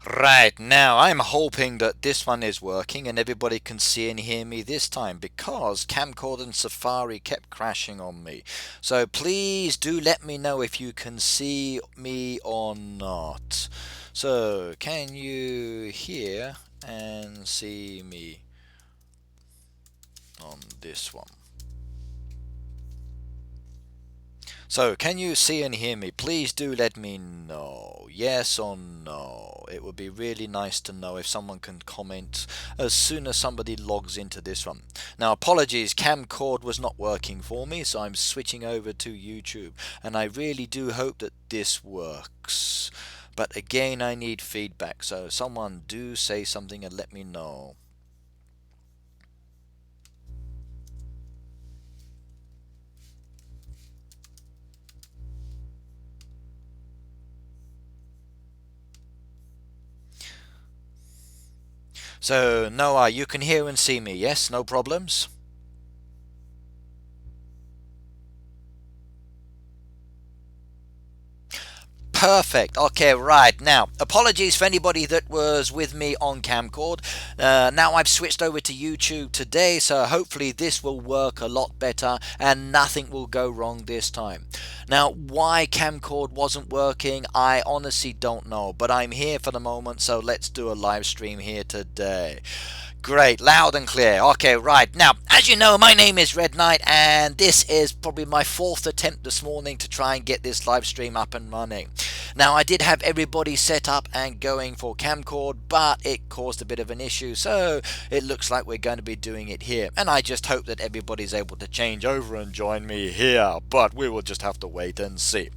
Right now, I'm hoping that this one is working and everybody can see and hear me this time because Camcord and Safari kept crashing on me. So please do let me know if you can see me or not. So, can you hear and see me on this one? So, can you see and hear me? Please do let me know. Yes or no. It would be really nice to know if someone can comment as soon as somebody logs into this one. Now, apologies, Camcord was not working for me, so I'm switching over to YouTube. And I really do hope that this works. But again, I need feedback, so someone do say something and let me know. So, Noah, you can hear and see me, yes? No problems? Perfect. Okay, right. Now, apologies for anybody that was with me on Camcord. Now I've switched over to YouTube today, so hopefully this will work a lot better and nothing will go wrong this time. Now, why Camcord wasn't working, I honestly don't know, but I'm here for the moment, so let's do a live stream here today. Great, loud and clear. Okay, right. Now, as you know, my name is Red Knight, and this is probably my fourth attempt this morning to try and get this live stream up and running. Now, I did have everybody set up and going for Camcord, but it caused a bit of an issue, so it looks like we're going to be doing it here. And I just hope that everybody's able to change over and join me here, but we will just have to wait and see.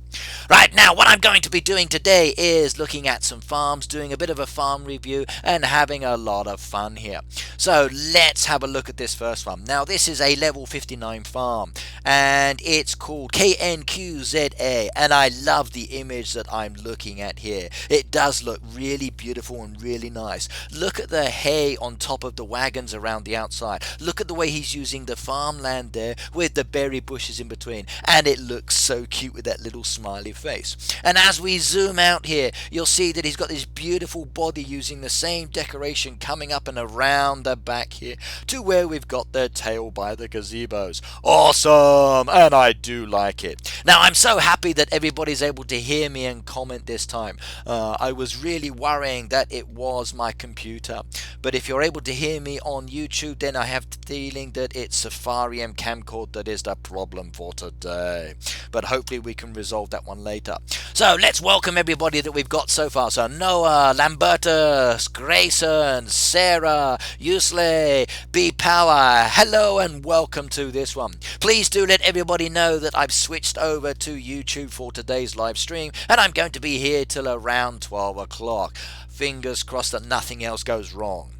Right, now what I'm going to be doing today is looking at some farms, doing a bit of a farm review and having a lot of fun here. So let's have a look at this first one. Now this is a level 59 farm and it's called KNQZA, and I love the image that I'm looking at here. It does look really beautiful and really nice. Look at the hay on top of the wagons around the outside. Look at the way he's using the farmland there with the berry bushes in between, and it looks so cute with that little smiley face. And as we zoom out here, you'll see that he's got this beautiful body using the same decoration coming up and around the back here to where we've got the tail by the gazebos. Awesome! And I do like it. Now, I'm so happy that everybody's able to hear me and comment this time. I was really worrying that it was my computer, but if you're able to hear me on YouTube, then I have the feeling that it's Safari and Camcord that is the problem for today. But hopefully we can resolve that one later. So let's welcome everybody that we've got so far. So Noah, Lambertus, Grayson, Sarah, Usley, B Power, hello and welcome to this one. Please do let everybody know that I've switched over to YouTube for today's live stream, and I'm going to be here till around 12 o'clock. Fingers crossed that nothing else goes wrong.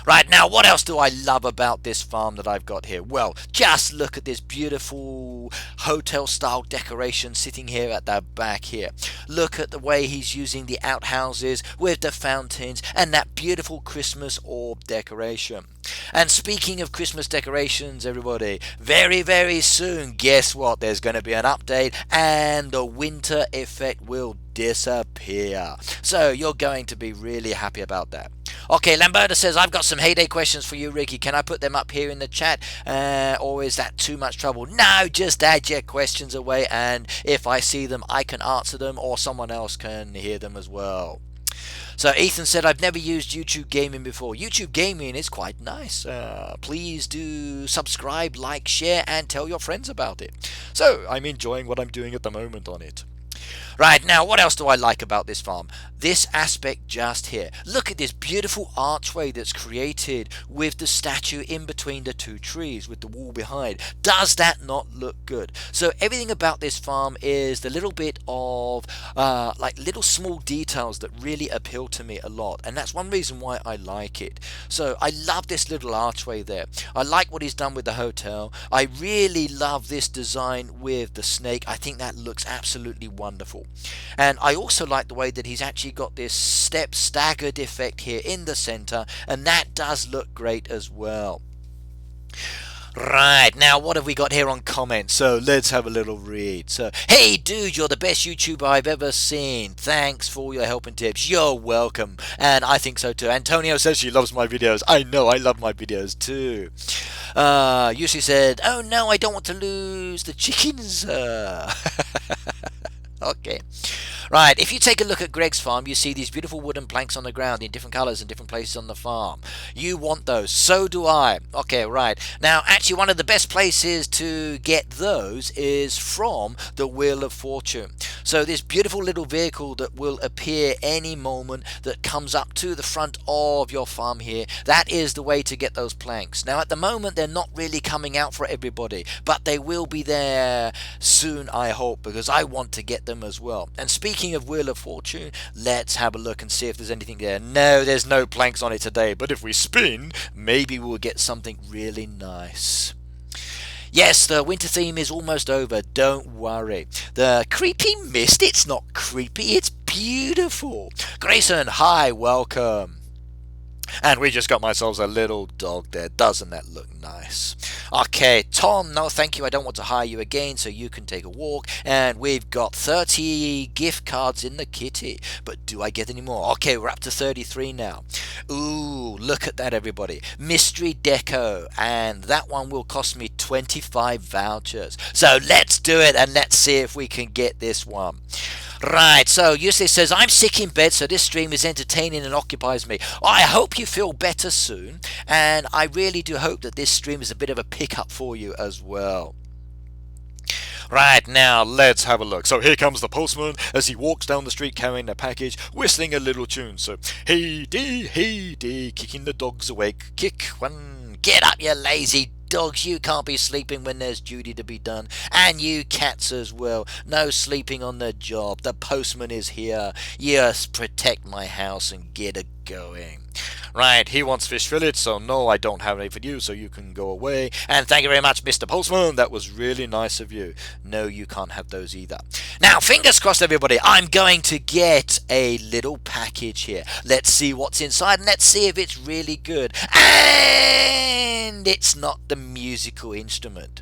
Right, now what else do I love about this farm that I've got here? Well, just look at this beautiful hotel style decoration sitting here at the back here. Look at the way he's using the outhouses with the fountains and that beautiful Christmas orb decoration. And speaking of Christmas decorations, everybody, very soon, guess what? There's going to be an update and the winter effect will disappear. So you're going to be really happy about that. Okay, Lamberta says, I've got some heyday questions for you, Ricky. Can I put them up here in the chat? Or is that too much trouble? No, just add your questions away, and if I see them, I can answer them, or someone else can hear them as well. So Ethan said, I've never used YouTube Gaming before. YouTube Gaming is quite nice. Please do subscribe, like, share, and tell your friends about it. So I'm enjoying what I'm doing at the moment on it. Right, now what else do I like about this farm? This aspect just here. Look at this beautiful archway that's created with the statue in between the two trees with the wall behind. Does that not look good? So everything about this farm is the little bit of like little small details that really appeal to me a lot, and that's one reason why I like it. So I love this little archway there. I like what he's done with the hotel. I really love this design with the snake. I think that looks absolutely wonderful. And I also like the way that he's actually got this step staggered effect here in the center, and that does look great as well. Right, now what have we got here on comments? So let's have a little read. So, hey dude, you're the best YouTuber I've ever seen. Thanks for all your help and tips. You're welcome. And I think so too. Antonio says she loves my videos. I know, I love my videos too. Yusi said, oh no, I don't want to lose the chickens. Okay. Right, if you take a look at Greg's farm, you see these beautiful wooden planks on the ground in different colours and different places on the farm. You want those. So do I. Okay, right. Now, actually, one of the best places to get those is from the Wheel of Fortune. So this beautiful little vehicle that will appear any moment that comes up to the front of your farm here, that is the way to get those planks. Now, at the moment, they're not really coming out for everybody, but they will be there soon, I hope, because I want to get them as well. And speaking of Wheel of Fortune, let's have a look and see if there's anything there. No, there's no planks on it today, but if we spin, maybe we'll get something really nice. Yes, the winter theme is almost over, don't worry. The creepy mist, it's not creepy, it's beautiful. Grayson, hi, welcome. And we just got ourselves a little dog there. Doesn't that look nice? Okay, Tom, no thank you. I don't want to hire you again so you can take a walk. And we've got 30 gift cards in the kitty. But do I get any more? Okay, we're up to 33 now. Ooh, look at that, everybody. Mystery Deco. And that one will cost me 25 vouchers. So let's do it and let's see if we can get this one. Right, so Yusuf says, I'm sick in bed, so this stream is entertaining and occupies me. I hope you feel better soon, and I really do hope that this stream is a bit of a pickup for you as well. Right, now let's have a look. So here comes the postman as he walks down the street carrying a package, whistling a little tune. So, hey dee, kicking the dogs awake. Kick one, get up, you lazy dogs, you can't be sleeping when there's duty to be done. And you cats as well, no sleeping on the job. The postman is here. Yes, protect my house and get it going. Right, he wants fish fillets, so no, I don't have any for you, so you can go away. And thank you very much, Mr. Postman. That was really nice of you. No, you can't have those either. Now, fingers crossed, everybody. I'm going to get a little package here. Let's see what's inside, and let's see if it's really good. And it's not the musical instrument.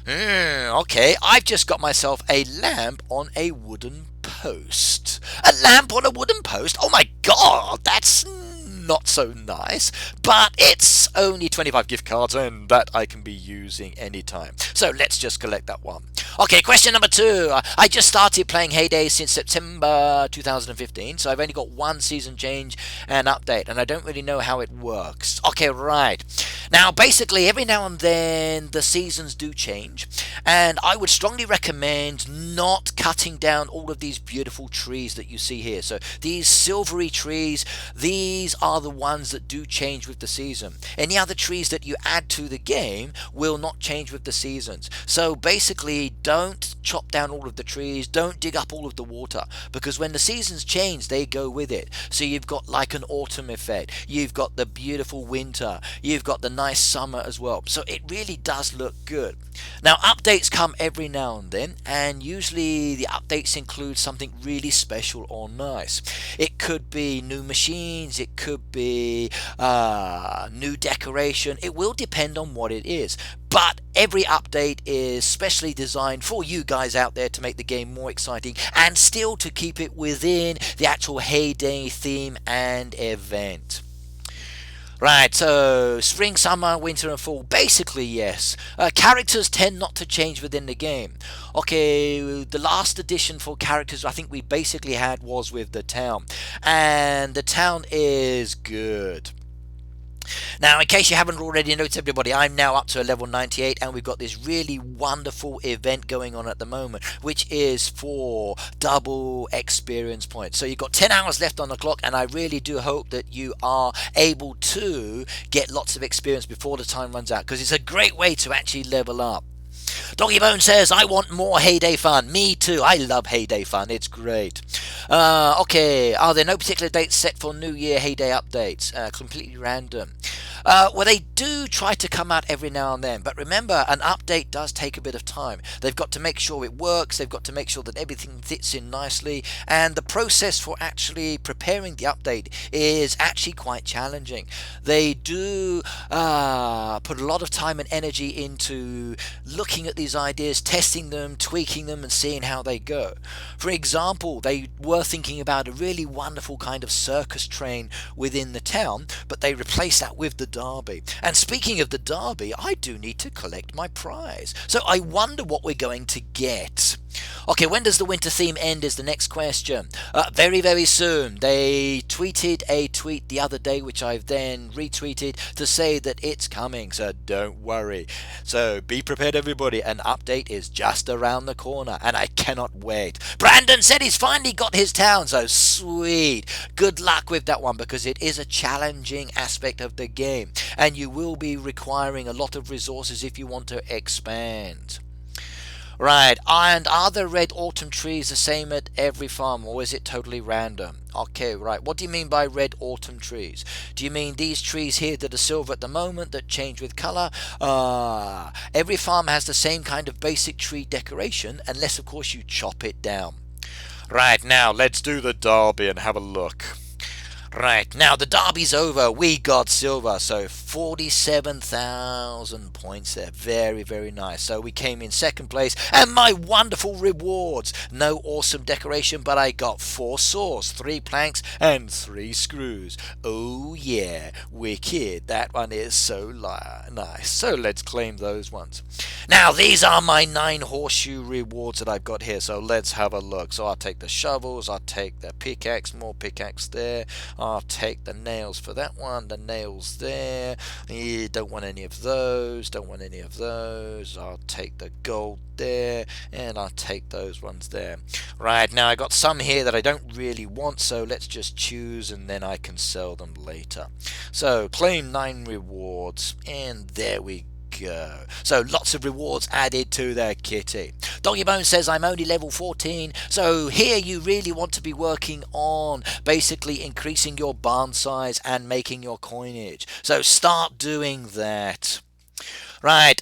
Okay, I've just got myself a lamp on a wooden post. A lamp on a wooden post? Oh my god, that's not so nice, but it's only 25 gift cards and that I can be using anytime. So let's just collect that one. Okay, question number 2. I just started playing Heyday since September 2015, so I've only got one season change and update, and I don't really know how it works. Okay, right. Now, basically, every now and then the seasons do change, and I would strongly recommend not cutting down all of these beautiful trees that you see here. So these silvery trees, these are the ones that do change with the season. Any other trees that you add to the game will not change with the seasons. So basically, don't chop down all of the trees, don't dig up all of the water, because when the seasons change, they go with it. So you've got like an autumn effect, you've got the beautiful winter, you've got the nice summer as well. So it really does look good. Now, updates come every now and then, and usually the updates include something really special or nice. It could be new machines, it could be new decoration. It will depend on what it is. But every update is specially designed for you guys out there to make the game more exciting and still to keep it within the actual Heyday theme and event. Right, so spring, summer, winter and fall, basically yes. Characters tend not to change within the game. Okay, the last addition for characters I think we basically had was with the town. And the town is good. Now, in case you haven't already noticed, everybody, I'm now up to a level 98 and we've got this really wonderful event going on at the moment, which is for double experience points. So you've got 10 hours left on the clock, and I really do hope that you are able to get lots of experience before the time runs out, because it's a great way to actually level up. Doggy Bone says, I want more Heyday fun. Me too. I love Heyday fun. It's great. Okay. Are there no particular dates set for New Year Heyday updates? Completely random. Well, they do try to come out every now and then, but remember, an update does take a bit of time. They've got to make sure it works, they've got to make sure that everything fits in nicely, and the process for actually preparing the update is actually quite challenging. They do put a lot of time and energy into looking at these ideas, testing them, tweaking them, and seeing how they go. For example, they were thinking about a really wonderful kind of circus train within the town, but they replaced that with the Derby. And speaking of the Derby, I do need to collect my prize. So I wonder what we're going to get. Okay, when does the winter theme end is the next question. Very, very soon. They tweeted a tweet the other day, which I've then retweeted to say that it's coming, so don't worry. So be prepared, everybody. An update is just around the corner, and I cannot wait. Brandon said he's finally got his town, so sweet. Good luck with that one, because it is a challenging aspect of the game, and you will be requiring a lot of resources if you want to expand. Right, and are the red autumn trees the same at every farm, or is it totally random? Okay, right, what do you mean by red autumn trees? Do you mean these trees here that are silver at the moment that change with colour? Every farm has the same kind of basic tree decoration, unless of course you chop it down. Right, now let's do the Derby and have a look. Right, now the Derby's over. We got silver, so 47,000 points there. Very, very nice. So we came in second place, and my wonderful rewards. No awesome decoration, but I got 4 saws, 3 planks, and 3 screws. Oh yeah, wicked. That one is so nice. So let's claim those ones. Now these are my 9 horseshoe rewards that I've got here, so let's have a look. So I'll take the shovels, I'll take the pickaxe, more pickaxe there. I'll take the nails for that one, the nails there. Don't want any of those, don't want any of those. I'll take the gold there, and I'll take those ones there. Right, now I got some here that I don't really want, so let's just choose and then I can sell them later. So claim 9 rewards, and there we go. So lots of rewards added to their kitty. Doggy Bone says I'm only level 14, so here you really want to be working on basically increasing your barn size and making your coinage. So start doing that. Right,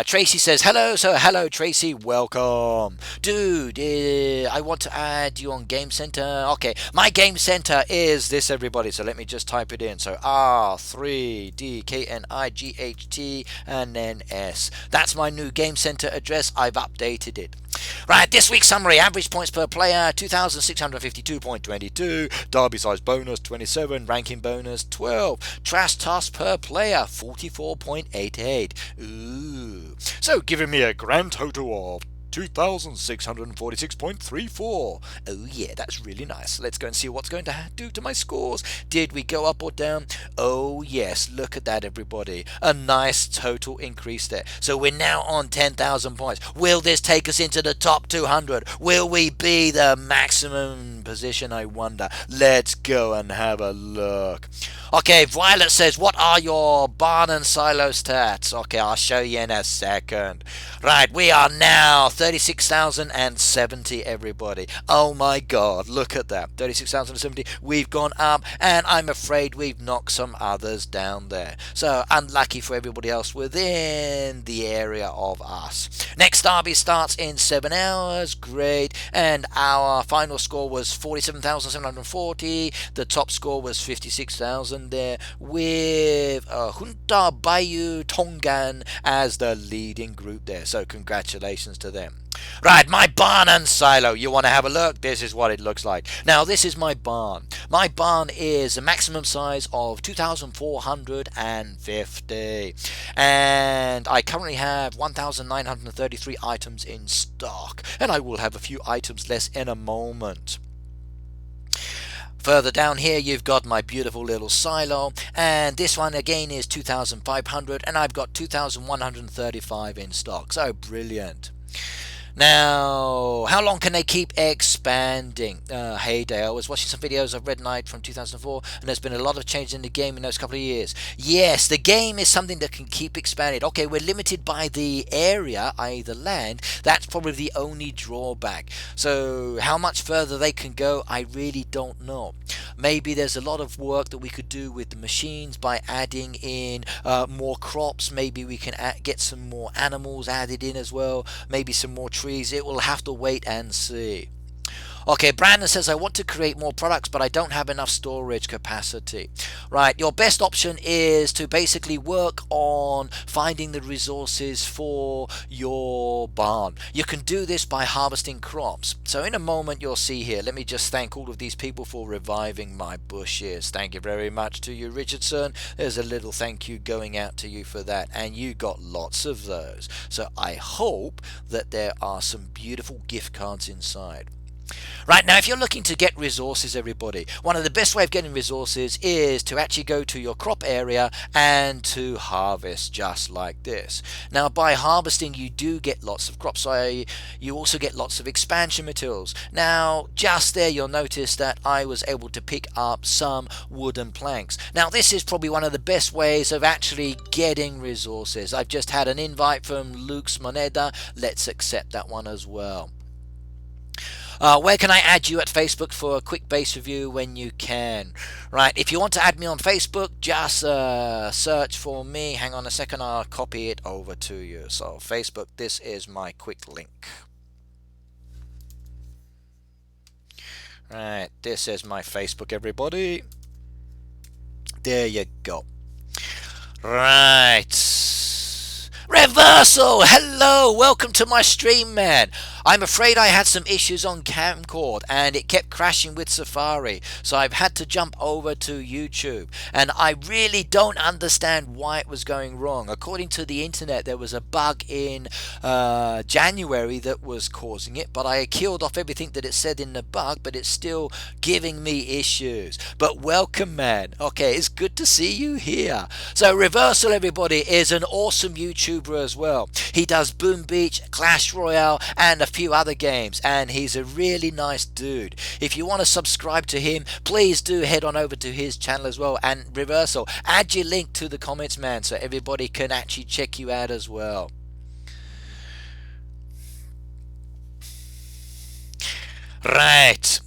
Tracy says hello, so hello Tracy, welcome. Dude, I want to add you on Game Center. Okay, my Game Center is this, everybody, so let me just type it in. So R3DKNIGHT and then S. That's my new Game Center address. I've updated it. Right, this week's summary. Average points per player 2,652.22. Derby size bonus 27. Ranking bonus 12. Trash task per player 44.88. Ooh. So giving me a grand total of 2,646.34. Oh yeah, that's really nice. Let's go and see what's going to do to my scores. Did we go up or down? Oh yes, look at that, everybody. A nice total increase there. So we're now on 10,000 points. Will this take us into the top 200? Will we be the maximum position, I wonder? Let's go and have a look. Okay, Violet says, what are your barn and silo stats? Okay, I'll show you in a second. Right, we are now 36,070, everybody. Oh my god, look at that. 36,070. We've gone up, and I'm afraid we've knocked some others down there. So, unlucky for everybody else within the area of us. Next derby starts in 7 hours. Great. And our final score was 47,740. The top score was 56,000 there, with Junta Bayu Tongan as the leading group there. So congratulations to them. Right, my barn and silo. You want to have a look? This is what it looks like. Now, this is my barn. My barn is a maximum size of 2,450. And I currently have 1,933 items in stock. And I will have a few items less in a moment. Further down here you've got my beautiful little silo, and this one again is 2,500, and I've got 2,135 in stock, so brilliant. Now, how long can they keep expanding? Heyday, I was watching some videos of Red Knight from 2004, and there's been a lot of change in the game in those couple of years. Yes, the game is something that can keep expanding. Okay, we're limited by the area, i.e. the land. That's probably the only drawback. So how much further they can go, I really don't know. Maybe there's a lot of work that we could do with the machines by adding in more crops. Maybe we can get some more animals added in as well. Maybe some more trees. It will have to wait and see. Okay, Brandon says, I want to create more products, but I don't have enough storage capacity. Right, your best option is to basically work on finding the resources for your barn. You can do this by harvesting crops. So in a moment you'll see here, let me just thank all of these people for reviving my bushes. Thank you very much to you, Richardson. There's a little thank you going out to you for that, and you got lots of those. So I hope that there are some beautiful gift cards inside. Right, now if you're looking to get resources, everybody, one of the best way of getting resources is to actually go to your crop area and to harvest just like this. Now by harvesting you do get lots of crops, so you also get lots of expansion materials. Now just there you'll notice that I was able to pick up some wooden planks. Now this is probably one of the best ways of actually getting resources. I've just had an invite from Luke's Moneda. Let's accept that one as well. Where can I add you at Facebook for a quick base review when you can? Right, if you want to add me on Facebook, just search for me. Hang on a second, I'll copy it over to you. So Facebook, this is my quick link. Right, this is my Facebook, everybody. There you go. Right. Reversal! Hello! Welcome to my stream, man. I'm afraid I had some issues on Kamcord and it kept crashing with Safari, so I've had to jump over to YouTube, and I really don't understand why it was going wrong. According to the internet, there was a bug in January that was causing it, but I killed off everything that it said in the bug, but it's still giving me issues. But welcome, man. Okay, it's good to see you here. So Reversal, everybody, is an awesome YouTuber as well. He does Boom Beach, Clash Royale, and a few other games, and he's a really nice dude. If you want to subscribe to him, please do head on over to his channel as well. And Reversal, add your link to the comments, man, so everybody can actually check you out as well. Right.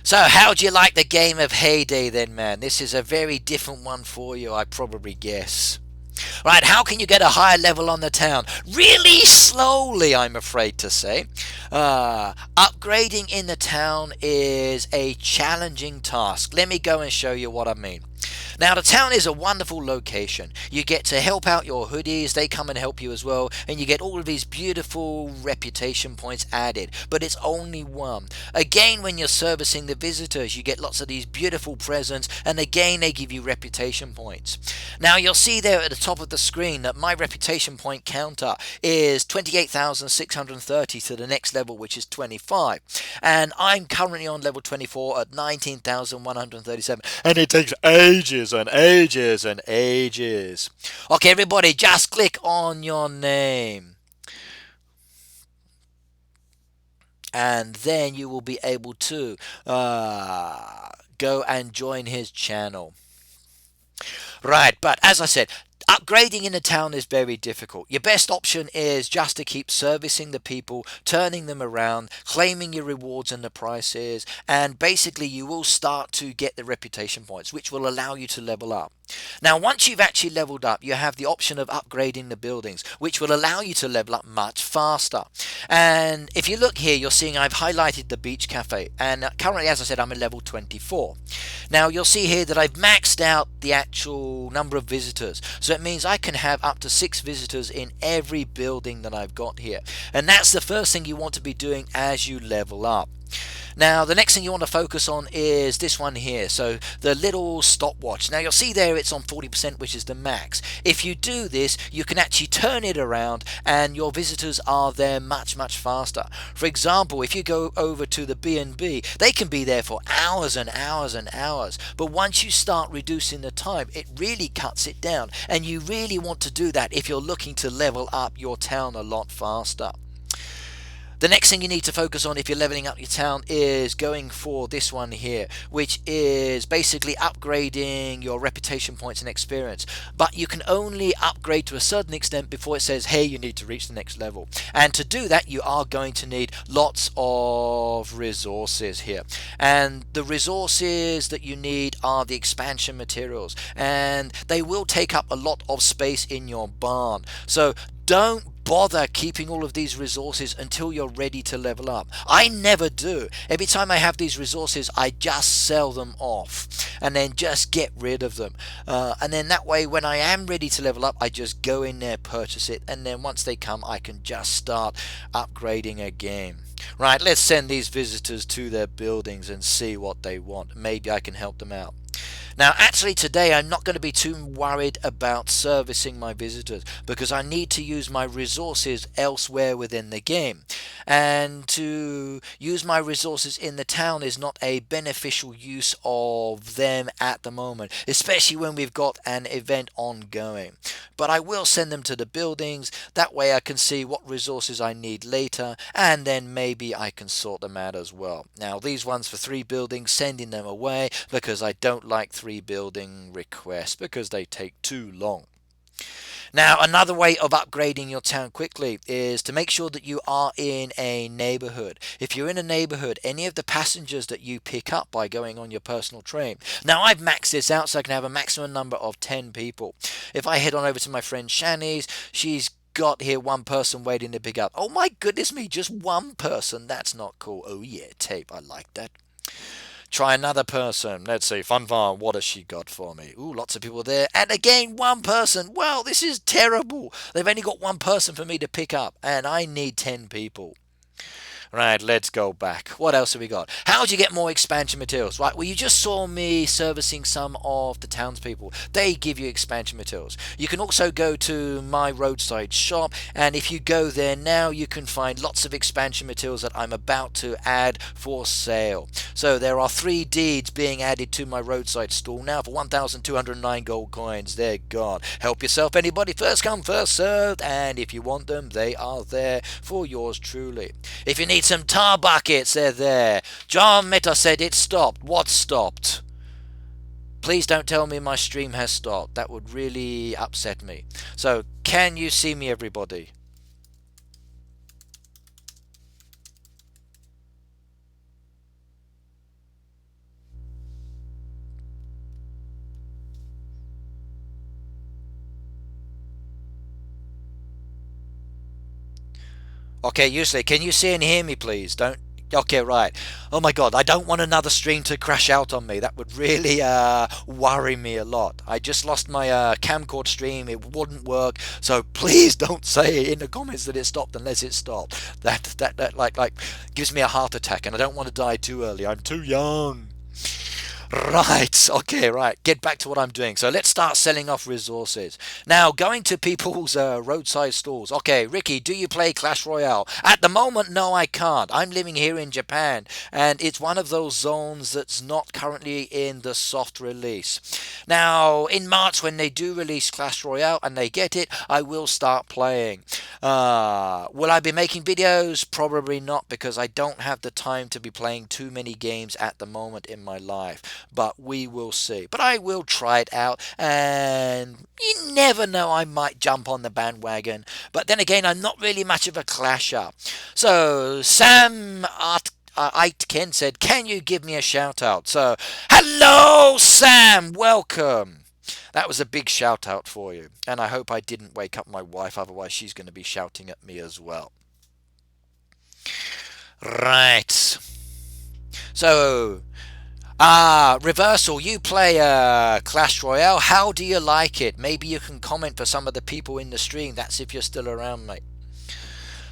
So how do you like the game of Heyday then, man? This is a very different one for you, I probably guess. Right, how can you get a higher level on the town? Really slowly, I'm afraid to say. Upgrading in the town is a challenging task. Let me go and show you what I mean. Now the town is a wonderful location. You get to help out your hoodies, they come and help you as well, and you get all of these beautiful reputation points added, but it's only one. Again, when you're servicing the visitors, you get lots of these beautiful presents, and again they give you reputation points. Now you'll see there at the top of the screen that my reputation point counter is 28,630 to the next level, which is 25, and I'm currently on level 24 at 19,137, and it takes ages and ages and ages. Okay, everybody, just click on your name, and then you will be able to go and join his channel. Right, but as I said, upgrading in the town is very difficult. Your best option is just to keep servicing the people, turning them around, claiming your rewards and the prices, and basically you will start to get the reputation points, which will allow you to level up. Now once you've actually leveled up, you have the option of upgrading the buildings, which will allow you to level up much faster. And if you look here, you're seeing I've highlighted the beach cafe, and currently, as I said, I'm at level 24. Now you'll see here that I've maxed out the actual number of visitors, so it means I can have up to 6 visitors in every building that I've got here, and that's the first thing you want to be doing as you level up. Now the next thing you want to focus on is this one here, so the little stopwatch. Now you'll see there it's on 40%, which is the max. If you do this, you can actually turn it around and your visitors are there much faster. For example, if you go over to the B&B, they can be there for hours and hours and hours, but once you start reducing the time, it really cuts it down, and you really want to do that if you're looking to level up your town a lot faster. The next thing you need to focus on if you're leveling up your town is going for this one here, which is basically upgrading your reputation points and experience. But you can only upgrade to a certain extent before it says, hey, you need to reach the next level. And to do that, you are going to need lots of resources here. And the resources that you need are the expansion materials, and they will take up a lot of space in your barn. So don't bother keeping all of these resources until you're ready to level up. I never do. Every time I have these resources, I just sell them off and then just get rid of them. And then that way, when I am ready to level up, I just go in there, purchase it, and then once they come, I can just start upgrading again. Right, let's send these visitors to their buildings and see what they want. Maybe I can help them out. Now, actually today I'm not going to be too worried about servicing my visitors, because I need to use my resources elsewhere within the game. And to use my resources in the town is not a beneficial use of them at the moment, especially when we've got an event ongoing. But I will send them to the buildings, that way I can see what resources I need later, and then maybe I can sort them out as well. Now these ones for 3 buildings, sending them away because I don't like 3 building requests because they take too long. Now, another way of upgrading your town quickly is to make sure that you are in a neighborhood. If you're in a neighborhood, any of the passengers that you pick up by going on your personal train. Now, I've maxed this out so I can have a maximum number of 10 people. If I head on over to my friend Shani's, she's got here 1 person waiting to pick up. Oh my goodness me, just 1 person. That's not cool. Oh yeah, tape. I like that. Try another person. Let's see. Fun Farm. What has she got for me? Ooh, lots of people there. And again, 1 person. Well, this is terrible. They've only got 1 person for me to pick up. And I need 10 people. Right, let's go back. What else have we got? How do you get more expansion materials? Right, well, you just saw me servicing some of the townspeople. They give you expansion materials. You can also go to my Roadside shop, and if you go there now, you can find lots of expansion materials that I'm about to add for sale. So there are 3 deeds being added to my Roadside stall now for 1,209 gold coins. They're gone. Help yourself, anybody. First come, first served. And if you want them, they are there for yours truly. If you need some tar buckets, they're there. John Meta said it stopped. What stopped? Please don't tell me my stream has stopped. That would really upset me. So, can you see me, everybody? Okay, usually, can you see and hear me, please? Don't. Okay, right. Oh my god, I don't want another stream to crash out on me. That would really worry me a lot. I just lost my Kamcord stream. It wouldn't work. So please don't say in the comments that it stopped unless it stopped. That like gives me a heart attack, and I don't want to die too early. I'm too young. Right, okay, right. Get back to what I'm doing. So let's start selling off resources. Now, going to people's roadside stalls. Okay, Ricky, do you play Clash Royale? At the moment, no, I can't. I'm living here in Japan, and it's one of those zones that's not currently in the soft release. Now, in March, when they do release Clash Royale and they get it, I will start playing. Will I be making videos? Probably not, because I don't have the time to be playing too many games at the moment in my life. But we will see. But I will try it out, and you never know, I might jump on the bandwagon. But then again, I'm not really much of a clasher. So Sam Aitken said, can you give me a shout out? So hello Sam, welcome. That was a big shout out for you, and I hope I didn't wake up my wife, otherwise she's going to be shouting at me as well. Right, so Reversal, you play Clash Royale. How do you like it? Maybe you can comment for some of the people in the stream. That's if you're still around, mate.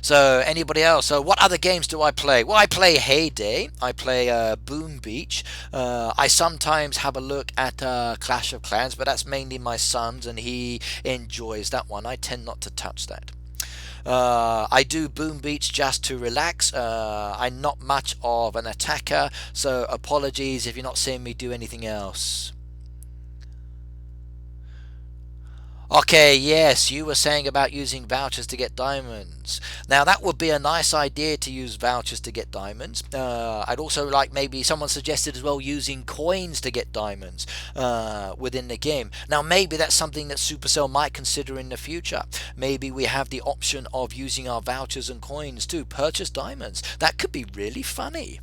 So, anybody else? So, what other games do I play? Well, I play Heyday. I play Boom Beach. I sometimes have a look at Clash of Clans, but that's mainly my son's, and he enjoys that one. I tend not to touch that. I do Boom Beach just to relax. I'm not much of an attacker, so apologies if you're not seeing me do anything else. Okay, yes, you were saying about using vouchers to get diamonds. Now, that would be a nice idea to use vouchers to get diamonds. I'd also like maybe someone suggested as well using coins to get diamonds within the game. Now, maybe that's something that Supercell might consider in the future. Maybe we have the option of using our vouchers and coins to purchase diamonds. That could be really funny.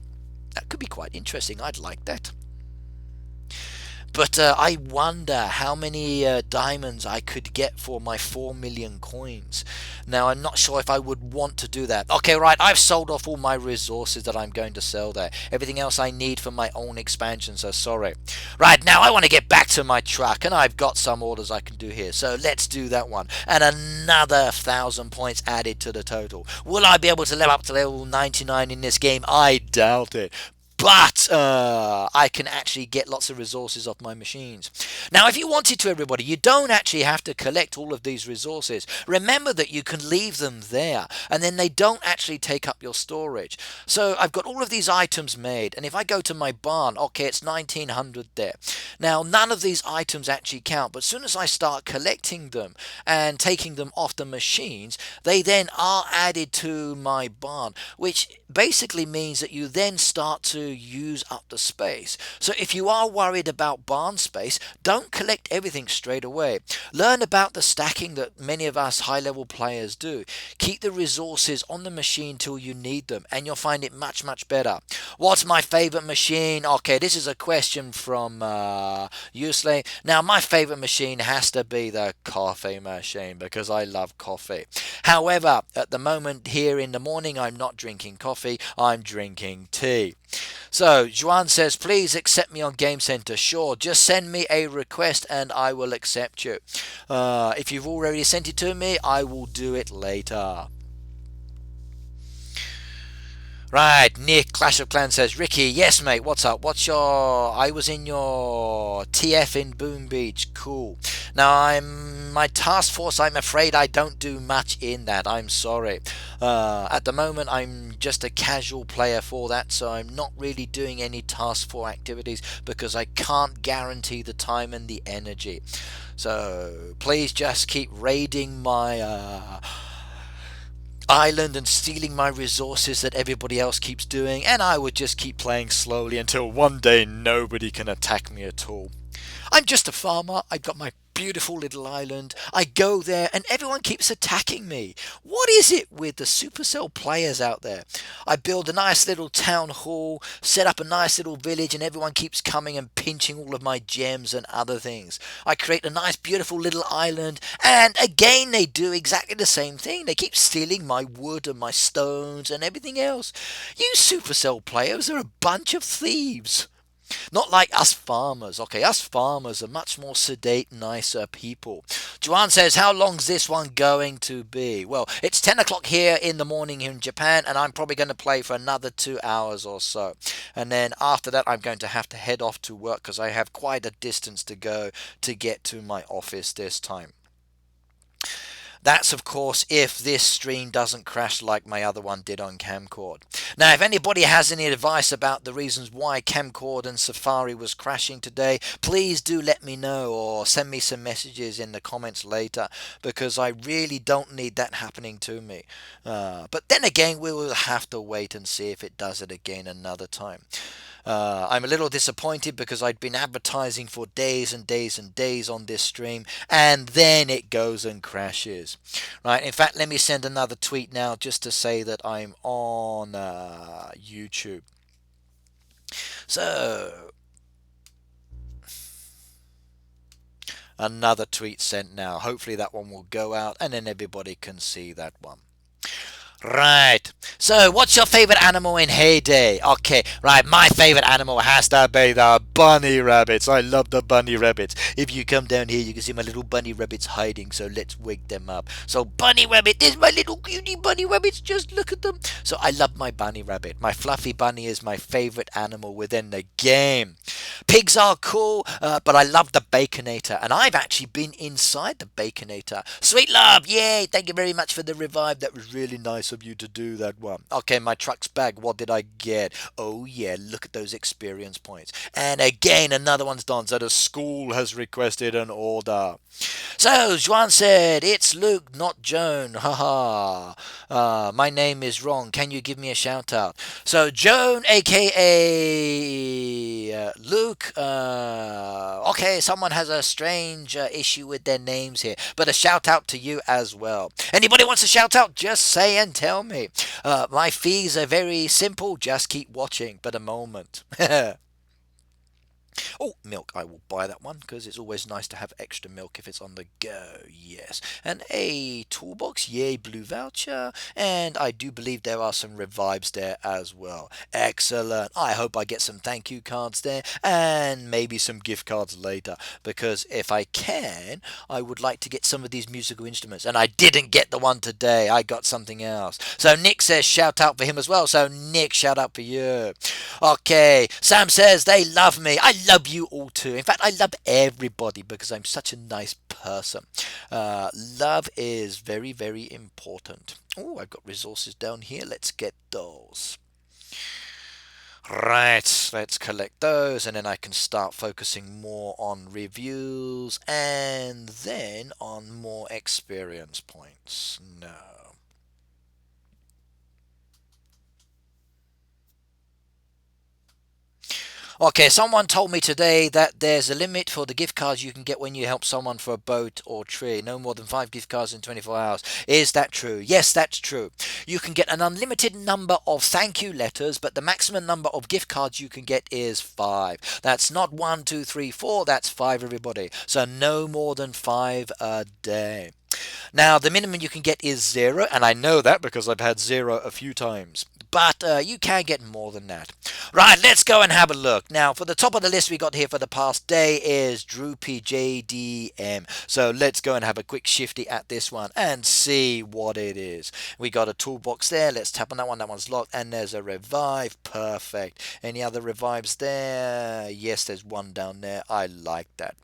That could be quite interesting. I'd like that. But I wonder how many diamonds I could get for my 4 million coins. Now, I'm not sure if I would want to do that. Okay, right, I've sold off all my resources that I'm going to sell there. Everything else I need for my own expansion, so sorry. Right, now I want to get back to my truck, and I've got some orders I can do here. So let's do that one. And another 1,000 points added to the total. Will I be able to level up to level 99 in this game? I doubt it. But I can actually get lots of resources off my machines. Now, if you wanted to, everybody, you don't actually have to collect all of these resources. Remember that you can leave them there, and then they don't actually take up your storage. So I've got all of these items made, and if I go to my barn, okay, it's 1900 there. Now, none of these items actually count, but as soon as I start collecting them and taking them off the machines, they then are added to my barn, which basically means that you then start to use up the space. So if you are worried about barn space, don't collect everything straight away. Learn about the stacking that many of us high level players do. Keep the resources on the machine till you need them, and you'll find it much, much better. What's my favorite machine? Okay, this is a question from Usley. Now, my favorite machine has to be the coffee machine because I love coffee. However, at the moment here in the morning, I'm not drinking coffee, I'm drinking tea. So, Juan says, please accept me on Game Center. Sure, just send me a request and I will accept you. If you've already sent it to me, I will do it later. Right, Nick, Clash of Clans says, Ricky, yes mate, what's up? I was in your TF in Boom Beach, cool. Now my task force, I'm afraid I don't do much in that, I'm sorry. At the moment I'm just a casual player for that, so I'm not really doing any task force activities because I can't guarantee the time and the energy. So please just keep raiding my island and stealing my resources that everybody else keeps doing, and I would just keep playing slowly until one day nobody can attack me at all. I'm just a farmer. I've got my beautiful little island. I go there and everyone keeps attacking me. What is it with the Supercell players out there? I build a nice little town hall, set up a nice little village, and everyone keeps coming and pinching all of my gems and other things. I create a nice beautiful little island, and again they do exactly the same thing. They keep stealing my wood and my stones and everything else. You Supercell players are a bunch of thieves. Not like us farmers. Okay, us farmers are much more sedate, nicer people. Joanne says, how long's this one going to be? Well, it's 10 o'clock here in the morning in Japan, and I'm probably going to play for another 2 hours or so. And then after that, I'm going to have to head off to work because I have quite a distance to go to get to my office this time. That's, of course, if this stream doesn't crash like my other one did on Kamcord. Now, if anybody has any advice about the reasons why Kamcord and Safari was crashing today, please do let me know or send me some messages in the comments later, because I really don't need that happening to me. But then again, we will have to wait and see if it does it again another time. I'm a little disappointed because I'd been advertising for days and days and days on this stream, and then it goes and crashes. Right, in fact, let me send another tweet now just to say that I'm on YouTube. So, another tweet sent now. Hopefully that one will go out and then everybody can see that one. Right, so what's your favourite animal in Heyday? Okay, right, my favourite animal has to be the bunny rabbits. I love the bunny rabbits. If you come down here, you can see my little bunny rabbits hiding, so let's wake them up. So, bunny rabbit, there's my little cutie bunny rabbits, just look at them. So, I love my bunny rabbit. My fluffy bunny is my favourite animal within the game. Pigs are cool, but I love the Baconator, and I've actually been inside the Baconator. Sweet love, yay! Thank you very much for the revive. That was really nice of you to do that one. Okay, my truck's back. What did I get? Oh yeah, look at those experience points. And again, another one's done. So the school has requested an order. So Juan said, "It's Luke, not Joan. Haha. My name is wrong. Can you give me a shout out?" So Joan, aka Luke. Okay, someone has a strange issue with their names here, but a shout out to you as well. Anybody wants a shout out? Just say and tell me. My fees are very simple. Just keep watching. But a moment. Oh, milk. I will buy that one because it's always nice to have extra milk if it's on the go. Yes. And a toolbox. Yay, blue voucher. And I do believe there are some revives there as well. Excellent. I hope I get some thank you cards there and maybe some gift cards later, because if I can, I would like to get some of these musical instruments. And I didn't get the one today. I got something else. So Nick says shout out for him as well. So Nick, shout out for you. Okay. Sam says they love me. I love you all too. In fact, I love everybody because I'm such a nice person. Love is very, very important. Oh, I've got resources down here. Let's get those. Right, let's collect those, and then I can start focusing more on reviews and then on more experience points. No. Okay, someone told me today that there's a limit for the gift cards you can get when you help someone for a boat or tree. No more than 5 gift cards in 24 hours. Is that true? Yes, that's true. You can get an unlimited number of thank you letters, but the maximum number of gift cards you can get is 5. That's not 1, 2, 3, 4. That's 5, everybody. So no more than 5 a day. Now, the minimum you can get is 0, and I know that because I've had 0 a few times. But you can get more than that. Right, let's go and have a look. Now, for the top of the list we got here for the past day is Droopy JDM. So let's go and have a quick shifty at this one and see what it is. We got a toolbox there. Let's tap on that one. That one's locked. And there's a revive. Perfect. Any other revives there? Yes, there's one down there. I like that.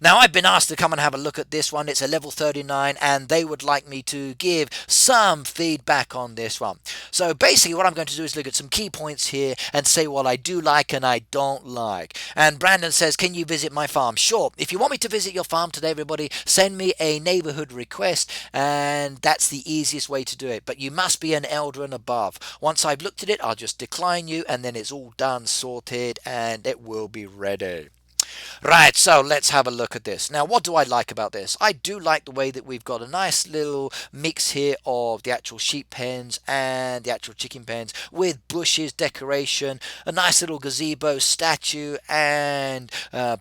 Now, I've been asked to come and have a look at this one. It's a level 39, and they would like me to give some feedback on this one. So basically what I'm going to do is look at some key points here and say what I do like and I don't like. And Brandon says, can you visit my farm? Sure. If you want me to visit your farm today, everybody, send me a neighbourhood request, and that's the easiest way to do it. But you must be an elder and above. Once I've looked at it, I'll just decline you, and then it's all done, sorted, and it will be ready. Right, so let's have a look at this. Now, what do I like about this? I do like the way that we've got a nice little mix here of the actual sheep pens and the actual chicken pens with bushes, decoration, a nice little gazebo, statue, and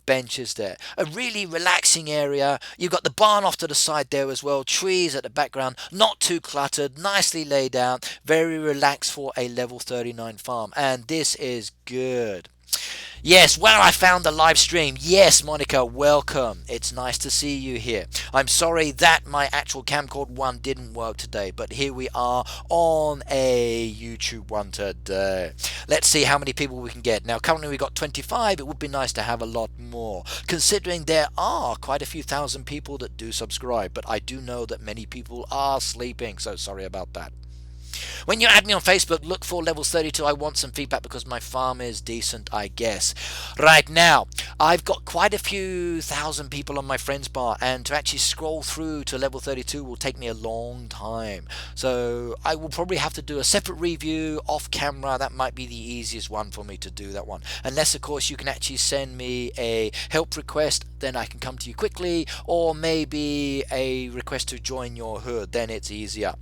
benches there. A really relaxing area. You've got the barn off to the side there as well, trees at the background, not too cluttered, nicely laid out, very relaxed for a level 39 farm, and this is good. Yes, well, I found the live stream. Yes, Monica, welcome. It's nice to see you here. I'm sorry that my actual Kamcord one didn't work today, but here we are on a YouTube one today. Let's see how many people we can get. Now, currently we've got 25. It would be nice to have a lot more, considering there are quite a few thousand people that do subscribe, but I do know that many people are sleeping, so sorry about that. When you add me on Facebook, look for levels 32. I want some feedback because my farm is decent, I guess. Right now, I've got quite a few thousand people on my friends bar, and to actually scroll through to level 32 will take me a long time. So I will probably have to do a separate review off camera. That might be the easiest one for me to do, that one. Unless, of course, you can actually send me a help request, then I can come to you quickly, or maybe a request to join your hood, then it's easier.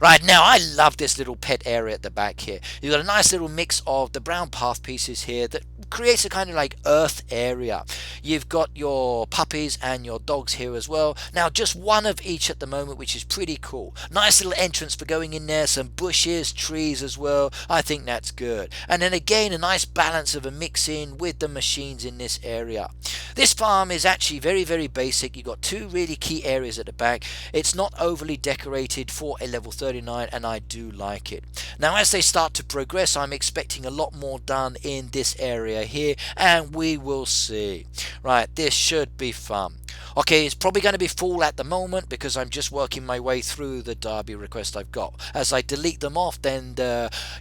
Right, now I love this little pet area at the back here. You've got a nice little mix of the brown path pieces here that creates a kind of like earth area. You've got your puppies and your dogs here as well. Now, just one of each at the moment, which is pretty cool. Nice little entrance for going in there, some bushes, trees as well. I think that's good. And then again, a nice balance of a mix in with the machines in this area. This farm is actually very, very basic. You've got two really key areas at the back. It's not overly decorated for a level 39, and I do like it. Now, as they start to progress, I'm expecting a lot more done in this area area here, and we will see. Right, this should be fun. Okay, it's probably going to be full at the moment because I'm just working my way through the Derby request I've got. As I delete them off, then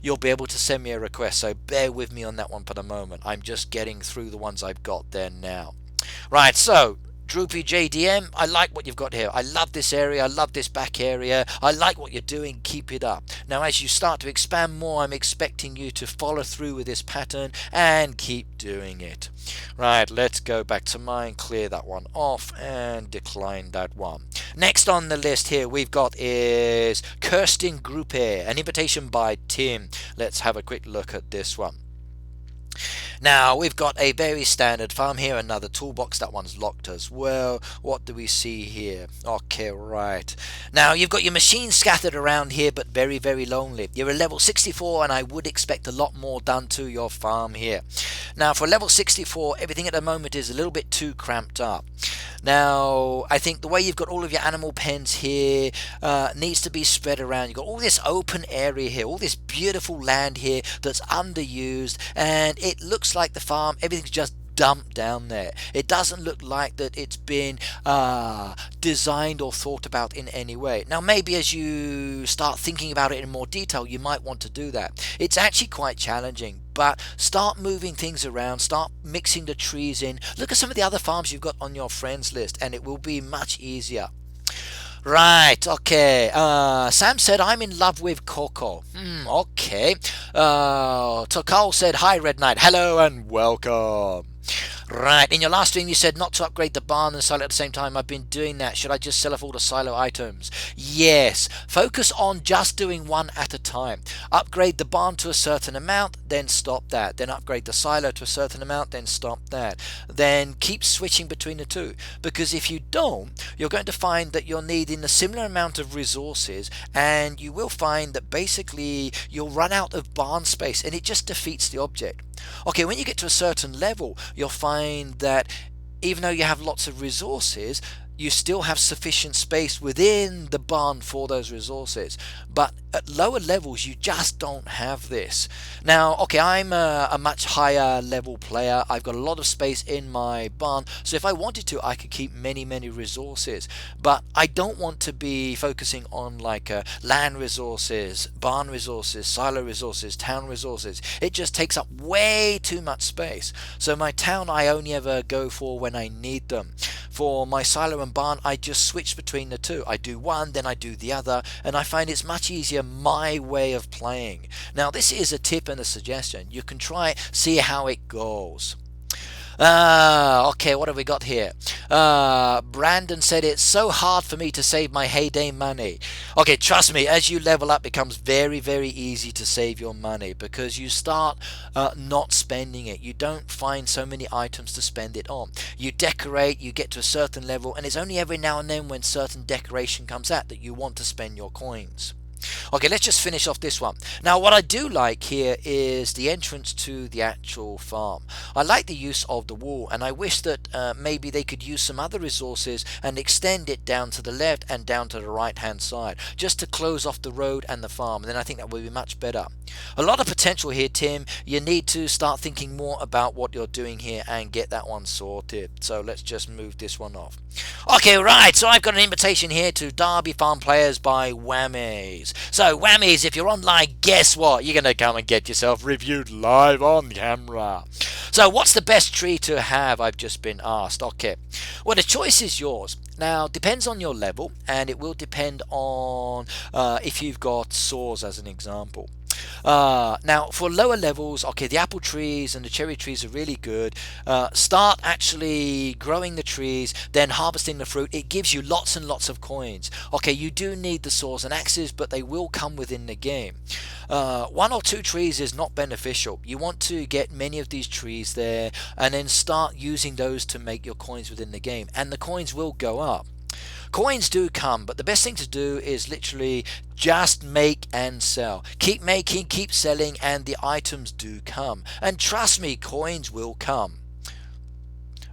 you'll be able to send me a request, so bear with me on that one for the moment. I'm just getting through the ones I've got there now. Right, so Droopy JDM, I like what you've got here. I love this area. I love this back area. I like what you're doing. Keep it up. Now, as you start to expand more, I'm expecting you to follow through with this pattern and keep doing it. Right, let's go back to mine, clear that one off and decline that one. Next on the list here we've got is Kirsten Gruppe, an invitation by Tim. Let's have a quick look at this one. Now we've got a very standard farm here, another toolbox. That one's locked as well. What do we see here? Okay, right. Now you've got your machines scattered around here, but very, very lonely. You're a level 64 and I would expect a lot more done to your farm here. Now for level 64, everything at the moment is a little bit too cramped up. Now I think the way you've got all of your animal pens here needs to be spread around. You've got all this open area here, all this beautiful land here that's underused, and it looks like the farm, everything's just dumped down there. It doesn't look like that it's been designed or thought about in any way. Now maybe as you start thinking about it in more detail, you might want to do that. It's actually quite challenging, but start moving things around, start mixing the trees in. Look at some of the other farms you've got on your friends list and it will be much easier. Right, okay. Sam said, I'm in love with Coco. Okay. Tokal said, hi, Red Knight. Hello and welcome. Right, in your last stream you said not to upgrade the barn and silo at the same time. I've been doing that. Should I just sell off all the silo items? Yes. Focus on just doing one at a time. Upgrade the barn to a certain amount, then stop that. Then upgrade the silo to a certain amount, then stop that. Then keep switching between the two. Because if you don't, you're going to find that you're needing a similar amount of resources, and you will find that basically you'll run out of barn space and it just defeats the object. Okay, when you get to a certain level, you'll find that even though you have lots of resources, you still have sufficient space within the barn for those resources. But at lower levels, you just don't have this. Now, okay, I'm a much higher level player. I've got a lot of space in my barn. So if I wanted to, I could keep many, many resources. But I don't want to be focusing on like land resources, barn resources, silo resources, town resources. It just takes up way too much space. So my town, I only ever go for when I need them. For my silo and barn, I just switch between the two. I do one, then I do the other, and I find it's much easier my way of playing. Now this is a tip and a suggestion. You can try it, see how it goes. Okay, what have we got here? Brandon said, it's so hard for me to save my heyday money. Okay, trust me, as you level up, it becomes very, very easy to save your money because you start not spending it. You don't find so many items to spend it on. You decorate, you get to a certain level, and it's only every now and then when certain decoration comes out that you want to spend your coins. Okay, let's just finish off this one. Now, what I do like here is the entrance to the actual farm. I like the use of the wall, and I wish that maybe they could use some other resources and extend it down to the left and down to the right hand side, just to close off the road and the farm, and then I think that would be much better. A lot of potential here, Tim. You need to start thinking more about what you're doing here and get that one sorted. So let's just move this one off. Okay, right, so I've got an invitation here to Derby Farm Players by Whammies. So Whammies, if you're online, guess what? You're going to come and get yourself reviewed live on camera. So what's the best tree to have? I've just been asked. Okay, well, the choice is yours. Now, depends on your level, and it will depend on if you've got saws as an example. Now for lower levels, okay, the apple trees and the cherry trees are really good. Start actually growing the trees, then harvesting the fruit. It gives you lots and lots of coins. Okay, you do need the saws and axes, but they will come within the game. One or two trees is not beneficial. You want to get many of these trees there and then start using those to make your coins within the game, and the coins will go up. Coins do come, but the best thing to do is literally just make and sell. Keep making, keep selling, and the items do come. And trust me, coins will come.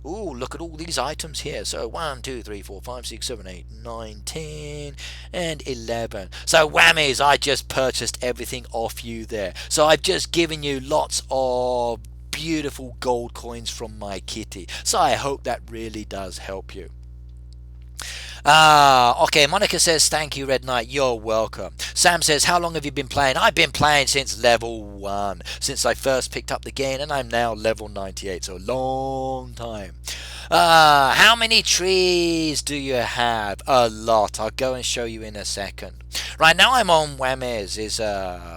Ooh, look at all these items here. So 1, 2, 3, 4, 5, 6, 7, 8, 9, 10, and 11. So Whammies, I just purchased everything off you there. So I've just given you lots of beautiful gold coins from my kitty. So I hope that really does help you. Okay, Monica says, thank you, Red Knight, you're welcome. Sam says, how long have you been playing? I've been playing since level 1, since I first picked up the game, and I'm now level 98, so a long time. How many trees do you have? A lot. I'll go and show you in a second. Right, now I'm on Whammies'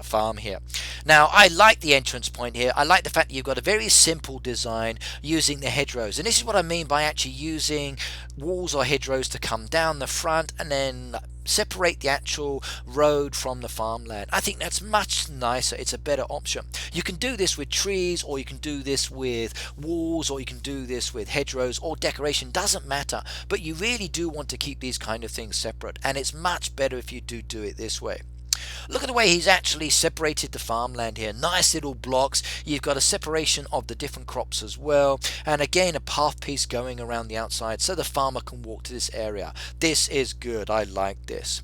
farm here. Now, I like the entrance point here. I like the fact that you've got a very simple design using the hedgerows. And this is what I mean by actually using walls or hedgerows to come down the front and then separate the actual road from the farmland. I think that's much nicer. It's a better option. You can do this with trees, or you can do this with walls, or you can do this with hedgerows or decoration. Doesn't matter, but you really do want to keep these kind of things separate, and it's much better if you do it this way. Look at the way he's actually separated the farmland here. Nice little blocks. You've got a separation of the different crops as well. And again, a path piece going around the outside so the farmer can walk to this area. This is good. I like this.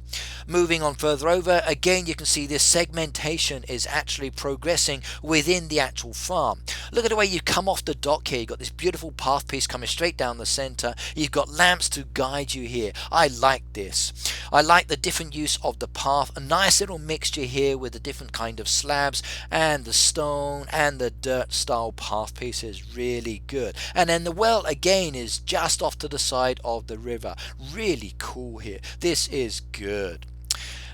Moving on further over, again, you can see this segmentation is actually progressing within the actual farm. Look at the way you come off the dock here. You've got this beautiful path piece coming straight down the center. You've got lamps to guide you here. I like this. I like the different use of the path. A nice little mixture here with the different kind of slabs and the stone and the dirt style path pieces. Really good. And then the well again is just off to the side of the river. Really cool here. This is good.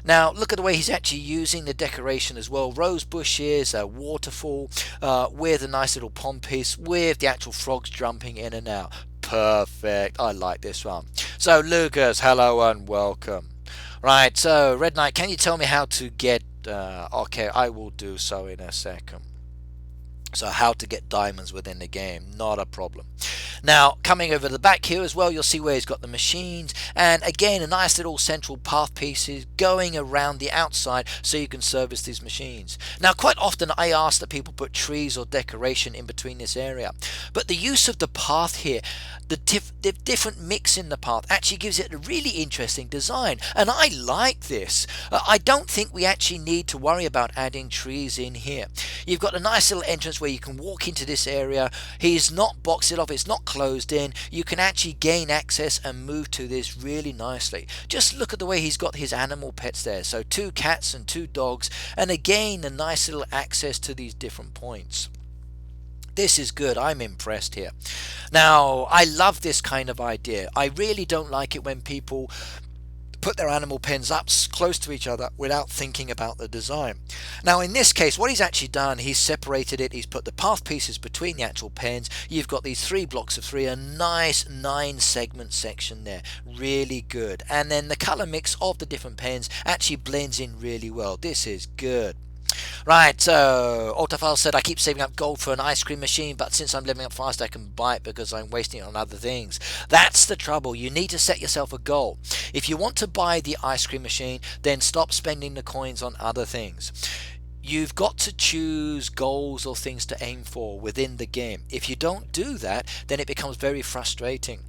Now look at the way he's actually using the decoration as well. Rose bushes, a waterfall with a nice little pond piece with the actual frogs jumping in and out. Perfect. I like this one. So Lucas, hello and welcome. Right, so Red Knight, can you tell me how to get... okay, I will do so in a second. So how to get diamonds within the game, not a problem. Now, coming over to the back here as well, you'll see where he's got the machines. And again, a nice little central path pieces going around the outside so you can service these machines. Now, quite often I ask that people put trees or decoration in between this area. But the use of the path here, the different mix in the path actually gives it a really interesting design. And I like this. I don't think we actually need to worry about adding trees in here. You've got a nice little entrance where you can walk into this area. He's not boxed it off, it's not closed in. You can actually gain access and move to this really nicely. Just look at the way he's got his animal pets there. So 2 cats and 2 dogs, and again a nice little access to these different points. This is good. I'm impressed here. Now, I love this kind of idea. I really don't like it when people put their animal pens up close to each other without thinking about the design. Now in this case, what he's actually done, he's separated it. He's put the path pieces between the actual pens. You've got these 3 blocks of 3, a nice 9 segment section there. Really good. And then the color mix of the different pens actually blends in really well. This is good. Right, so Autofile said, I keep saving up gold for an ice cream machine, but since I'm leveling up fast I can buy it because I'm wasting it on other things. That's the trouble. You need to set yourself a goal. If you want to buy the ice cream machine, then stop spending the coins on other things. You've got to choose goals or things to aim for within the game. If you don't do that, then it becomes very frustrating.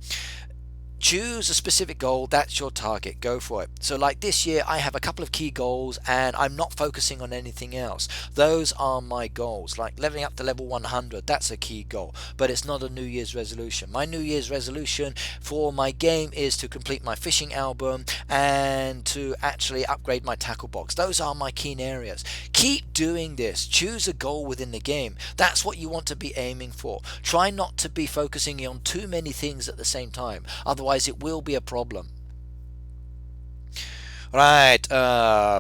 Choose a specific goal, that's your target, go for it. So like this year I have a couple of key goals and I'm not focusing on anything else. Those are my goals, like leveling up to level 100, that's a key goal, but it's not a New Year's resolution. My New Year's resolution for my game is to complete my fishing album and to actually upgrade my tackle box. Those are my keen areas. Keep doing this. Choose a goal within the game. That's what you want to be aiming for. Try not to be focusing on too many things at the same time, otherwise it will be a problem. Right,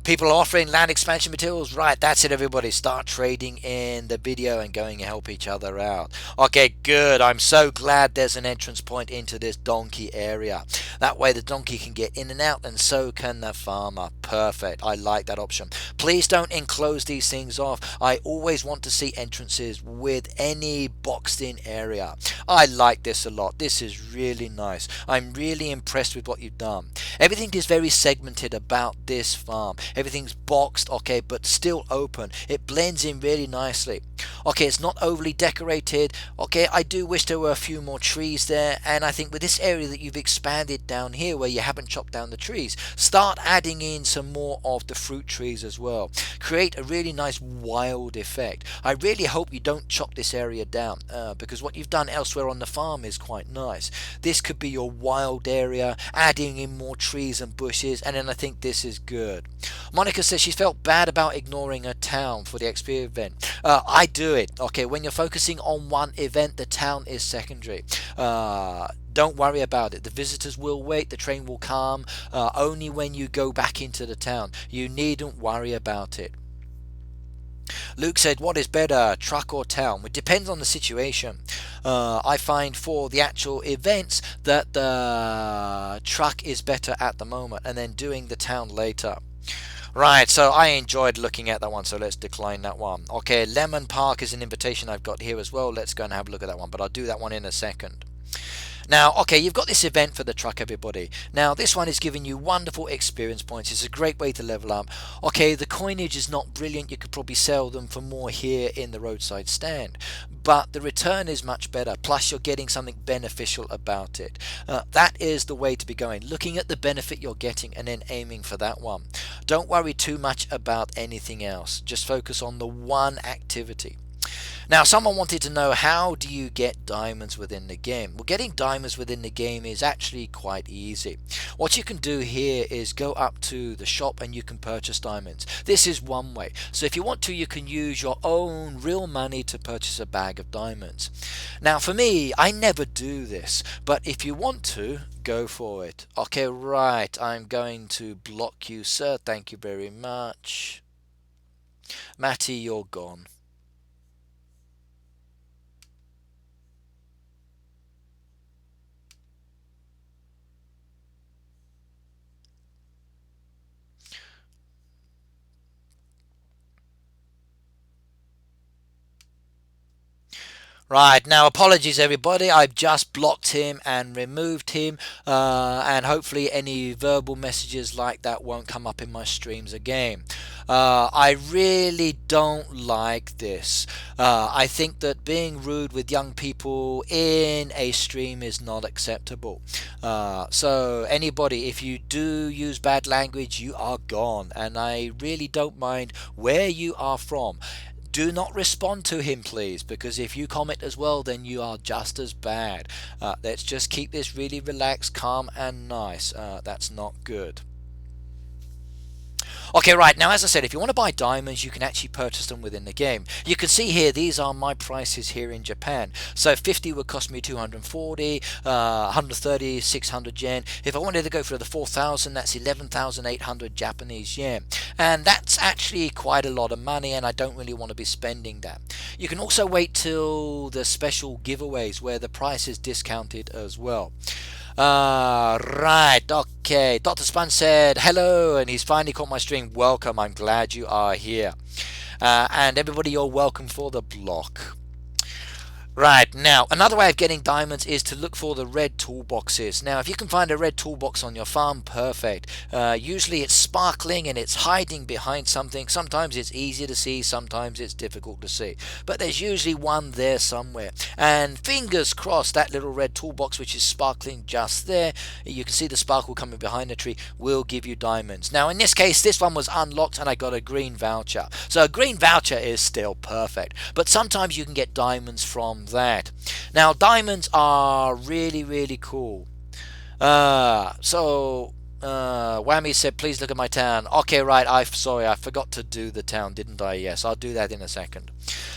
people are offering land expansion materials. Right, that's it everybody. Start trading in the video and going and help each other out. Okay, good. I'm so glad there's an entrance point into this donkey area. That way the donkey can get in and out and so can the farmer. Perfect. I like that option. Please don't enclose these things off. I always want to see entrances with any boxed in area. I like this a lot. This is really nice. I'm really impressed with what you've done. Everything is very segmented about this farm. Everything's boxed, okay, but still open. It blends in really nicely. Okay, it's not overly decorated. Okay, I do wish there were a few more trees there, and I think with this area that you've expanded down here where you haven't chopped down the trees, start adding in some more of the fruit trees as well. Create a really nice wild effect. I really hope you don't chop this area down because what you've done elsewhere on the farm is quite nice. This could be your wild area, adding in more trees and bushes, and then I think this is good. Monica says she felt bad about ignoring her town for the XP event. I do it. Okay, when you're focusing on one event, the town is secondary. Don't worry about it. The visitors will wait. The train will come only when you go back into the town. You needn't worry about it. Luke said, what is better, truck or town? It depends on the situation. I find for the actual events that the truck is better at the moment, and then doing the town later. Right, so I enjoyed looking at that one, so let's decline that one. Okay, Lemon Park is an invitation I've got here as well. Let's go and have a look at that one, but I'll do that one in a second. Now, okay, you've got this event for the truck, everybody. Now, this one is giving you wonderful experience points. It's a great way to level up. Okay, the coinage is not brilliant. You could probably sell them for more here in the roadside stand. But the return is much better. Plus, you're getting something beneficial about it. That is the way to be going. Looking at the benefit you're getting and then aiming for that one. Don't worry too much about anything else. Just focus on the one activity. Now, someone wanted to know, how do you get diamonds within the game? Well, getting diamonds within the game is actually quite easy. What you can do here is go up to the shop and you can purchase diamonds. This is one way. So if you want to, you can use your own real money to purchase a bag of diamonds. Now, for me, I never do this, but if you want to, go for it. Okay, right, I'm going to block you, sir. Thank you very much. Matty, you're gone. Right, now apologies everybody, I've just blocked him and removed him, and hopefully any verbal messages like that won't come up in my streams again. I really don't like this. I think that being rude with young people in a stream is not acceptable. So anybody, if you do use bad language, you are gone, and I really don't mind where you are from. Do not respond to him, please, because if you comment as well, then you are just as bad. Let's just keep this really relaxed, calm and nice. That's not good. Okay, right, now as I said, if you want to buy diamonds, you can actually purchase them within the game. You can see here, these are my prices here in Japan. So 50 would cost me 240, 130, 600 yen. If I wanted to go for the 4,000, that's 11,800 Japanese yen. And that's actually quite a lot of money, and I don't really want to be spending that. You can also wait till the special giveaways where the price is discounted as well. Right, okay. Dr. Spun said hello, and he's finally caught my stream. Welcome, I'm glad you are here. And everybody, you're welcome for the block. Right, now, another way of getting diamonds is to look for the red toolboxes. Now, if you can find a red toolbox on your farm, perfect. Usually it's sparkling and it's hiding behind something. Sometimes it's easy to see, sometimes it's difficult to see. But there's usually one there somewhere. And fingers crossed, that little red toolbox, which is sparkling just there, you can see the sparkle coming behind the tree, will give you diamonds. Now, in this case, this one was unlocked and I got a green voucher. So a green voucher is still perfect. But sometimes you can get diamonds from that. Now, diamonds are really, really cool. Whammy said, please look at my town. Okay, right, sorry, I forgot to do the town, didn't I? Yes, I'll do that in a second.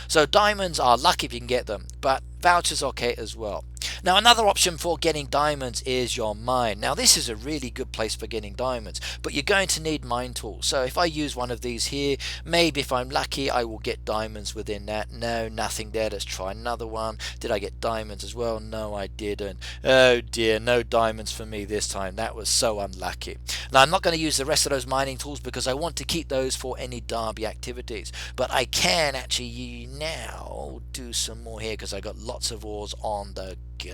So diamonds are lucky if you can get them, but vouchers okay as well. Now, another option for getting diamonds is your mine. Now, this is a really good place for getting diamonds, but you're going to need mine tools. So if I use one of these here, maybe if I'm lucky, I will get diamonds within that. No, nothing there. Let's try another one. Did I get diamonds as well? No, I didn't. Oh dear, no diamonds for me this time. That was so unlucky. Now, I'm not going to use the rest of those mining tools because I want to keep those for any derby activities. But I can actually now do some more here because I got lots of ores on the go.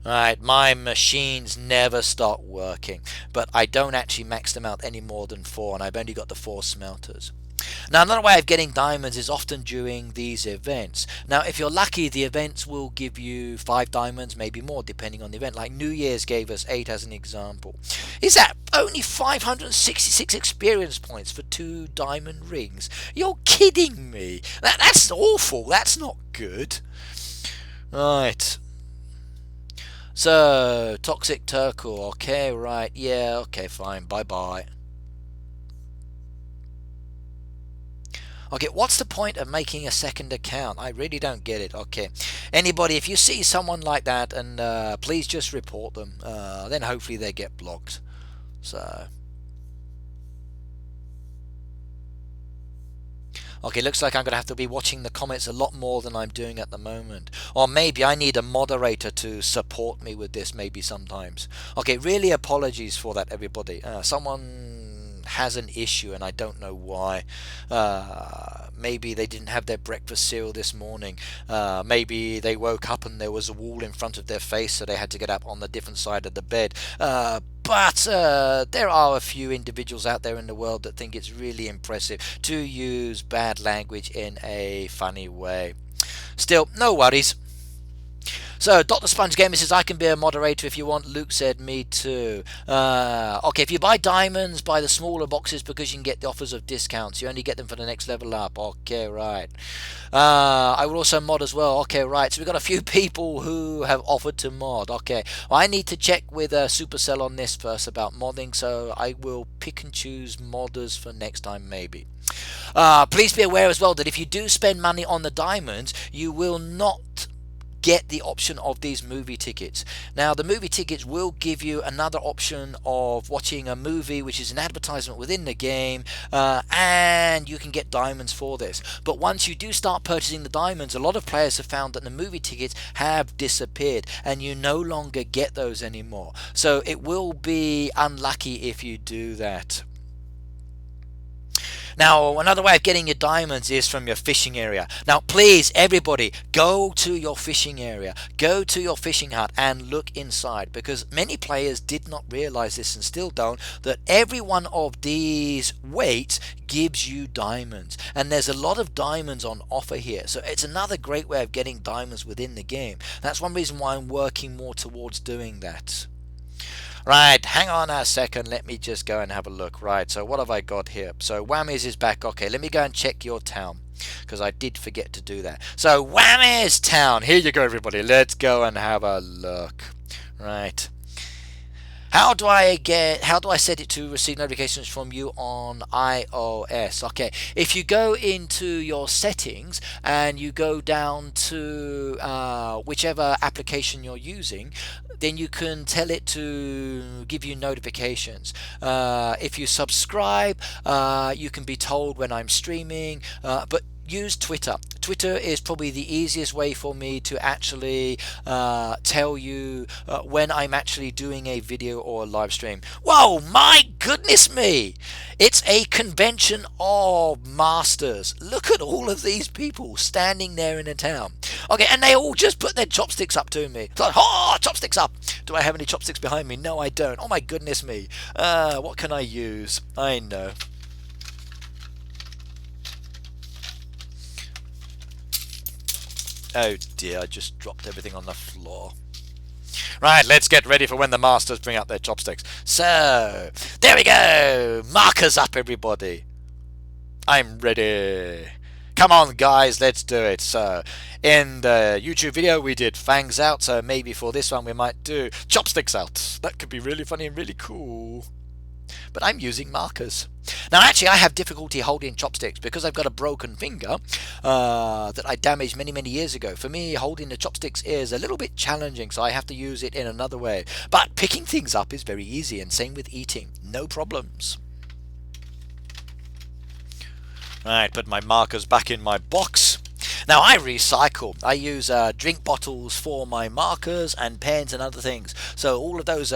Right, my machines never stop working, but I don't actually max them out any more than 4, and I've only got the 4 smelters. Now, another way of getting diamonds is often during these events. Now, if you're lucky, the events will give you 5 diamonds, maybe more, depending on the event. Like New Year's gave us 8 as an example. Is that only 566 experience points for 2 diamond rings? You're kidding me. That's awful. That's not good. Right. So, Toxic Turtle. Okay, right. Yeah, okay, fine. Bye-bye. Okay, what's the point of making a second account? I really don't get it. Okay, anybody, if you see someone like that, and please just report them. Then hopefully they get blocked. So, okay, looks like I'm going to have to be watching the comments a lot more than I'm doing at the moment. Or maybe I need a moderator to support me with this maybe sometimes. Okay, really apologies for that, everybody. Someone has an issue and I don't know why. Maybe they didn't have their breakfast cereal this morning. Maybe they woke up and there was a wall in front of their face, so they had to get up on the different side of the bed. But there are a few individuals out there in the world that think it's really impressive to use bad language in a funny way. Still, no worries. So, Dr. Sponge Gamer says, I can be a moderator if you want. Luke said, me too. Okay, if you buy diamonds, buy the smaller boxes because you can get the offers of discounts. You only get them for the next level up. Okay, right. I will also mod as well. Okay, right. So we've got a few people who have offered to mod. Okay. Well, I need to check with Supercell on this first about modding, so I will pick and choose modders for next time maybe. Please be aware as well that if you do spend money on the diamonds, you will not get the option of these movie tickets. Now, the movie tickets will give you another option of watching a movie, which is an advertisement within the game, and you can get diamonds for this. But once you do start purchasing the diamonds, a lot of players have found that the movie tickets have disappeared and you no longer get those anymore. So it will be unlucky if you do that. Now, another way of getting your diamonds is from your fishing area. Now, please, everybody, go to your fishing area. Go to your fishing hut and look inside, because many players did not realize this and still don't, that every one of these weights gives you diamonds. And there's a lot of diamonds on offer here. So it's another great way of getting diamonds within the game. That's one reason why I'm working more towards doing that. Right, hang on a second, let me just go and have a look. Right, so what have I got here? So Whammies is back. Okay, let me go and check your town, because I did forget to do that. So Whammies town, here you go everybody, let's go and have a look. Right. How do I set it to receive notifications from you on iOS? Okay, if you go into your settings and you go down to whichever application you're using, then you can tell it to give you notifications. If you subscribe, you can be told when I'm streaming, but use Twitter. Twitter is probably the easiest way for me to actually tell you when I'm actually doing a video or a live stream. Whoa, my goodness me! It's a convention of masters. Look at all of these people standing there in a town. Okay, and they all just put their chopsticks up to me. It's like, oh, chopsticks up! Do I have any chopsticks behind me? No, I don't. Oh my goodness me. What can I use? I know. Oh dear, I just dropped everything on the floor. Right, let's get ready for when the masters bring out their chopsticks. So, there we go! Markers up, everybody! I'm ready! Come on, guys, let's do it. So, in the YouTube video, we did fangs out, so maybe for this one we might do chopsticks out. That could be really funny and really cool. But I'm using markers. Now, actually, I have difficulty holding chopsticks because I've got a broken finger that I damaged many, many years ago. For me, holding the chopsticks is a little bit challenging, so I have to use it in another way. But picking things up is very easy, and same with eating. No problems. Right, put my markers back in my box. Now I recycle. I use drink bottles for my markers and pens and other things. So all of those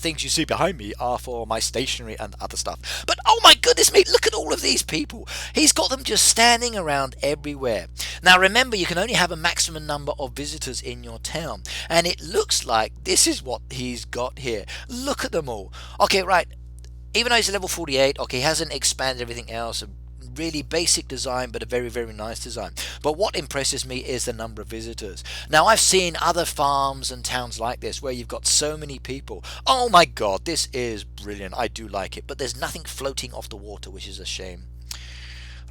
things you see behind me are for my stationery and other stuff. But oh my goodness me, look at all of these people. He's got them just standing around everywhere. Now remember, you can only have a maximum number of visitors in your town. And it looks like this is what he's got here. Look at them all. Okay, right. Even though he's level 48, okay, he hasn't expanded everything else. Really basic design, but a very, very nice design. But what impresses me is the number of visitors. Now I've seen other farms and towns like this where you've got so many people. Oh my god, this is brilliant. I do like it, but there's nothing floating off the water, which is a shame.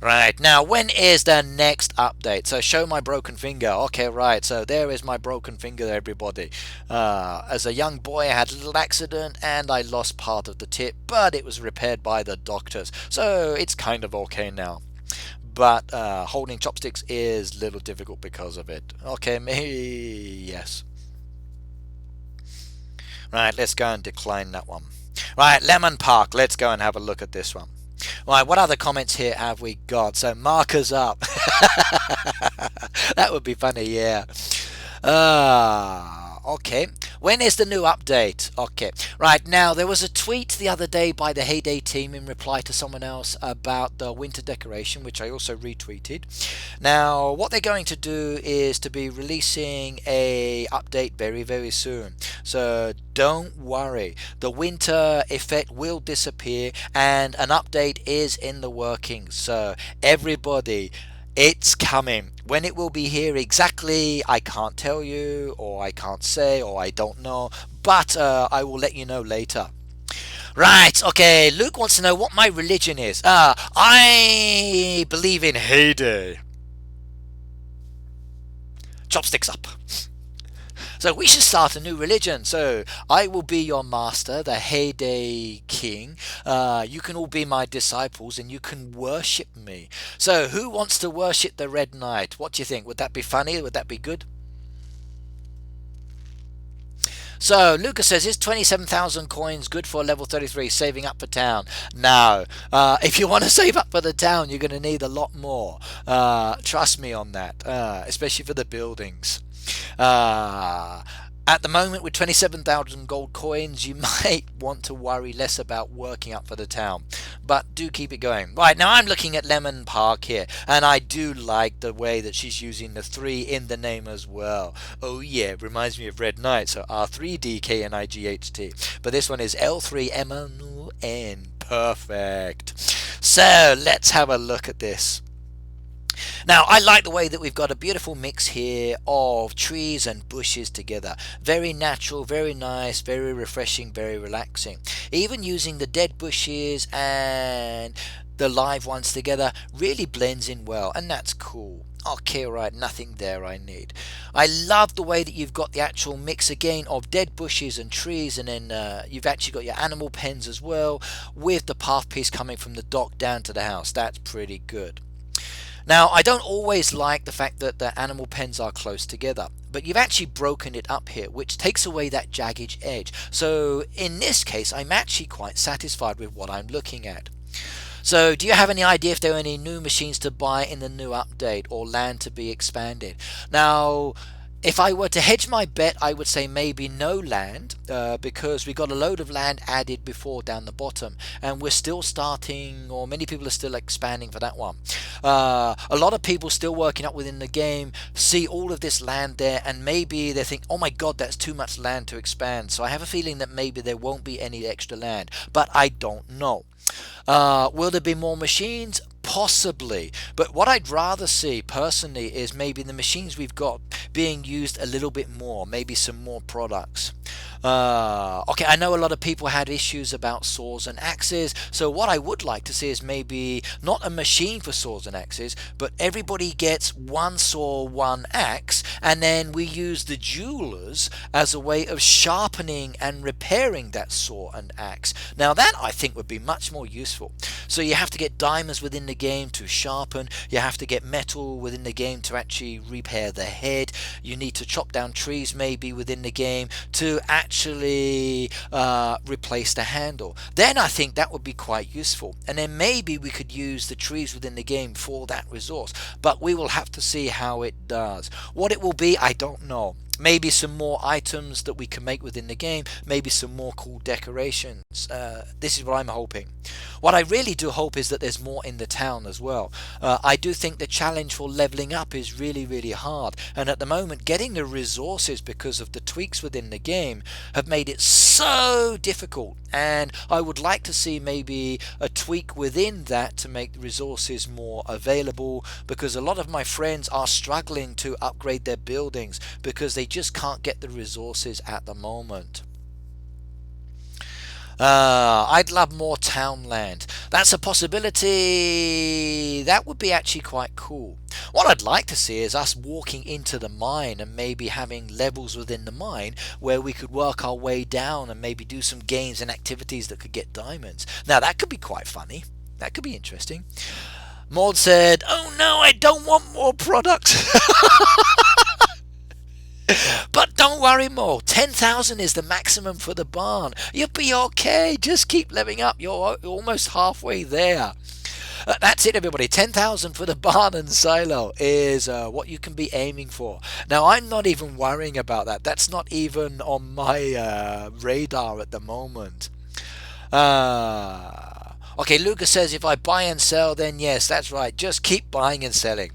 Right, now when is the next update? So show my broken finger. Okay, right, so there is my broken finger, everybody. As a young boy I had a little accident and I lost part of the tip, but it was repaired by the doctors, so it's kind of okay now. But holding chopsticks is a little difficult because of it. Okay, maybe yes. Right, let's go and decline that one. Right, Lemon Park, let's go and have a look at this one. Right, what other comments here have we got? So markers up. That would be funny, yeah. Okay. When is the new update? Okay. Right, now there was a tweet the other day by the Heyday team in reply to someone else about the winter decoration, which I also retweeted. Now, what they're going to do is to be releasing a update very, very soon. So don't worry. The winter effect will disappear and an update is in the working. So everybody, it's coming. When it will be here exactly, I can't tell you, or I can't say, or I don't know, but I will let you know later. Right, okay, Luke wants to know what my religion is. I believe in Heyday. Chopsticks up. So we should start a new religion. So I will be your master, the Heyday King. You can all be my disciples and you can worship me. So who wants to worship the Red Knight? What do you think? Would that be funny? Would that be good? So Lucas says, is 27,000 coins good for level 33 saving up for town? No. If you want to save up for the town, you're going to need a lot more. Trust me on that, especially for the buildings. At the moment, with 27,000 gold coins, you might want to worry less about working up for the town. But do keep it going. Right, now I'm looking at Lemon Park here, and I do like the way that she's using the 3 in the name as well. Oh yeah, it reminds me of Red Knight, so R3DKNIGHT. But this one is L3MNN. Perfect. So, let's have a look at this. Now I like the way that we've got a beautiful mix here of trees and bushes together. Very natural, very nice, very refreshing, very relaxing. Even using the dead bushes and the live ones together really blends in well, and that's cool. Okay, right, nothing there I need. I love the way that you've got the actual mix again of dead bushes and trees, and then you've actually got your animal pens as well, with the path piece coming from the dock down to the house. That's pretty good. Now, I don't always like the fact that the animal pens are close together, but you've actually broken it up here, which takes away that jagged edge. So in this case, I'm actually quite satisfied with what I'm looking at. So do you have any idea if there are any new machines to buy in the new update or land to be expanded? Now, if I were to hedge my bet, I would say maybe no land, because we got a load of land added before down the bottom, and we're still starting, or many people are still expanding for that one. A lot of people still working up within the game see all of this land there, and maybe they think, oh my god, that's too much land to expand. So I have a feeling that maybe there won't be any extra land, but I don't know. Will there be more machines? Possibly, but what I'd rather see personally is maybe the machines we've got being used a little bit more, maybe some more products. Okay, I know a lot of people had issues about saws and axes, so what I would like to see is maybe not a machine for saws and axes, but everybody gets one saw, one axe, and then we use the jewelers as a way of sharpening and repairing that saw and axe. Now that I think would be much more useful. So you have to get diamonds within the game to sharpen, you have to get metal within the game to actually repair the head, you need to chop down trees maybe within the game to actually actually replace the handle. Then I think that would be quite useful. And then maybe we could use the trees within the game for that resource. But we will have to see how it does. What it will be, I don't know. Maybe some more items that we can make within the game, maybe some more cool decorations. This is what I'm hoping. What I really do hope is that there's more in the town as well. I do think the challenge for leveling up is really, really hard, and at the moment getting the resources because of the tweaks within the game have made it so difficult, and I would like to see maybe a tweak within that to make the resources more available, because a lot of my friends are struggling to upgrade their buildings because they just can't get the resources at the moment. I'd love more townland. That's a possibility. That would be actually quite cool. What I'd like to see is us walking into the mine and maybe having levels within the mine where we could work our way down and maybe do some games and activities that could get diamonds. Now that could be quite funny. That could be interesting. Maud said, "Oh no, I don't want more products." But don't worry, Mo. 10,000 is the maximum for the barn. You'll be okay. Just keep leveling up. You're almost halfway there. That's it, everybody. 10,000 for the barn and silo is what you can be aiming for. Now, I'm not even worrying about that. That's not even on my radar at the moment. Okay, Lucas says if I buy and sell, then yes, that's right. Just keep buying and selling.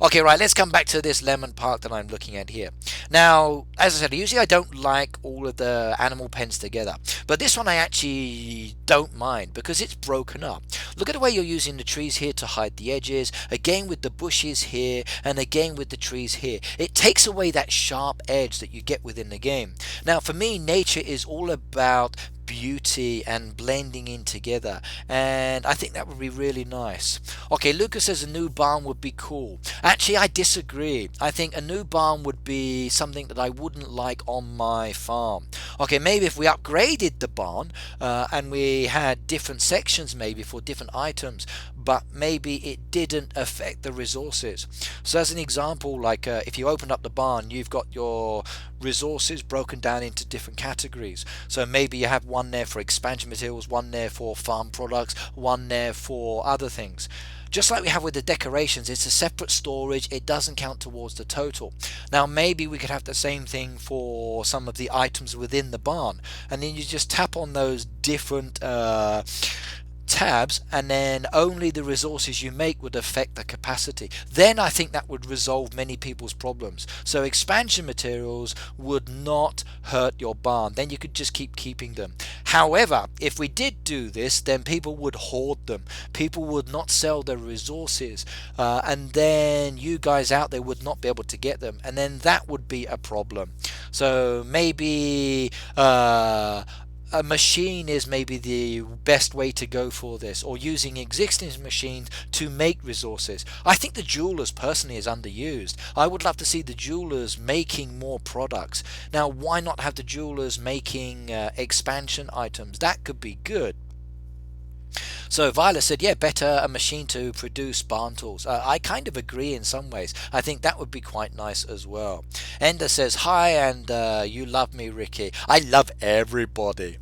Okay, right, let's come back to this lemon park that I'm looking at here. Now, as I said, usually I don't like all of the animal pens together. But this one I actually don't mind because it's broken up. Look at the way you're using the trees here to hide the edges. Again with the bushes here, and again with the trees here. It takes away that sharp edge that you get within the game. Now, for me, nature is all about beauty and blending in together, and I think that would be really nice. Okay, Lucas says a new barn would be cool. Actually, I disagree. I think a new barn would be something that I wouldn't like on my farm. Okay, maybe if we upgraded the barn and we had different sections maybe for different items, but maybe it didn't affect the resources. So as an example, like if you open up the barn, you've got your resources broken down into different categories. So maybe you have one there for expansion materials, one there for farm products, one there for other things. Just like we have with the decorations, it's a separate storage. It doesn't count towards the total. Now maybe we could have the same thing for some of the items within the barn, and then you just tap on those different tabs, and then only the resources you make would affect the capacity. Then I think that would resolve many people's problems. So expansion materials would not hurt your barn. Then you could just keep keeping them. However, if we did do this, then people would hoard them. People would not sell their resources, and then you guys out there would not be able to get them, and then that would be a problem. So maybe a machine is maybe the best way to go for this, or using existing machines to make resources. I think the jewelers personally is underused. I would love to see the jewelers making more products. Now why not have the jewelers making expansion items? That could be good. So Violet said, yeah, better a machine to produce barn tools. I kind of agree in some ways. I think that would be quite nice as well. Ender says, hi, and you love me, Ricky. I love everybody.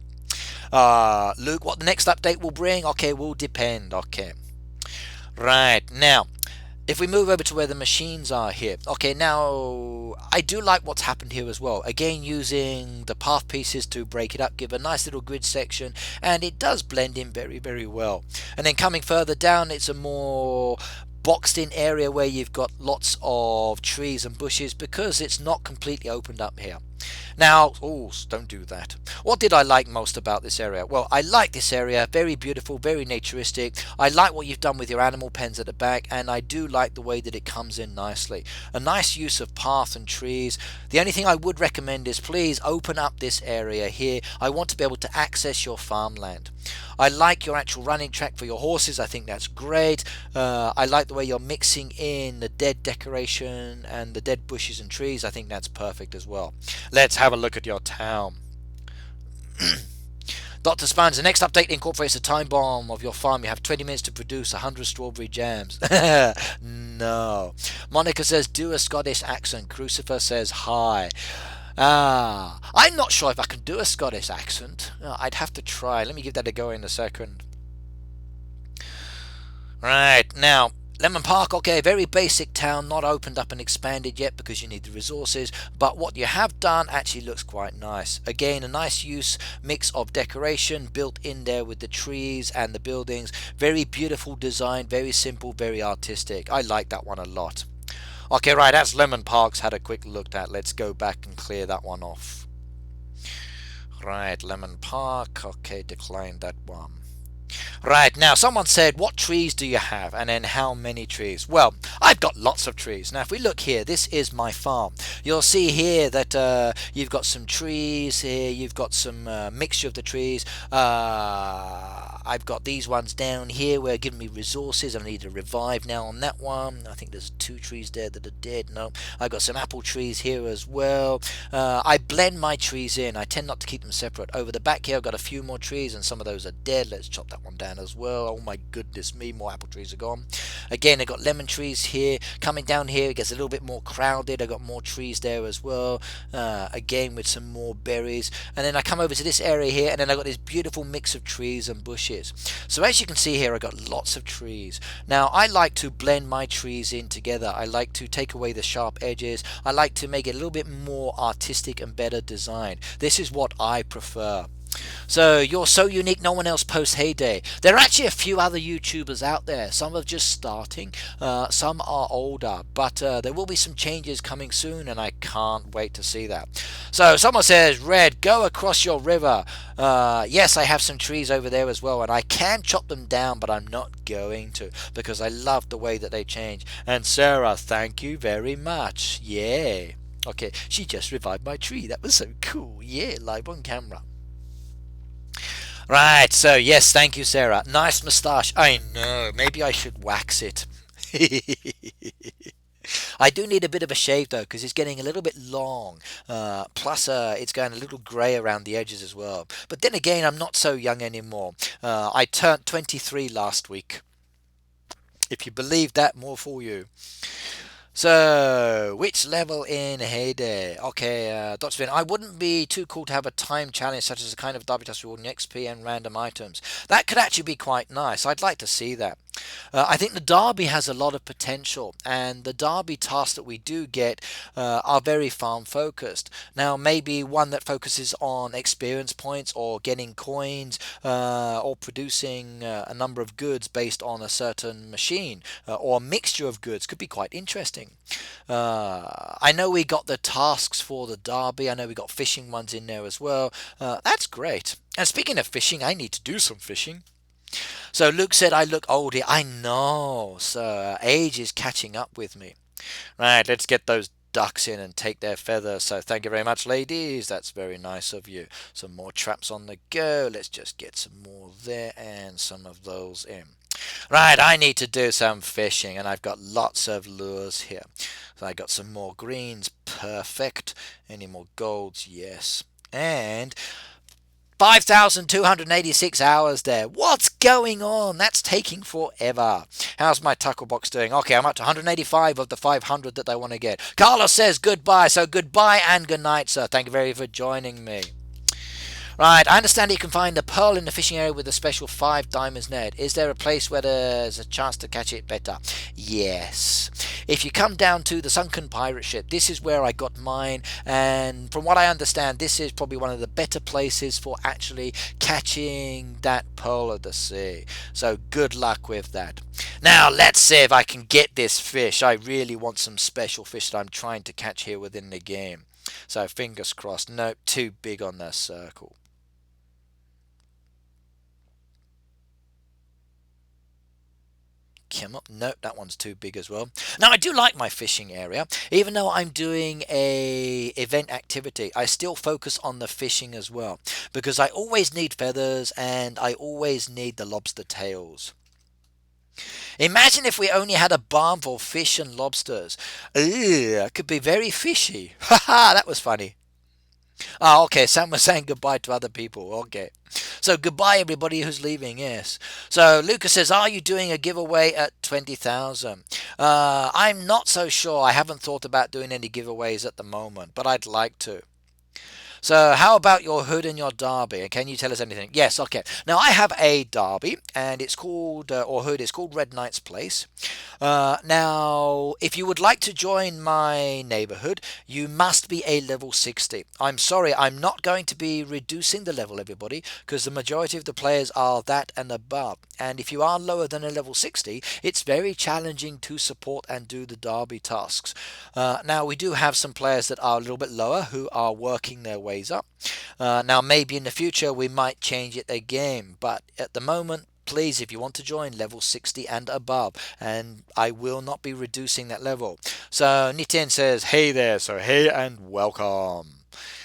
Luke, what the next update will bring? Okay, will depend. Okay. Right, now, if we move over to where the machines are here. Okay, now, I do like what's happened here as well. Again, using the path pieces to break it up, give a nice little grid section, and it does blend in very, very well. And then coming further down, it's a more boxed in area where you've got lots of trees and bushes because it's not completely opened up here. Now, oh, don't do that. What did I like most about this area? Well, I like this area. Very beautiful, very naturistic. I like what you've done with your animal pens at the back, and I do like the way that it comes in nicely. A nice use of path and trees. The only thing I would recommend is please open up this area here. I want to be able to access your farmland. I like your actual running track for your horses. I think that's great. I like the way you're mixing in the dead decoration and the dead bushes and trees. I think that's perfect as well. Let's have a look at your town. Dr. Spans, the next update incorporates a time bomb of your farm. You have 20 minutes to produce 100 strawberry jams. No. Monica says, do a Scottish accent. Crucifer says, hi. I'm not sure if I can do a Scottish accent. I'd have to try. Let me give that a go in a second. Right, now, Lemon Park, okay, very basic town, not opened up and expanded yet because you need the resources, but what you have done actually looks quite nice. Again, a nice mix of decoration built in there with the trees and the buildings. Very beautiful design, very simple, very artistic. I like that one a lot. Okay, right, that's Lemon Park's had a quick look at. Let's go back and clear that one off. Right, Lemon Park, okay, decline that one. Right, now someone said, what trees do you have? And then how many trees? Well, I've got lots of trees. Now, if we look here, this is my farm. You'll see here that you've got some trees here. You've got some mixture of the trees. I've got these ones down here where giving me resources. I need to revive now on that one. I think there's 2 trees there that are dead. No, I've got some apple trees here as well. I blend my trees in. I tend not to keep them separate. Over the back here, I've got a few more trees, and some of those are dead. Let's chop that one down as well. Oh my goodness me, more apple trees are gone. Again, I've got lemon trees here. Coming down here, it gets a little bit more crowded. I've got more trees there as well. Again, with some more berries. And then I come over to this area here, and then I've got this beautiful mix of trees and bushes. So as you can see here, I've got lots of trees. Now, I like to blend my trees in together. I like to take away the sharp edges. I like to make it a little bit more artistic and better design. This is what I prefer. So you're so unique, no one else posts Heyday. There are actually a few other YouTubers out there. Some are just starting, some are older, but there will be some changes coming soon, and I can't wait to see that. So someone says, Red, go across your river. Yes, I have some trees over there as well, and I can chop them down, but I'm not going to because I love the way that they change. And Sarah, thank you very much. Yeah. Okay, she just revived my tree. That was so cool. Yeah, live on camera. Right, so yes, thank you, Sarah. Nice moustache. I know, maybe I should wax it. I do need a bit of a shave though, because it's getting a little bit long. Plus, it's going a little grey around the edges as well. But then again, I'm not so young anymore. I turned 23 last week. If you believe that, more for you. So, which level in Heyday? Okay, Dr. Finn, I wouldn't be too cool to have a time challenge such as a kind of derby test rewarding XP and random items. That could actually be quite nice. I'd like to see that. I think the derby has a lot of potential, and the derby tasks that we do get are very farm focused. Now, maybe one that focuses on experience points or getting coins or producing a number of goods based on a certain machine or a mixture of goods could be quite interesting. I know we got the tasks for the derby. I know we got fishing ones in there as well. That's great. And speaking of fishing, I need to do some fishing. So Luke said I look old here. I know. So age is catching up with me. Right, let's get those ducks in and take their feathers. So thank you very much, ladies. That's very nice of you. Some more traps on the go. Let's just get some more there and some of those in. Right, I need to do some fishing, and I've got lots of lures here. So I got some more greens. Perfect. Any more golds? Yes. And 5,286 hours there. What's going on? That's taking forever. How's my tackle box doing? Okay, I'm up to 185 of the 500 that I want to get. Carlos says goodbye. So goodbye and good night, sir. Thank you very much for joining me. Right, I understand you can find a pearl in the fishing area with a special 5 diamonds net. Is there a place where there's a chance to catch it better? Yes. If you come down to the sunken pirate ship, this is where I got mine, and from what I understand, this is probably one of the better places for actually catching that pearl of the sea. So good luck with that. Now let's see if I can get this fish. I really want some special fish that I'm trying to catch here within the game. So fingers crossed. Nope, too big on that circle. Come up. Nope, that one's too big as well. Now I do like my fishing area. Even though I'm doing a event activity, I still focus on the fishing as well, because I always need feathers and I always need the lobster tails. Imagine if we only had a barn for fish and lobsters. Ugh, it could be very fishy. Haha, that was funny. Ah, okay, Sam was saying goodbye to other people. Okay. So goodbye everybody who's leaving, yes. So Lucas says, are you doing a giveaway at 20,000? I'm not so sure. I haven't thought about doing any giveaways at the moment, but I'd like to. So how about your hood and your derby? Can you tell us anything? Yes, okay. Now I have a derby, and it's called or hood. It's called Red Knight's Place. Now, if you would like to join my neighbourhood, you must be a level 60. I'm sorry, I'm not going to be reducing the level, everybody, because the majority of the players are that and above. And if you are lower than a level 60, it's very challenging to support and do the derby tasks. Now, we do have some players that are a little bit lower who are working their ways up. Now, maybe in the future we might change it again, but at the moment, please, if you want to join, level 60 and above, and I will not be reducing that level. So Nitin says, hey there, so hey and welcome.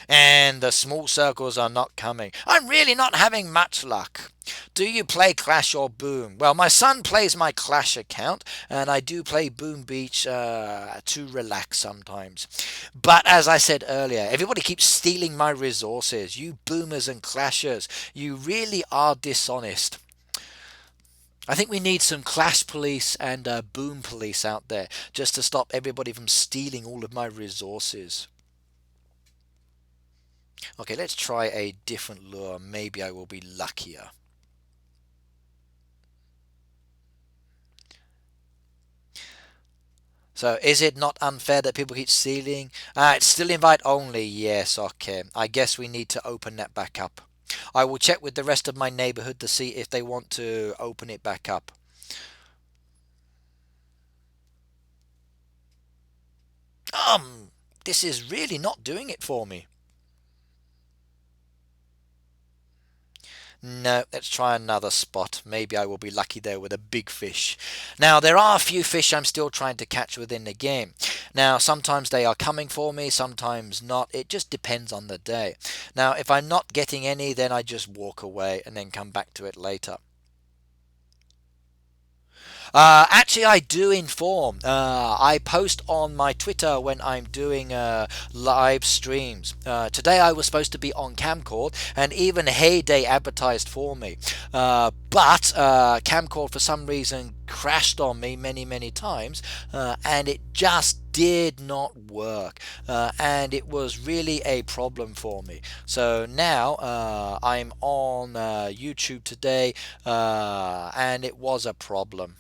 And the small circles are not coming. I'm really not having much luck. Do you play Clash or Boom? Well, my son plays my Clash account, and I do play Boom Beach to relax sometimes. But as I said earlier, everybody keeps stealing my resources. You boomers and clashers, you really are dishonest. I think we need some Clash police and Boom police out there just to stop everybody from stealing all of my resources. Okay, let's try a different lure. Maybe I will be luckier. So, is it not unfair that people keep stealing? It's still invite only. Yes, okay. I guess we need to open that back up. I will check with the rest of my neighborhood to see if they want to open it back up. Um, this is really not doing it for me. No, let's try another spot. Maybe I will be lucky there with a big fish. Now, there are a few fish I'm still trying to catch within the game. Now, sometimes they are coming for me, sometimes not. It just depends on the day. Now, if I'm not getting any, then I just walk away and then come back to it later. Actually, I do inform. I post on my Twitter when I'm doing live streams. Today I was supposed to be on Kamcord, and even Heyday advertised for me. But Kamcord, for some reason, crashed on me many, many times, and it just did not work, and it was really a problem for me. So now I'm on YouTube today, and it was a problem.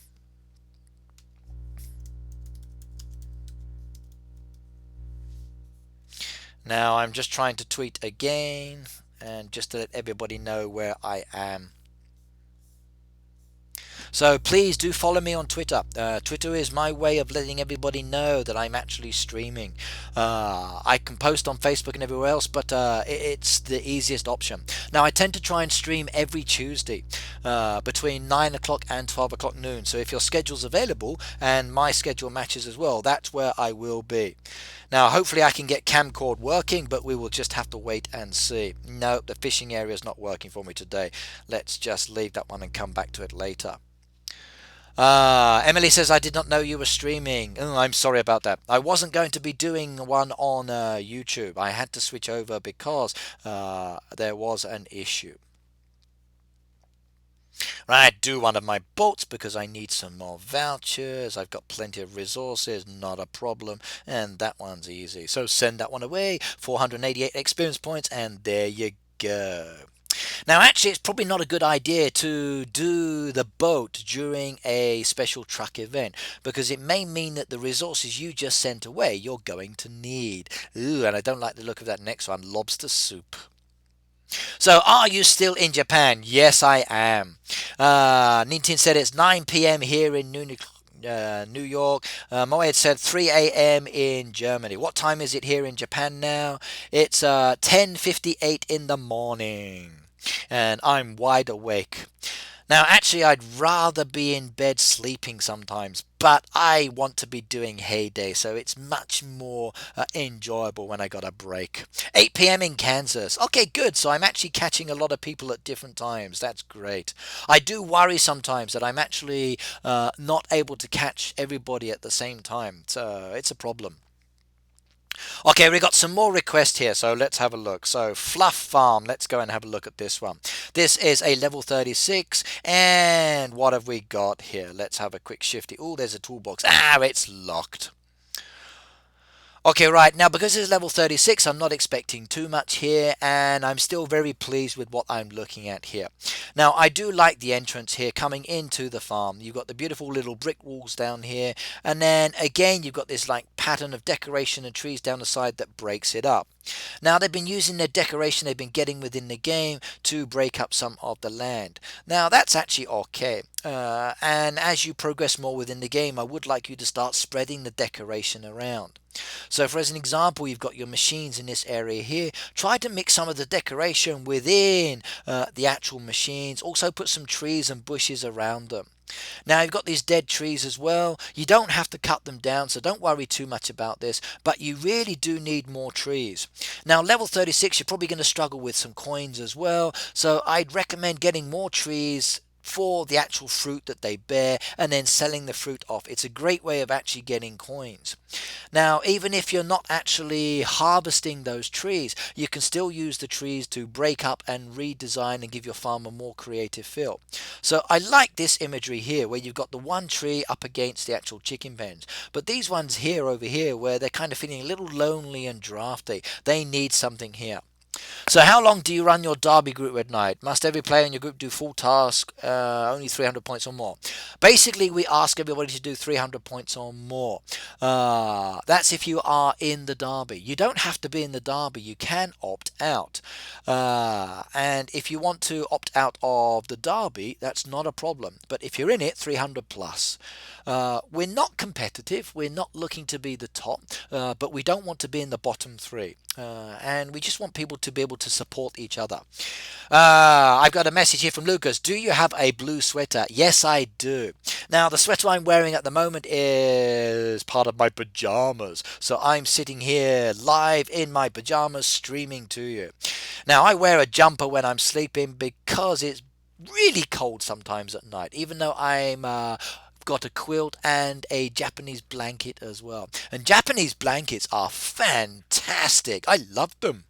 Now I'm just trying to tweet again, and just to let everybody know where I am. So please do follow me on Twitter. Twitter is my way of letting everybody know that I'm actually streaming. I can post on Facebook and everywhere else, but it's the easiest option. Now I tend to try and stream every Tuesday between 9 o'clock and 12 o'clock noon. So if your schedule's available and my schedule matches as well, that's where I will be. Now hopefully I can get Kamcord working, but we will just have to wait and see. No, the fishing area is not working for me today. Let's just leave that one and come back to it later. Emily says, I did not know you were streaming. Oh, I'm sorry about that. I wasn't going to be doing one on YouTube. I had to switch over because there was an issue. Right, do one of my boats because I need some more vouchers. I've got plenty of resources, not a problem. And that one's easy. So send that one away. 488 experience points, and there you go. Now, actually, it's probably not a good idea to do the boat during a special truck event because it may mean that the resources you just sent away you're going to need. Ooh, and I don't like the look of that next one, lobster soup. So, are you still in Japan? Yes, I am. Nintin said it's 9 p.m. here in New York. Moed said 3 a.m. in Germany. What time is it here in Japan now? It's 10:58 in the morning, and I'm wide awake. Now, actually, I'd rather be in bed sleeping sometimes, but I want to be doing Heyday, so it's much more enjoyable when I got a break. 8 p.m. in Kansas. Okay, good. So I'm actually catching a lot of people at different times. That's great. I do worry sometimes that I'm actually not able to catch everybody at the same time, so it's a problem. Okay, we got some more requests here, so let's have a look. So, Fluff Farm, let's go and have a look at this one. This is a level 36, and what have we got here? Let's have a quick shifty. Oh, there's a toolbox. Ah, it's locked. Okay, right, now because it's level 36, I'm not expecting too much here, and I'm still very pleased with what I'm looking at here. Now, I do like the entrance here coming into the farm. You've got the beautiful little brick walls down here, and then again, you've got this like pattern of decoration and trees down the side that breaks it up. Now, they've been using their decoration they've been getting within the game to break up some of the land. Now, that's actually okay. And as you progress more within the game, I would like you to start spreading the decoration around. So for as an example, you've got your machines in this area here. Try to mix some of the decoration within the actual machines. Also put some trees and bushes around them. Now you've got these dead trees as well. You don't have to cut them down, so don't worry too much about this, but you really do need more trees. Now level 36, you're probably going to struggle with some coins as well, so I'd recommend getting more trees for the actual fruit that they bear and then selling the fruit off. It's a great way of actually getting coins. Now, even if you're not actually harvesting those trees, you can still use the trees to break up and redesign and give your farm a more creative feel. So I like this imagery here where you've got the one tree up against the actual chicken pens, but these ones here over here where they're kind of feeling a little lonely and drafty, they need something here. So how long do you run your derby group at night? Must every player in your group do full task, only 300 points or more? Basically, we ask everybody to do 300 points or more. That's if you are in the derby. You don't have to be in the derby. You can opt out. And if you want to opt out of the derby, that's not a problem. But if you're in it, 300 plus. We're not competitive. We're not looking to be the top, but we don't want to be in the bottom three. And we just want people to be able to support each other. I've got a message here from Lucas. Do you have a blue sweater? Yes, I do. Now, the sweater I'm wearing at the moment is part of my pajamas. So I'm sitting here live in my pajamas streaming to you. Now, I wear a jumper when I'm sleeping because it's really cold sometimes at night, even though I'm got a quilt and a Japanese blanket as well. And Japanese blankets are fantastic. I love them.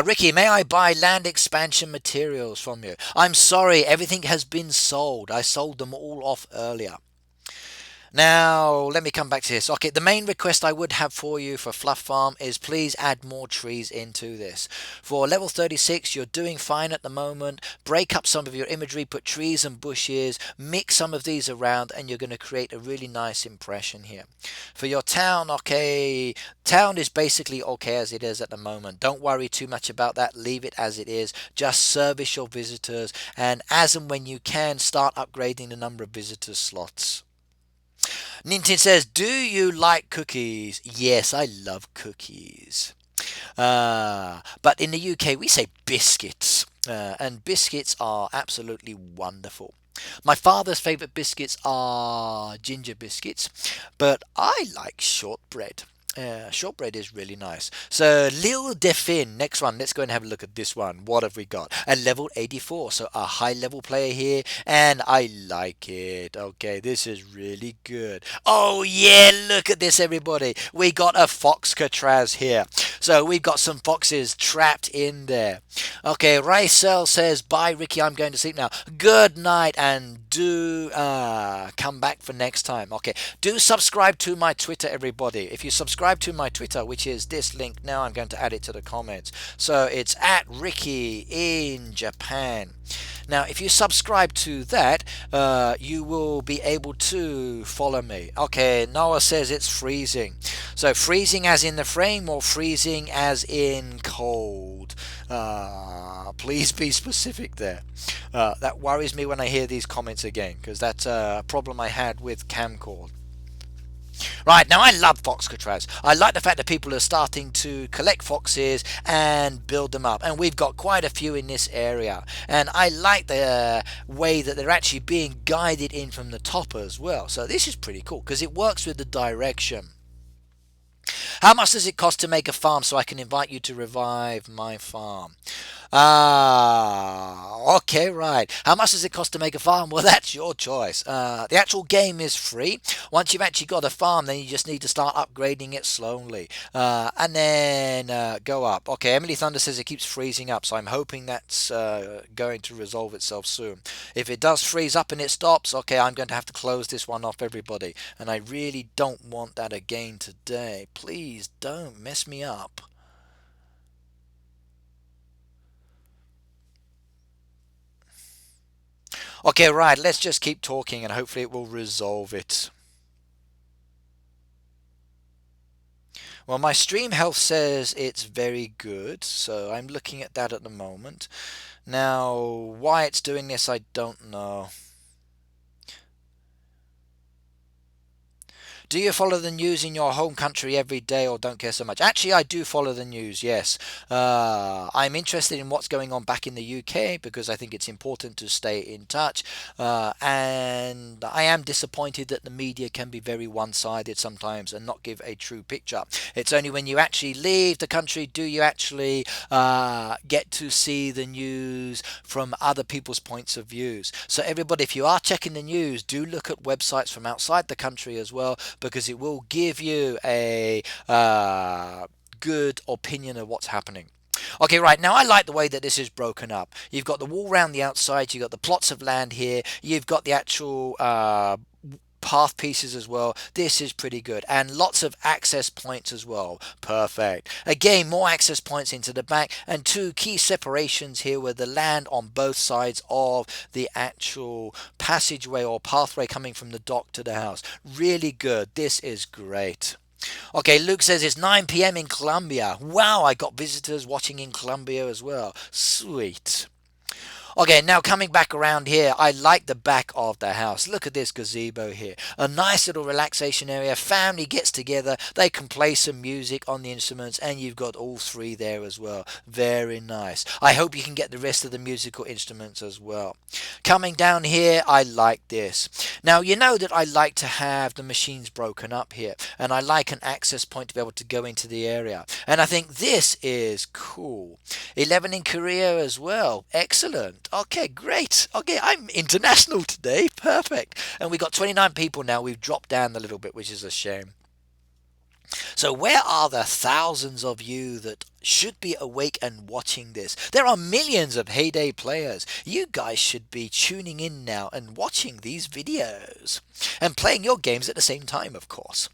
Ricky, may I buy land expansion materials from you? I'm sorry, everything has been sold. I sold them all off earlier. Now, let me come back to this. Okay, the main request I would have for you for Fluff Farm is please add more trees into this. For level 36, you're doing fine at the moment. Break up some of your imagery, put trees and bushes, mix some of these around, and you're going to create a really nice impression here. For your town, okay, town is basically okay as it is at the moment. Don't worry too much about that. Leave it as it is. Just service your visitors, and as and when you can, start upgrading the number of visitor slots. Nintin says, do you like cookies? Yes, I love cookies. But in the UK, we say biscuits. And biscuits are absolutely wonderful. My father's favourite biscuits are ginger biscuits, but I like shortbread. Shortbread is really nice. So Lil Defin, next one. Let's go and have a look at this one. What have we got? A level 84, so a high level player here, and I like it. Okay, this is really good. Oh yeah, look at this, everybody. We got a fox Catraz here. So we've got some foxes trapped in there. Okay, Raycel says, bye Ricky, I'm going to sleep now. Good night, and do come back for next time. Okay, do subscribe to my Twitter, everybody. If you subscribe to my Twitter, which is this link now, I'm going to add it to the comments. So it's at Ricky in Japan. Now, if you subscribe to that, you will be able to follow me. Okay, Noah says it's freezing. So freezing as in the frame or freezing as in cold? Please be specific there. That worries me when I hear these comments again, because that's a problem I had with Kamcord. Right, now I love fox Catraz. I like the fact that people are starting to collect foxes and build them up. And we've got quite a few in this area. And I like the way that they're actually being guided in from the top as well. So this is pretty cool because it works with the direction. How much does it cost to make a farm so I can invite you to revive my farm? Ah, okay, right. How much does it cost to make a farm? Well, that's your choice. The actual game is free. Once you've actually got a farm, then you just need to start upgrading it slowly. And then go up. Okay, Emily Thunder says it keeps freezing up, so I'm hoping that's going to resolve itself soon. If it does freeze up and it stops, okay, I'm going to have to close this one off, everybody. And I really don't want that again today. Please don't mess me up. Okay, right, let's just keep talking and hopefully it will resolve it. Well, my stream health says it's very good, so I'm looking at that at the moment. Now, why it's doing this, I don't know. Do you follow the news in your home country every day or don't care so much? Actually, I do follow the news, yes. I'm interested in what's going on back in the UK because I think it's important to stay in touch. And I am disappointed that the media can be very one sided sometimes and not give a true picture. It's only when you actually leave the country do you actually get to see the news from other people's points of views. So, everybody, if you are checking the news, do look at websites from outside the country as well because it will give you a good opinion of what's happening. Okay, right, now I like the way that this is broken up. You've got the wall around the outside, you've got the plots of land here, you've got the actual path pieces as well. This is pretty good, and lots of access points as well. Perfect. Again, more access points into the back, and two key separations here with the land on both sides of the actual passageway or pathway coming from the dock to the house. Really good. This is great. Okay, Luke says it's 9 p.m. in Colombia. Wow, I got visitors watching in Colombia as well. Sweet. Okay, now coming back around here, I like the back of the house. Look at this gazebo here. A nice little relaxation area. Family gets together. They can play some music on the instruments, and you've got all three there as well. Very nice. I hope you can get the rest of the musical instruments as well. Coming down here, I like this. Now, you know that I like to have the machines broken up here, and I like an access point to be able to go into the area. And I think this is cool. 11 in Korea as well. Excellent. Okay, great. Okay, I'm international today. Perfect. And we got 29 people now. We've dropped down a little bit, which is a shame. So where are the thousands of you that should be awake and watching this? There are millions of Heyday players. You guys should be tuning in now and watching these videos. And playing your games at the same time, of course.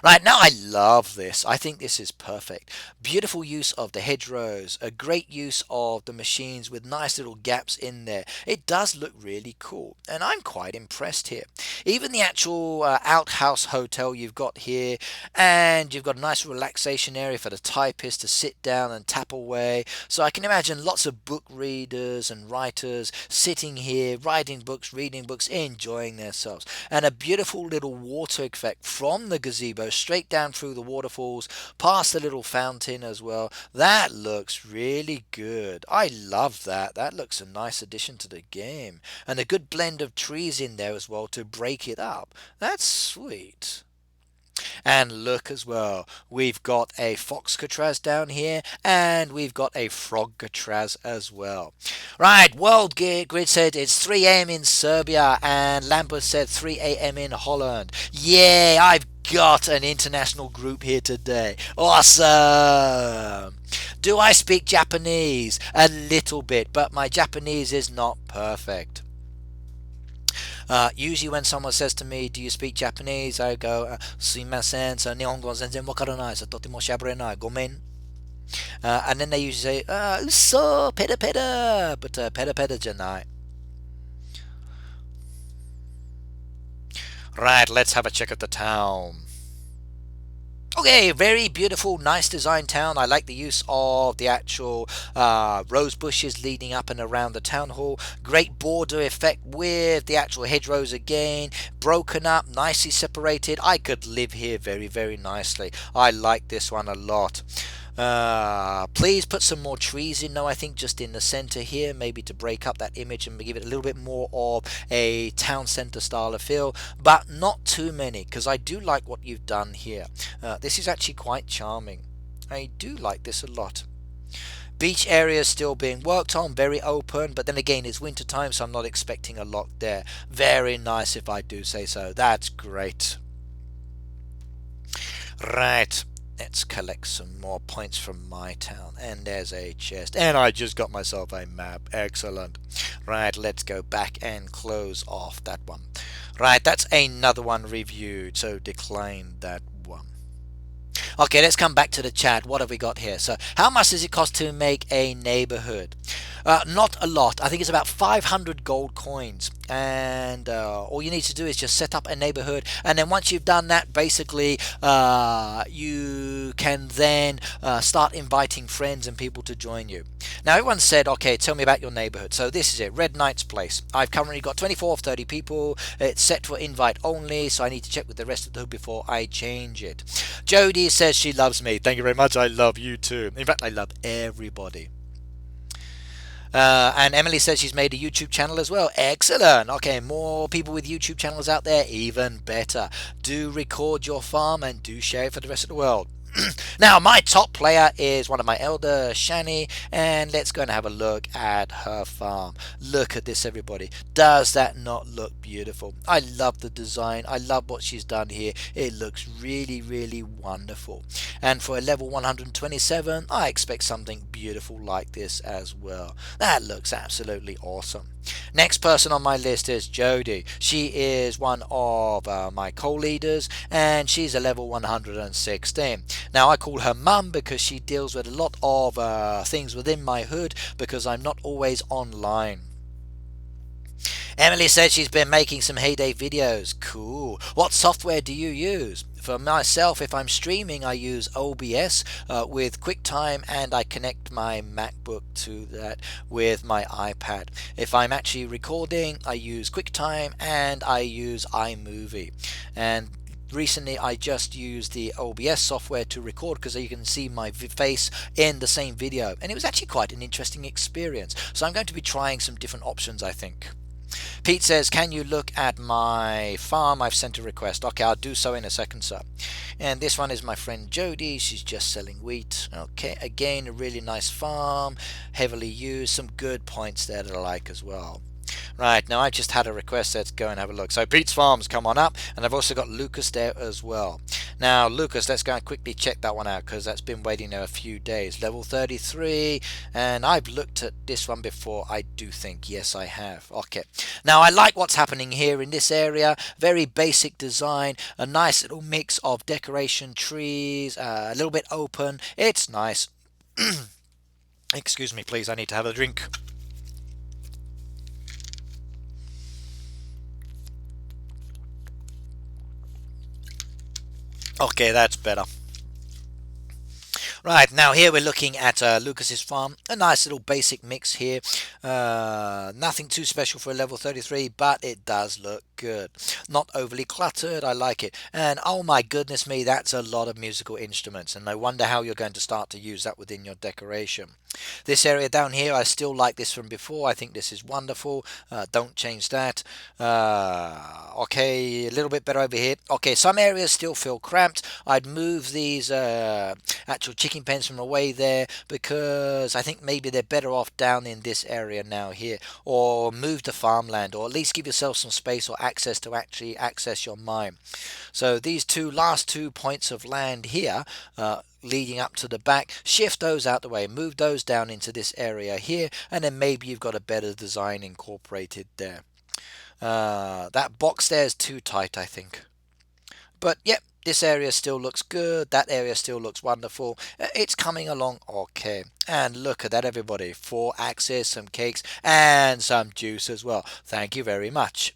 Right, now I love this. I think this is perfect. Beautiful use of the hedgerows, a great use of the machines with nice little gaps in there. It does look really cool, and I'm quite impressed here. Even the actual outhouse hotel you've got here, and you've got a nice relaxation area for the typist to sit down and tap away. So I can imagine lots of book readers and writers sitting here, writing books, reading books, enjoying themselves. And a beautiful little water effect from the gazebo straight down through the waterfalls, past the little fountain as well. That looks really good. I love that. That looks a nice addition to the game. And a good blend of trees in there as well to break it up. That's sweet. And look as well, we've got a foxcatraz down here, and we've got a frogcatraz as well. Right, World Grid said it's 3 a.m. in Serbia, and Lambert said 3 a.m. in Holland. Yeah, I've got an international group here today. Awesome. Do I speak Japanese? A little bit, but my Japanese is not perfect. Usually when someone says to me, do you speak Japanese? I go, すいません、日本語全然わからない、とても喋れない、ごめん. And then they usually say, 嘘、ペタペタ, but ペタペタじゃない. Right, let's have a check at the town. Okay, very beautiful, nice design town. I like the use of the actual rose bushes leading up and around the town hall. Great border effect with the actual hedgerows again. Broken up, nicely separated. I could live here very, very nicely. I like this one a lot. Please put some more trees in though, I think just in the center here, maybe to break up that image and give it a little bit more of a town center style of feel, but not too many, because I do like what you've done here. This is actually quite charming. I do like this a lot. Beach area is still being worked on, very open, but then again it's winter time, so I'm not expecting a lot there. Very nice if I do say so. That's great. Right, let's collect some more points from my town. And there's a chest. And I just got myself a map. Excellent. Right, let's go back and close off that one. Right, that's another one reviewed, so decline that one. Okay, let's come back to the chat. What have we got here? So, how much does it cost to make a neighborhood? Not a lot. I think it's about 500 gold coins. And all you need to do is just set up a neighborhood. And then once you've done that, basically, you can then start inviting friends and people to join you. Now, everyone said, okay, tell me about your neighborhood. So this is it, Red Knight's Place. I've currently got 24 of 30 people. It's set for invite only, so I need to check with the rest of the hood before I change it. Jody says she loves me. Thank you very much. I love you too. In fact, I love everybody. And Emily says she's made a YouTube channel as well. Excellent. Okay, more people with YouTube channels out there, even better. Do record your farm and do share it for the rest of the world. Now, my top player is one of my elder, Shani, and let's go and have a look at her farm. Look at this, everybody. Does that not look beautiful? I love the design. I love what she's done here. It looks really, really wonderful. And for a level 127, I expect something beautiful like this as well. That looks absolutely awesome. Next person on my list is Jody. She is one of my co-leaders, and she's a level 116. Now, I call her Mum because she deals with a lot of things within my hood because I'm not always online. Emily says she's been making some heyday videos. Cool. What software do you use? For myself, if I'm streaming, I use OBS with QuickTime, and I connect my MacBook to that with my iPad. If I'm actually recording, I use QuickTime and I use iMovie. And recently I just used the OBS software to record because you can see my face in the same video, and it was actually quite an interesting experience. So I'm going to be trying some different options, I think. Pete says, can you look at my farm? I've sent a request. Okay, I'll do so in a second, sir. And this one is my friend Jody. She's just selling wheat. Okay, again, a really nice farm, heavily used. Some good points there that I like as well. Right, now I've just had a request. Let's go and have a look. So Pete's Farm's come on up, and I've also got Lucas there as well. Now, Lucas, let's go and quickly check that one out because that's been waiting there a few days. Level 33, and I've looked at this one before. I do think, yes, I have. Okay. Now, I like what's happening here in this area. Very basic design, a nice little mix of decoration, trees, a little bit open. It's nice. Excuse me, please. I need to have a drink. Okay, that's better. Right, now here we're looking at Lucas's farm. A nice little basic mix here. Nothing too special for a level 33, but it does look good. Not overly cluttered, I like it. And oh my goodness me, that's a lot of musical instruments, and I wonder how you're going to start to use that within your decoration. This area down here, I still like this from before. I think this is wonderful. Don't change that. Okay, a little bit better over here. Okay, some areas still feel cramped. I'd move these actual chicken pens from away there because I think maybe they're better off down in this area now here, or move to farmland, or at least give yourself some space or access to actually access your mine. So these last two points of land here leading up to the back, shift those out the way, move those down into this area here, and then maybe you've got a better design incorporated there. That box there is too tight, I think. But yep, this area still looks good. That area still looks wonderful. It's coming along okay. And look at that, everybody. 4 axes, some cakes, and some juice as well. Thank you very much.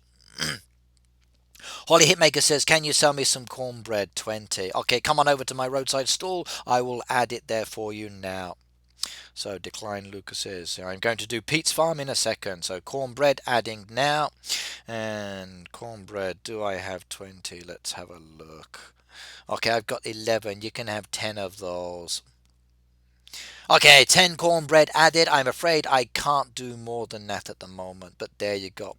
Holly Hitmaker says, can you sell me some cornbread? 20. Okay, come on over to my roadside stall. I will add it there for you now. So decline Lucas's. I'm going to do Pete's farm in a second. So cornbread adding now. And cornbread, do I have 20? Let's have a look. Okay, I've got 11. You can have 10 of those. Okay, 10 cornbread added. I'm afraid I can't do more than that at the moment, but there you go.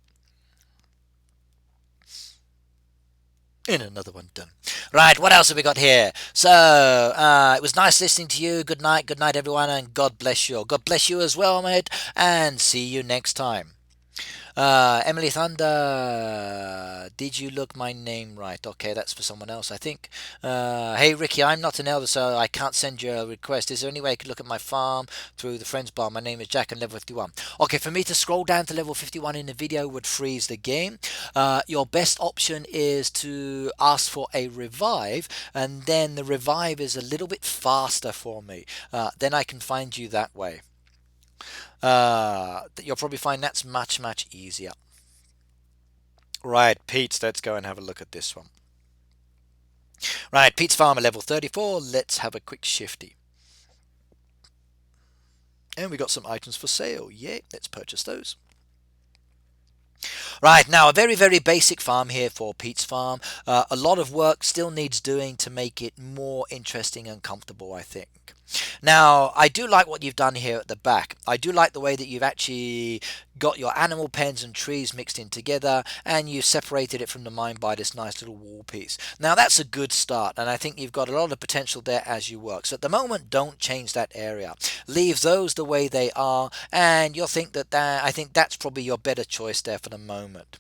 And another one done. Right, what else have we got here? So, it was nice listening to you. Good night, everyone, and God bless you. God bless you as well, mate, and see you next time. Emily Thunder, did you look my name right? Okay, that's for someone else, I think. Hey Ricky, I'm not an elder, so I can't send you a request. Is there any way I could look at my farm through the friends bar? My name is Jack and level 51. Okay, for me to scroll down to level 51 in the video would freeze the game. Your best option is to ask for a revive, and then the revive is a little bit faster for me. Then I can find you that way. You'll probably find that's much easier. Right, Pete, let's go and have a look at this one. Right, Pete's Farmer level 34. Let's have a quick shifty. And we got some items for sale. Yeah, let's purchase those. Right, now a very basic farm here for Pete's Farm. A lot of work still needs doing to make it more interesting and comfortable, I think. Now, I do like what you've done here at the back. I do like the way that you've actually got your animal pens and trees mixed in together, and you've separated it from the mine by this nice little wall piece. Now, that's a good start, and I think you've got a lot of potential there as you work. So at the moment, don't change that area. Leave those the way they are, and you'll think I think that's probably your better choice there for the moment.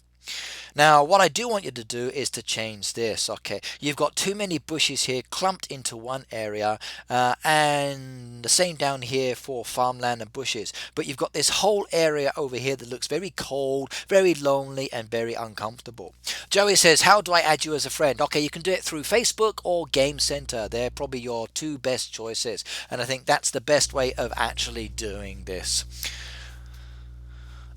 Now, what I do want you to do is to change this. Okay, you've got too many bushes here clumped into one area, and the same down here for farmland and bushes. But you've got this whole area over here that looks very cold, very lonely, and very uncomfortable. Joey says, how do I add you as a friend? Okay, you can do it through Facebook or Game Center. They're probably your two best choices, and I think that's the best way of actually doing this.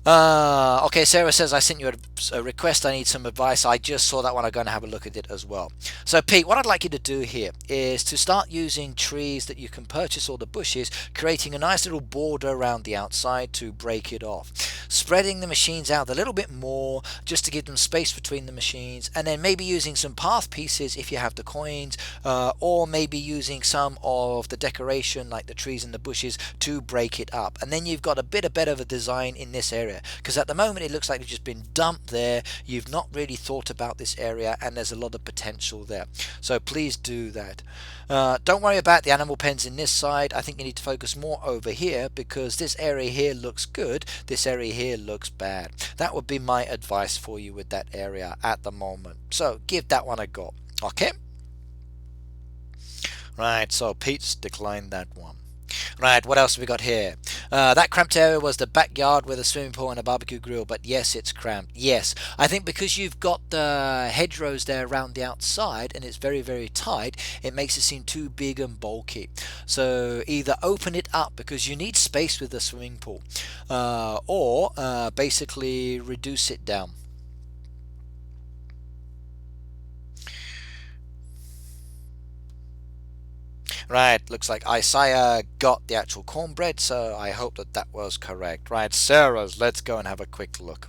Okay, Sarah says, I sent you a request. I need some advice. I just saw that one. I'm going to have a look at it as well. So, Pete, what I'd like you to do here is to start using trees that you can purchase, or the bushes, creating a nice little border around the outside to break it off. Spreading the machines out a little bit more just to give them space between the machines, and then maybe using some path pieces if you have the coins, or maybe using some of the decoration like the trees and the bushes to break it up. And then you've got a bit better of a design in this area, because at the moment it looks like it's just been dumped there. You've not really thought about this area, and there's a lot of potential there. So please do that. Don't worry about the animal pens in this side. I think you need to focus more over here, because this area here looks good, this area here looks bad. That would be my advice for you with that area at the moment. So give that one a go. Okay, right, so Pete's declined that one. Right, what else have we got here? That cramped area was the backyard with a swimming pool and a barbecue grill, but yes, it's cramped. Yes, I think because you've got the hedgerows there around the outside and it's very tight, it makes it seem too big and bulky. So either open it up, because you need space with the swimming pool, or basically reduce it down. Right, looks like Isaiah got the actual cornbread, so I hope that that was correct. Right, Sarah's, let's go and have a quick look.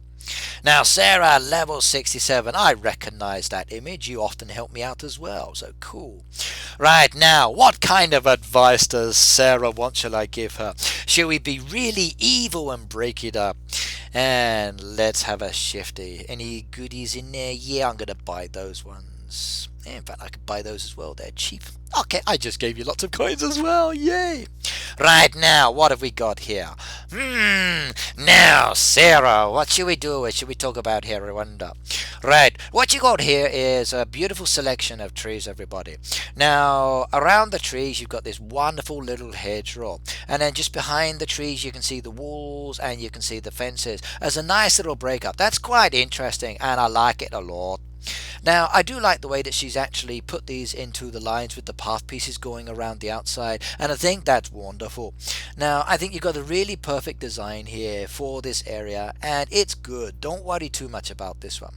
Now, Sarah, level 67, I recognize that image. You often help me out as well, so cool. Right, now, what kind of advice does Sarah want shall I give her? Shall we be really evil and break it up? And let's have a shifty. Any goodies in there? Yeah, I'm going to buy those ones. In fact, I could buy those as well. They're cheap. Okay, I just gave you lots of coins as well. Yay! Right, now, what have we got here? Now, Sarah, what should we do? What should we talk about here? I wonder. Right, what you got here is a beautiful selection of trees, everybody. Now, around the trees, you've got this wonderful little hedgerow. And then just behind the trees, you can see the walls and you can see the fences. There's a nice little breakup. That's quite interesting, and I like it a lot. Now, I do like the way that she's actually put these into the lines with the path pieces going around the outside, and I think that's wonderful. Now, I think you've got a really perfect design here for this area, and it's good. Don't worry too much about this one.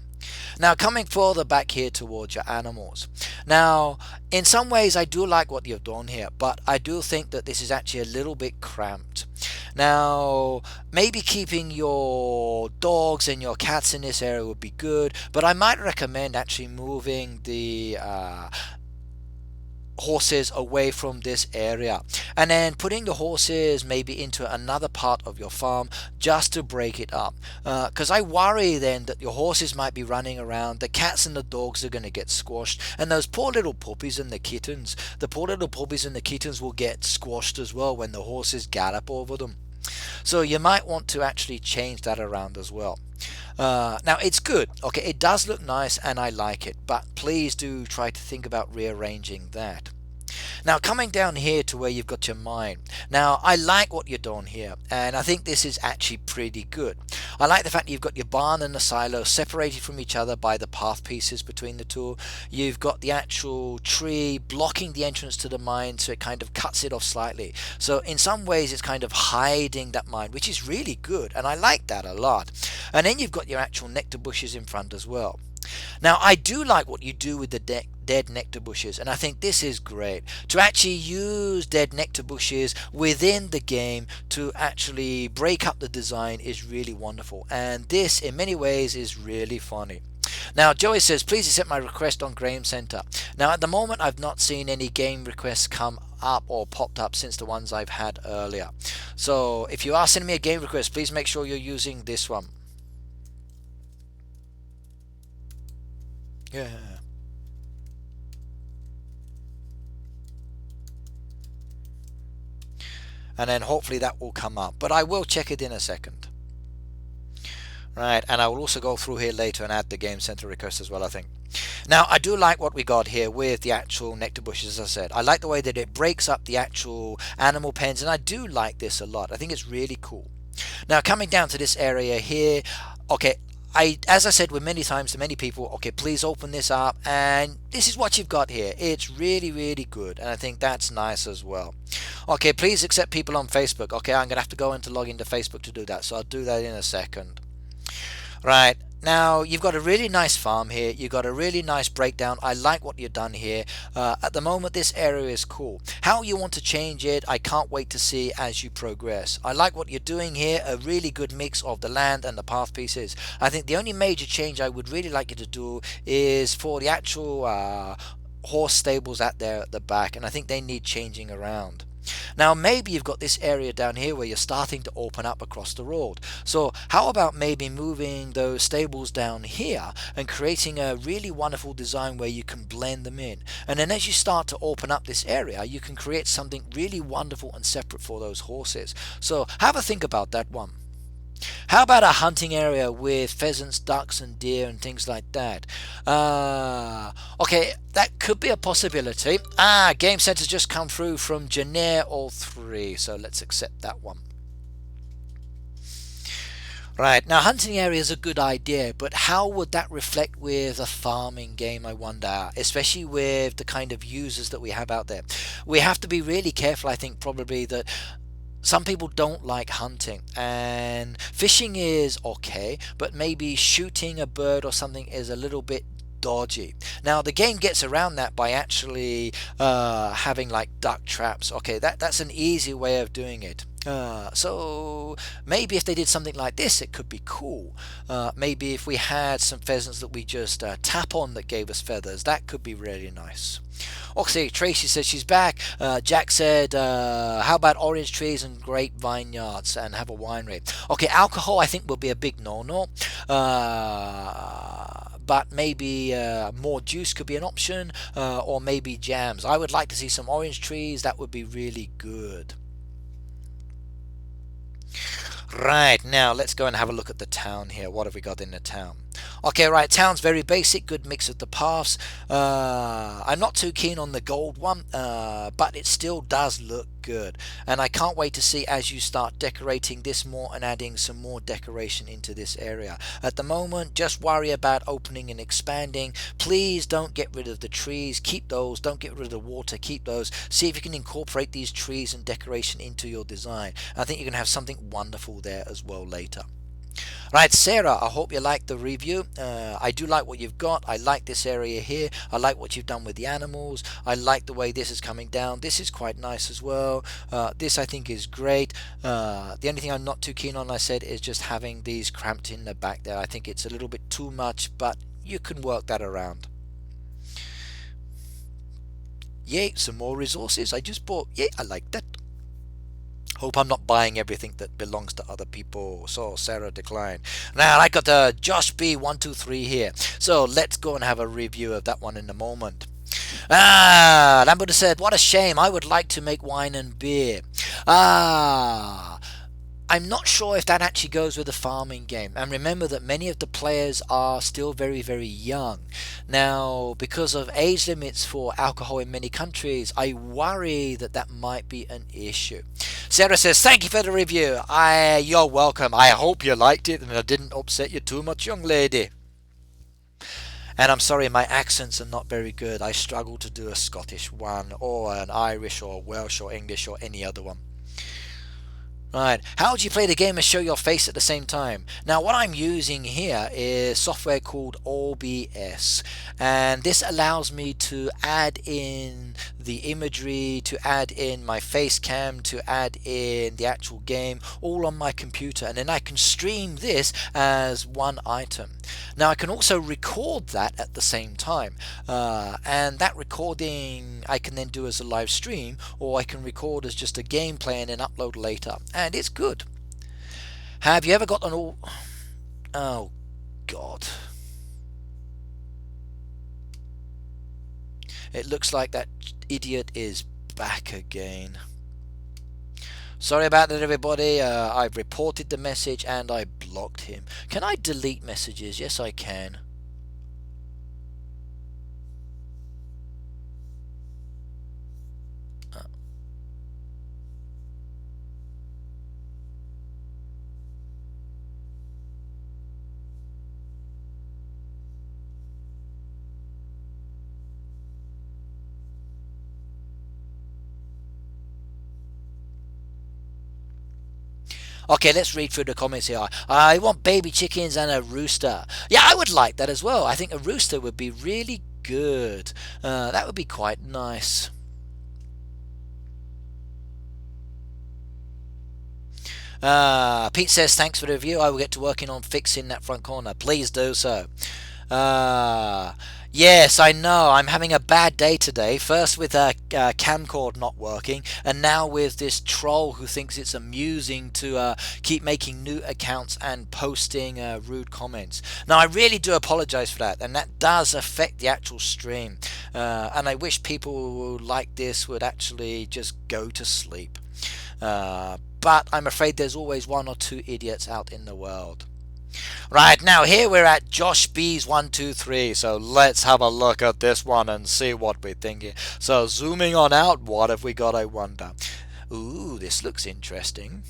Now, coming further back here towards your animals. Now, in some ways I do like what you've done here, but I do think that this is actually a little bit cramped. Now, maybe keeping your dogs and your cats in this area would be good, but I might recommend actually moving the horses away from this area, and then putting the horses maybe into another part of your farm just to break it up, because I worry then that your horses might be running around, the cats and the dogs are going to get squashed, and those poor little puppies and the kittens, will get squashed as well when the horses gallop over them. So you might want to actually change that around as well. Now it's good, okay, it does look nice and I like it, but please do try to think about rearranging that. Now coming down here to where you've got your mine. Now I like what you're doing here, and I think this is actually pretty good. I like the fact that you've got your barn and the silo separated from each other by the path pieces between the two. You've got the actual tree blocking the entrance to the mine, so it kind of cuts it off slightly. So in some ways it's kind of hiding that mine, which is really good, and I like that a lot. And then you've got your actual nectar bushes in front as well. Now I do like what you do with the dead nectar bushes, and I think this is great to actually use dead nectar bushes within the game to actually break up the design is really wonderful, and this in many ways is really funny. Now Joey says, please accept my request on Game Center. Now at the moment I've not seen any game requests come up or popped up since the ones I've had earlier, so if you are sending me a game request, please make sure you're using this one. Yeah. And then hopefully that will come up, but I will check it in a second. Right, and I will also go through here later and add the Game Center request as well, I think. Now I do like what we got here with the actual nectar bushes. As I said, I like the way that it breaks up the actual animal pens, and I do like this a lot. I think it's really cool. Now coming down to this area here, okay, as I said with many times to many people, okay, please open this up, and this is what you've got here. It's really, really good, and I think that's nice as well. Okay, please accept people on Facebook. Okay, I'm gonna have to go in to log into Facebook to do that, so I'll do that in a second. Right, now you've got a really nice farm here, you've got a really nice breakdown. I like what you've done here. At the moment this area is cool. How you want to change it, I can't wait to see as you progress. I like what you're doing here, a really good mix of the land and the path pieces. I think the only major change I would really like you to do is for the actual horse stables out there at the back, and I think they need changing around. Now maybe you've got this area down here where you're starting to open up across the road. So how about maybe moving those stables down here and creating a really wonderful design where you can blend them in. And then as you start to open up this area, you can create something really wonderful and separate for those horses. So have a think about that one. How about a hunting area with pheasants, ducks and deer and things like that? Okay, that could be a possibility. Game Center's just come through from Janair all 3, so let's accept that one. Right, now hunting area is a good idea, but how would that reflect with a farming game, I wonder, especially with the kind of users that we have out there. We have to be really careful, I think, probably that some people don't like hunting, and fishing is okay, but maybe shooting a bird or something is a little bit dodgy. Now the game gets around that by actually having like duck traps. Okay, that's an easy way of doing it. So maybe if they did something like this, it could be cool. Maybe if we had some pheasants that we just tap on that gave us feathers, that could be really nice. Okay, Tracy says she's back. Jack said, how about orange trees and great vineyards and have a winery? Okay, alcohol I think will be a big no-no. But maybe more juice could be an option, or maybe jams. I would like to see some orange trees. That would be really good. Right, now let's go and have a look at the town here. What have we got in the town? Okay, right, town's very basic, good mix of the paths. I'm not too keen on the gold one, but it still does look good. And I can't wait to see as you start decorating this more and adding some more decoration into this area. At the moment, just worry about opening and expanding. Please don't get rid of the trees, keep those. Don't get rid of the water, keep those. See if you can incorporate these trees and decoration into your design. I think you're going to have something wonderful there as well later. Right, Sarah, I hope you like the review. I do like what you've got. I like this area here. I like what you've done with the animals. I like the way this is coming down. This is quite nice as well. This I think is great. The only thing I'm not too keen on, I said, is just having these cramped in the back there. I think it's a little bit too much, but you can work that around. Yay, some more resources I just bought. Yay, I like that. Hope I'm not buying everything that belongs to other people. So Sarah declined. Now I got Josh B123 here. So let's go and have a review of that one in a moment. Lambert said, what a shame. I would like to make wine and beer. I'm not sure if that actually goes with the farming game. And remember that many of the players are still very, very young. Now, because of age limits for alcohol in many countries, I worry that that might be an issue. Sarah says, thank you for the review. You're welcome. I hope you liked it and I didn't upset you too much, young lady. And I'm sorry, my accents are not very good. I struggle to do a Scottish one, or an Irish, or Welsh, or English, or any other one. Right, how do you play the game and show your face at the same time? Now what I'm using here is software called OBS, and this allows me to add in the imagery, to add in my face cam, to add in the actual game all on my computer, and then I can stream this as one item. Now I can also record that at the same time, and that recording I can then do as a live stream, or I can record as just a gameplay and then upload later, and it's good. Have you ever got an all... Oh god. It looks like that idiot is back again. Sorry about that, everybody. I've reported the message and I blocked him. Can I delete messages? Yes, I can. Okay, let's read through the comments here. I want baby chickens and a rooster. Yeah, I would like that as well. I think a rooster would be really good. That would be quite nice. Pete says, thanks for the review. I will get to working on fixing that front corner. Please do so. Yes, I know. I'm having a bad day today. First with Kamcord not working, and now with this troll who thinks it's amusing to keep making new accounts and posting rude comments. Now, I really do apologize for that, and that does affect the actual stream. And I wish people like this would actually just go to sleep. But I'm afraid there's always one or two idiots out in the world. Right, now here we're at Josh B's 123, so let's have a look at this one and see what we're thinking. So zooming on out, what have we got, I wonder? Ooh, this looks interesting.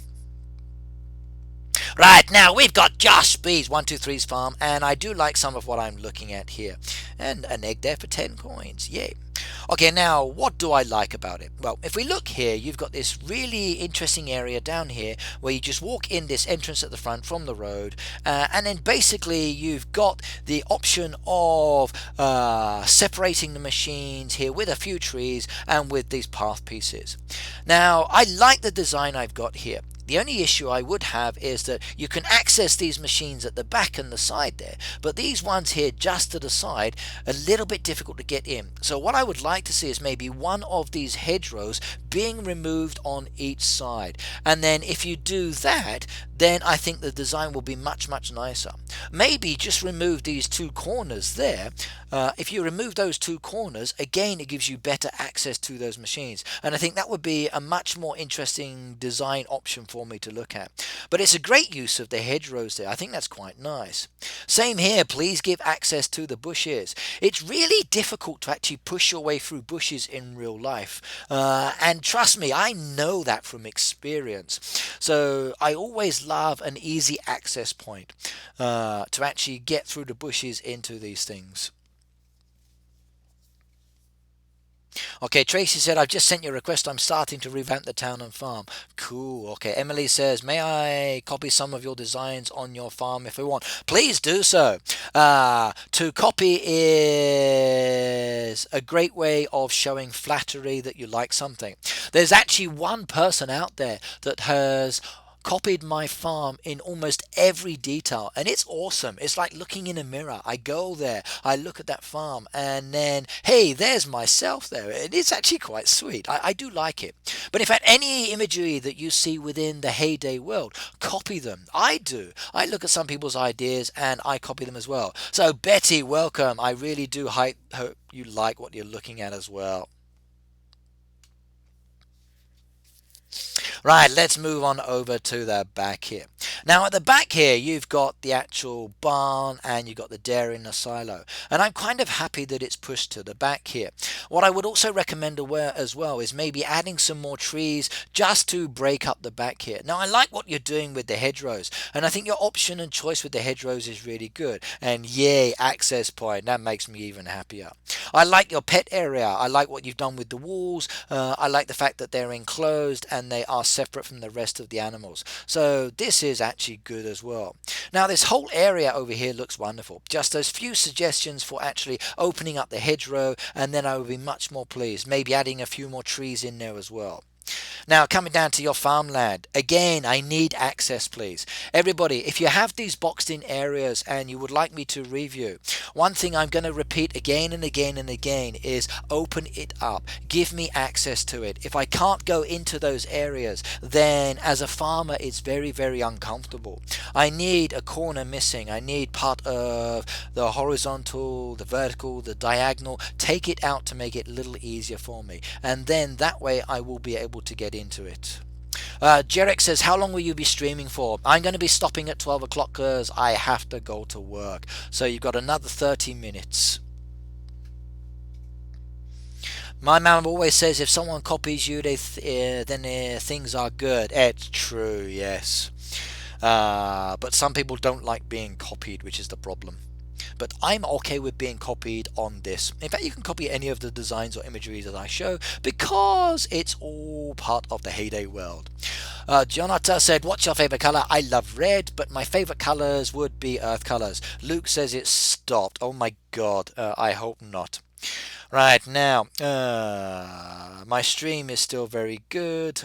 Right, now we've got Josh B's 123's farm, and I do like some of what I'm looking at here. And an egg there for 10 coins, yay. Okay, now what do I like about it? Well, if we look here, you've got this really interesting area down here where you just walk in this entrance at the front from the road, and then basically you've got the option of separating the machines here with a few trees and with these path pieces. Now, I like the design I've got here. The only issue I would have is that you can access these machines at the back and the side there, but these ones here just to the side, a little bit difficult to get in. So what I would like to see is maybe one of these hedgerows being removed on each side. And then if you do that, then I think the design will be much, much nicer. Maybe just remove these two corners there. If you remove those two corners, again, it gives you better access to those machines. And I think that would be a much more interesting design option for me to look at. But it's a great use of the hedgerows there. I think that's quite nice. Same here, please give access to the bushes. It's really difficult to actually push your way through bushes in real life. And trust me, I know that from experience. So I always love an easy access point to actually get through the bushes into these things. Okay, Tracy said, I've just sent you a request. I'm starting to revamp the town and farm. Cool. Okay, Emily says, may I copy some of your designs on your farm if we want? Please do so. To copy is a great way of showing flattery that you like something. There's actually one person out there that has copied my farm in almost every detail, and it's awesome. It's like looking in a mirror. I go there, I look at that farm, and then hey, there's myself there. It is actually quite sweet. I do like it. But in fact, any imagery that you see within the Heyday world, copy them. I do. I look at some people's ideas and I copy them as well. So Betty, welcome. I really do hope you like what you're looking at as well. Right, let's move on over to the back here. Now at the back here you've got the actual barn and you've got the dairy and the silo. And I'm kind of happy that it's pushed to the back here. What I would also recommend as well is maybe adding some more trees just to break up the back here. Now I like what you're doing with the hedgerows, and I think your option and choice with the hedgerows is really good. And yay, access point, that makes me even happier. I like your pet area. I like what you've done with the walls. I like the fact that they're enclosed and they are separate from the rest of the animals. So this is actually good as well. Now this whole area over here looks wonderful. Just those few suggestions for actually opening up the hedgerow, and then I would be much more pleased. Maybe adding a few more trees in there as well. Now coming down to your farmland, again I need access please. Everybody, if you have these boxed in areas and you would like me to review, one thing I'm going to repeat again and again and again is open it up. Give me access to it. If I can't go into those areas, then as a farmer it's very uncomfortable. I need a corner missing. I need part of the horizontal, the vertical, the diagonal. Take it out to make it a little easier for me, and then that way I will be able to get into it. Jarek says, how long will you be streaming for? I'm going to be stopping at 12 o'clock because I have to go to work. So you've got another 30 minutes. My mum always says if someone copies you, then things are good. It's true, yes. But some people don't like being copied, which is the problem. But I'm okay with being copied on this. In fact, you can copy any of the designs or imagery that I show because it's all part of the Heyday world. Jonathan said, what's your favourite colour? I love red, but my favourite colours would be earth colours. Luke says it's stopped. Oh my god, I hope not. Right, now, my stream is still very good,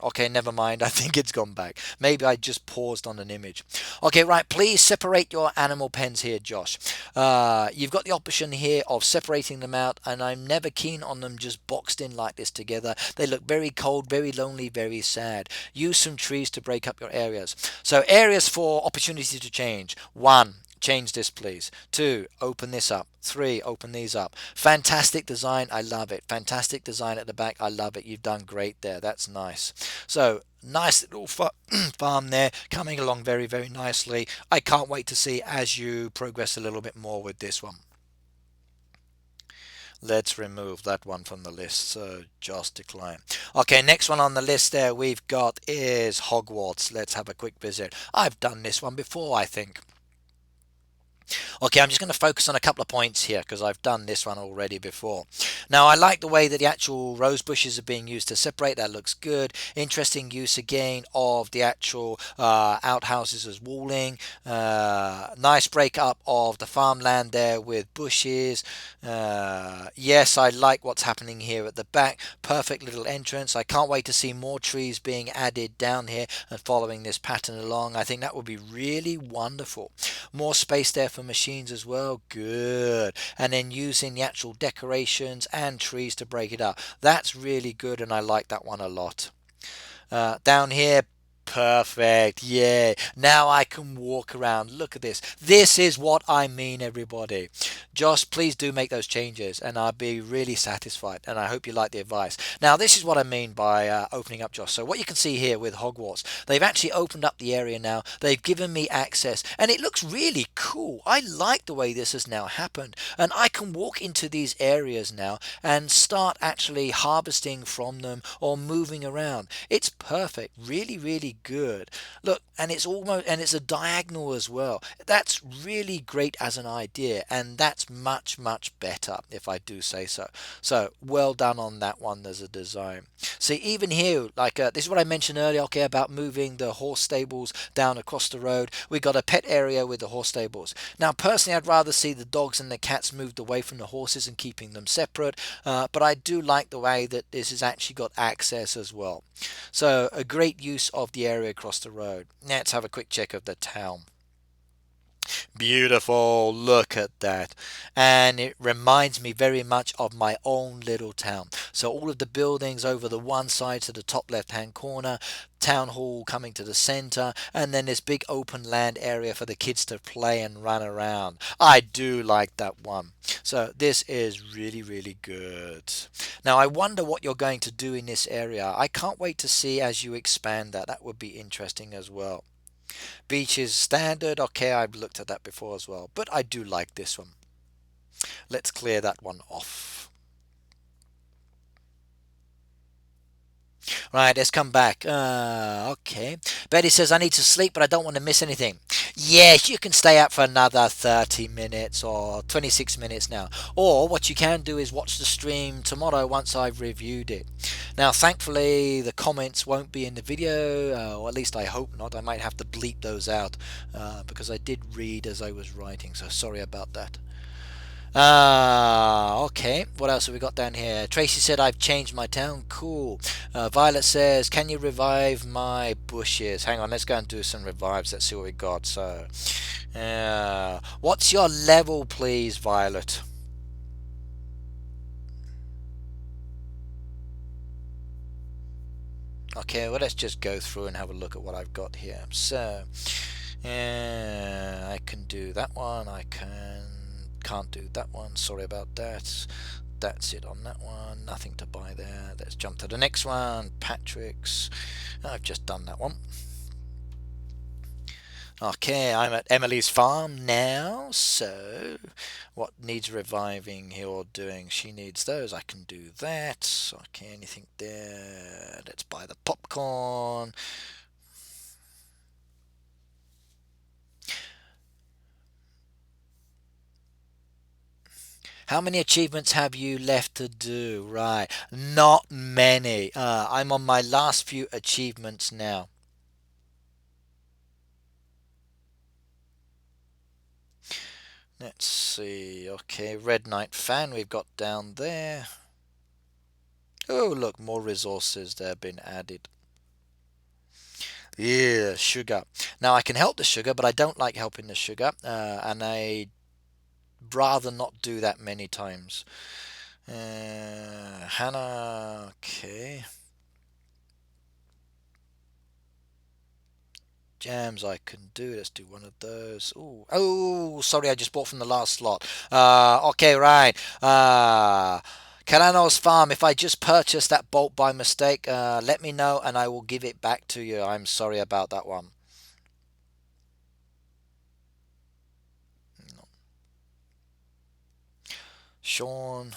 okay, never mind. I think it's gone back. Maybe I just paused on an image. Okay, right. Please separate your animal pens here, Josh. You've got the option here of separating them out, and I'm never keen on them just boxed in like this together. They look very cold, very lonely, very sad. Use some trees to break up your areas. So areas for opportunity to change. 1. Change this please. 2. Open this up. 3. Open these up. Fantastic design. I love it. Fantastic design at the back. I love it. You've done great there. That's nice. So nice little farm there, coming along very nicely. I can't wait to see as you progress a little bit more with this one. Let's remove that one from the list, so just decline. Okay, next one on the list there we've got is Hogwarts. Let's have a quick visit. I've done this one before, I think. Okay, I'm just going to focus on a couple of points here because I've done this one already before. Now, I like the way that the actual rose bushes are being used to separate. That looks good. Interesting use again of the actual outhouses as walling. Nice break up of the farmland there with bushes. Yes, I like what's happening here at the back. Perfect little entrance. I can't wait to see more trees being added down here and following this pattern along. I think that would be really wonderful. More space there for machines as well. Good. And then using the actual decorations and trees to break it up. That's really good, and I like that one a lot. Down here, perfect. Yeah, now I can walk around. Look at this. This is what I mean, everybody. Josh, please do make those changes and I'll be really satisfied, and I hope you like the advice. Now this is what I mean by opening up, Josh. So what you can see here with Hogwarts, they've actually opened up the area now. They've given me access and it looks really cool. I like the way this has now happened, and I can walk into these areas now and start actually harvesting from them or moving around. It's perfect. Really really good. Look, and it's a diagonal as well. That's really great as an idea, and that's much, much better if I do say so. So well done on that one as a design. See, even here, like this is what I mentioned earlier, okay, about moving the horse stables down across the road. We got a pet area with the horse stables. Now, personally, I'd rather see the dogs and the cats moved away from the horses and keeping them separate. But I do like the way that this has actually got access as well. So a great use of the area across the road. Now let's have a quick check of the town. Beautiful, look at that. And it reminds me very much of my own little town. So all of the buildings over the one side to the top left hand corner, town hall coming to the center, and then this big open land area for the kids to play and run around. I do like that one. So this is really, really good. Now I wonder what you're going to do in this area. I can't wait to see as you expand that. That would be interesting as well. Beach is standard. Okay, I've looked at that before as well. But I do like this one. Let's clear that one off. Right, let's come back. Okay. Betty says, I need to sleep, but I don't want to miss anything. Yes, you can stay up for another 30 minutes or 26 minutes now. Or what you can do is watch the stream tomorrow once I've reviewed it. Now, thankfully, the comments won't be in the video, or at least I hope not. I might have to bleep those out because I did read as I was writing, so sorry about that. Okay. What else have we got down here? Tracy said, I've changed my town. Cool. Violet says, can you revive my bushes? Hang on, let's go and do some revives. Let's see what we got. So, what's your level, please, Violet? Okay, well, let's just go through and have a look at what I've got here. So, I can do that one. Can't do that one. Sorry about that. That's it on that one. Nothing to buy there. Let's jump to the next one. Patrick's. I've just done that one. Okay, I'm at Emily's farm now. So, what needs reviving here or doing? She needs those. I can do that. Okay, anything there? Let's buy the popcorn. How many achievements have you left to do? Right, not many. I'm on my last few achievements now. Let's see. Okay, Red Knight fan we've got down there. Oh, look, more resources that have been added. Yeah, sugar. Now I can help the sugar, but I don't like helping the sugar, and I rather not do that many times. Hannah, okay. Jams I can do. Let's do one of those. Ooh. Oh, sorry, I just bought from the last slot. Okay, right. Kalano's farm. If I just purchased that bolt by mistake, let me know and I will give it back to you. I'm sorry about that one. No. Sean.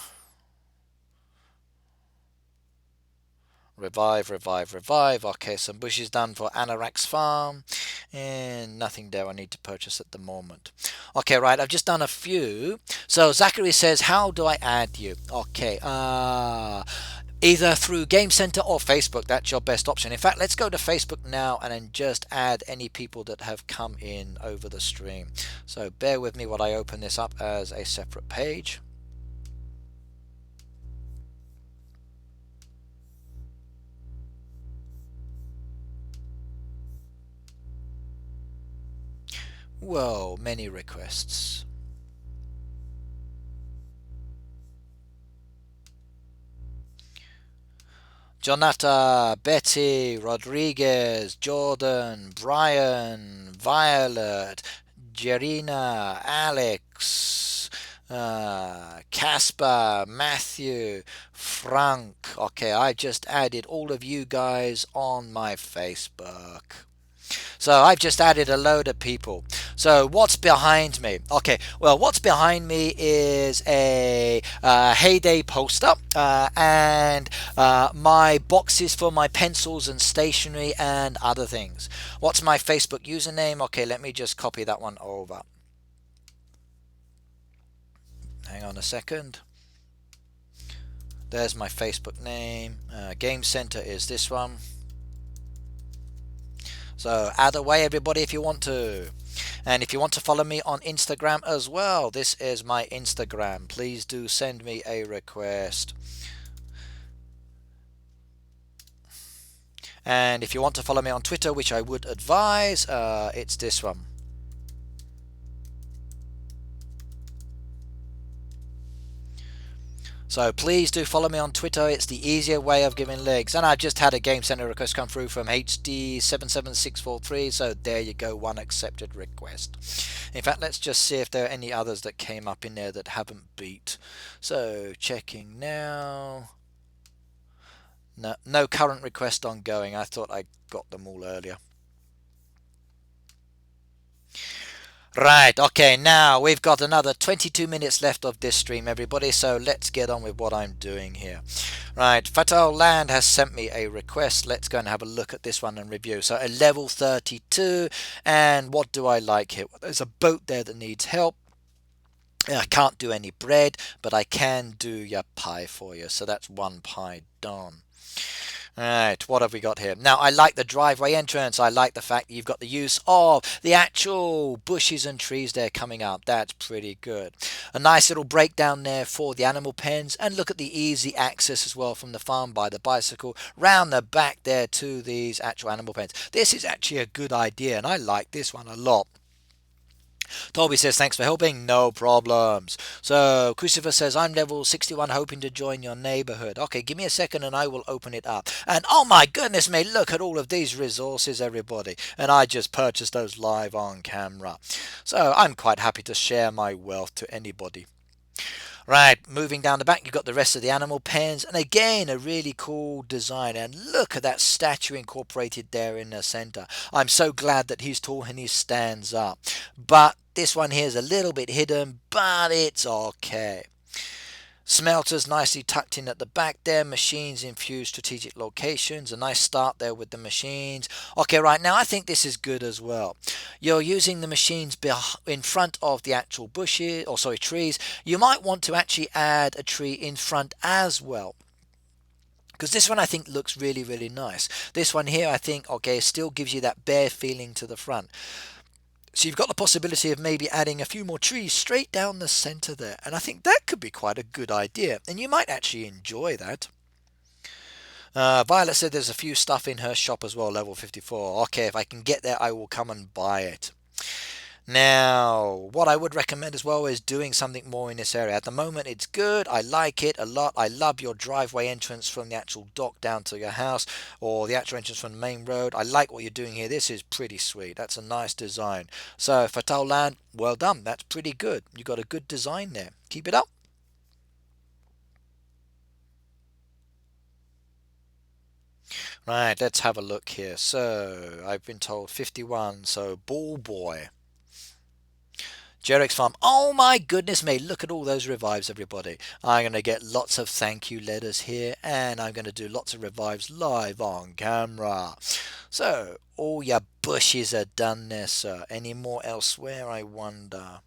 Revive, revive, revive. Okay, some bushes done for Anorak's farm. And nothing there I need to purchase at the moment. Okay, right, I've just done a few. So Zachary says, how do I add you? Okay, either through Game Center or Facebook. That's your best option. In fact, let's go to Facebook now and then just add any people that have come in over the stream. So bear with me while I open this up as a separate page. Whoa, many requests. Jonata, Betty, Rodriguez, Jordan, Brian, Violet, Jerina, Alex, Casper, Matthew, Frank. Okay, I just added all of you guys on my Facebook. So I've just added a load of people. So what's behind me? Okay, well, what's behind me is a Heyday poster and my boxes for my pencils and stationery and other things. What's my Facebook username? Okay, let me just copy that one over. Hang on a second. There's my Facebook name. Game Center is this one. So add away, everybody, if you want to. And if you want to follow me on Instagram as well, this is my Instagram. Please do send me a request. And if you want to follow me on Twitter, which I would advise, it's this one. So please do follow me on Twitter. It's the easier way of giving links. And I've just had a Game Center request come through from HD77643. So there you go, one accepted request. In fact, let's just see if there are any others that came up in there that haven't beat. So checking now. No current request ongoing. I thought I got them all earlier. Right, okay, now we've got another 22 minutes left of this stream, everybody, so let's get on with what I'm doing here. Right, Fatal Land has sent me a request. Let's go and have a look at this one and review. So a level 32, and what do I like here? Well, there's a boat there that needs help. I can't do any bread, but I can do your pie for you, so that's one pie done. Alright, what have we got here? Now, I like the driveway entrance. I like the fact that you've got the use of the actual bushes and trees there coming up. That's pretty good. A nice little breakdown there for the animal pens. And look at the easy access as well from the farm by the bicycle round the back there to these actual animal pens. This is actually a good idea, and I like this one a lot. Toby says, thanks for helping. No problems. So, Christopher says, I'm level 61 hoping to join your neighbourhood. Okay, give me a second and I will open it up. And oh my goodness me, look at all of these resources, everybody. And I just purchased those live on camera. So, I'm quite happy to share my wealth to anybody. Right, moving down the back, you've got the rest of the animal pens, and again, a really cool design. And look at that statue incorporated there in the center. I'm so glad that he's tall and he stands up. But this one here is a little bit hidden, but it's okay. Smelters nicely tucked in at the back there. Machines in few strategic locations. A nice start there with the machines. Okay, right now I think this is good as well. You're using the machines in front of the actual bushes, or sorry, trees. You might want to actually add a tree in front as well, because this one I think looks really, really nice. This one here I think, okay, still gives you that bare feeling to the front. So you've got the possibility of maybe adding a few more trees straight down the center there. And I think that could be quite a good idea. And you might actually enjoy that. Violet said there's a few stuff in her shop as well, level 54. Okay, if I can get there, I will come and buy it. Now, what I would recommend as well is doing something more in this area. At the moment, it's good. I like it a lot. I love your driveway entrance from the actual dock down to your house, or the actual entrance from the main road. I like what you're doing here. This is pretty sweet. That's a nice design. So, Fatal Land, well done. That's pretty good. You got a good design there. Keep it up. Right, let's have a look here. So, I've been told 51. So, Ball Boy. Jerek's Farm. Oh my goodness me, look at all those revives, everybody. I'm going to get lots of thank you letters here, and I'm going to do lots of revives live on camera. So, all your bushes are done there, sir. Any more elsewhere, I wonder?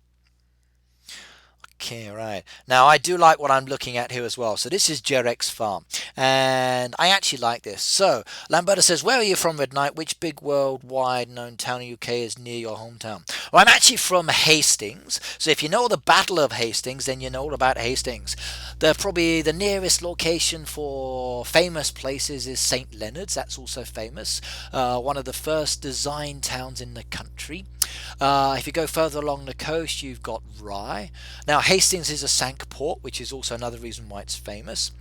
Okay, right. Now, I do like what I'm looking at here as well. So this is Jerek's Farm, and I actually like this. So, Lamberta says, where are you from, Red Knight? Which big worldwide known town in the UK is near your hometown? Well, I'm actually from Hastings. So if you know the Battle of Hastings, then you know all about Hastings. Probably the nearest location for famous places is St. Leonard's. That's also famous. One of the first design towns in the country. If you go further along the coast, you've got Rye. Now, Hastings is a Sank port, which is also another reason why it's famous.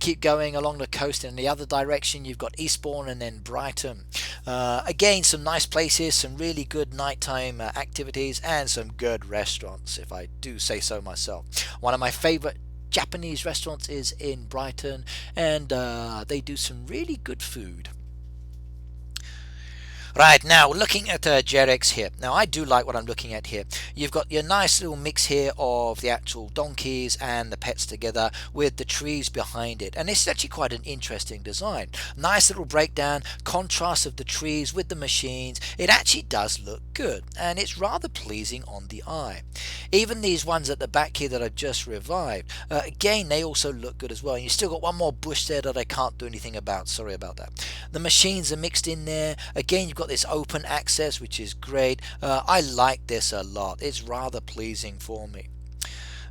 Keep going along the coast in the other direction, you've got Eastbourne and then Brighton. Again, some nice places, some really good nighttime activities, and some good restaurants, if I do say so myself. One of my favourite Japanese restaurants is in Brighton, and they do some really good food. Right, now looking at Jerex here. Now I do like what I'm looking at here. You've got your nice little mix here of the actual donkeys and the pets together with the trees behind it. And it's actually quite an interesting design. Nice little breakdown, contrast of the trees with the machines. It actually does look good and it's rather pleasing on the eye. Even these ones at the back here that I've just revived, again they also look good as well. And you still got one more bush there that I can't do anything about. Sorry about that. The machines are mixed in there. Again, you've got this open access, which is great. I like this a lot. It's rather pleasing for me.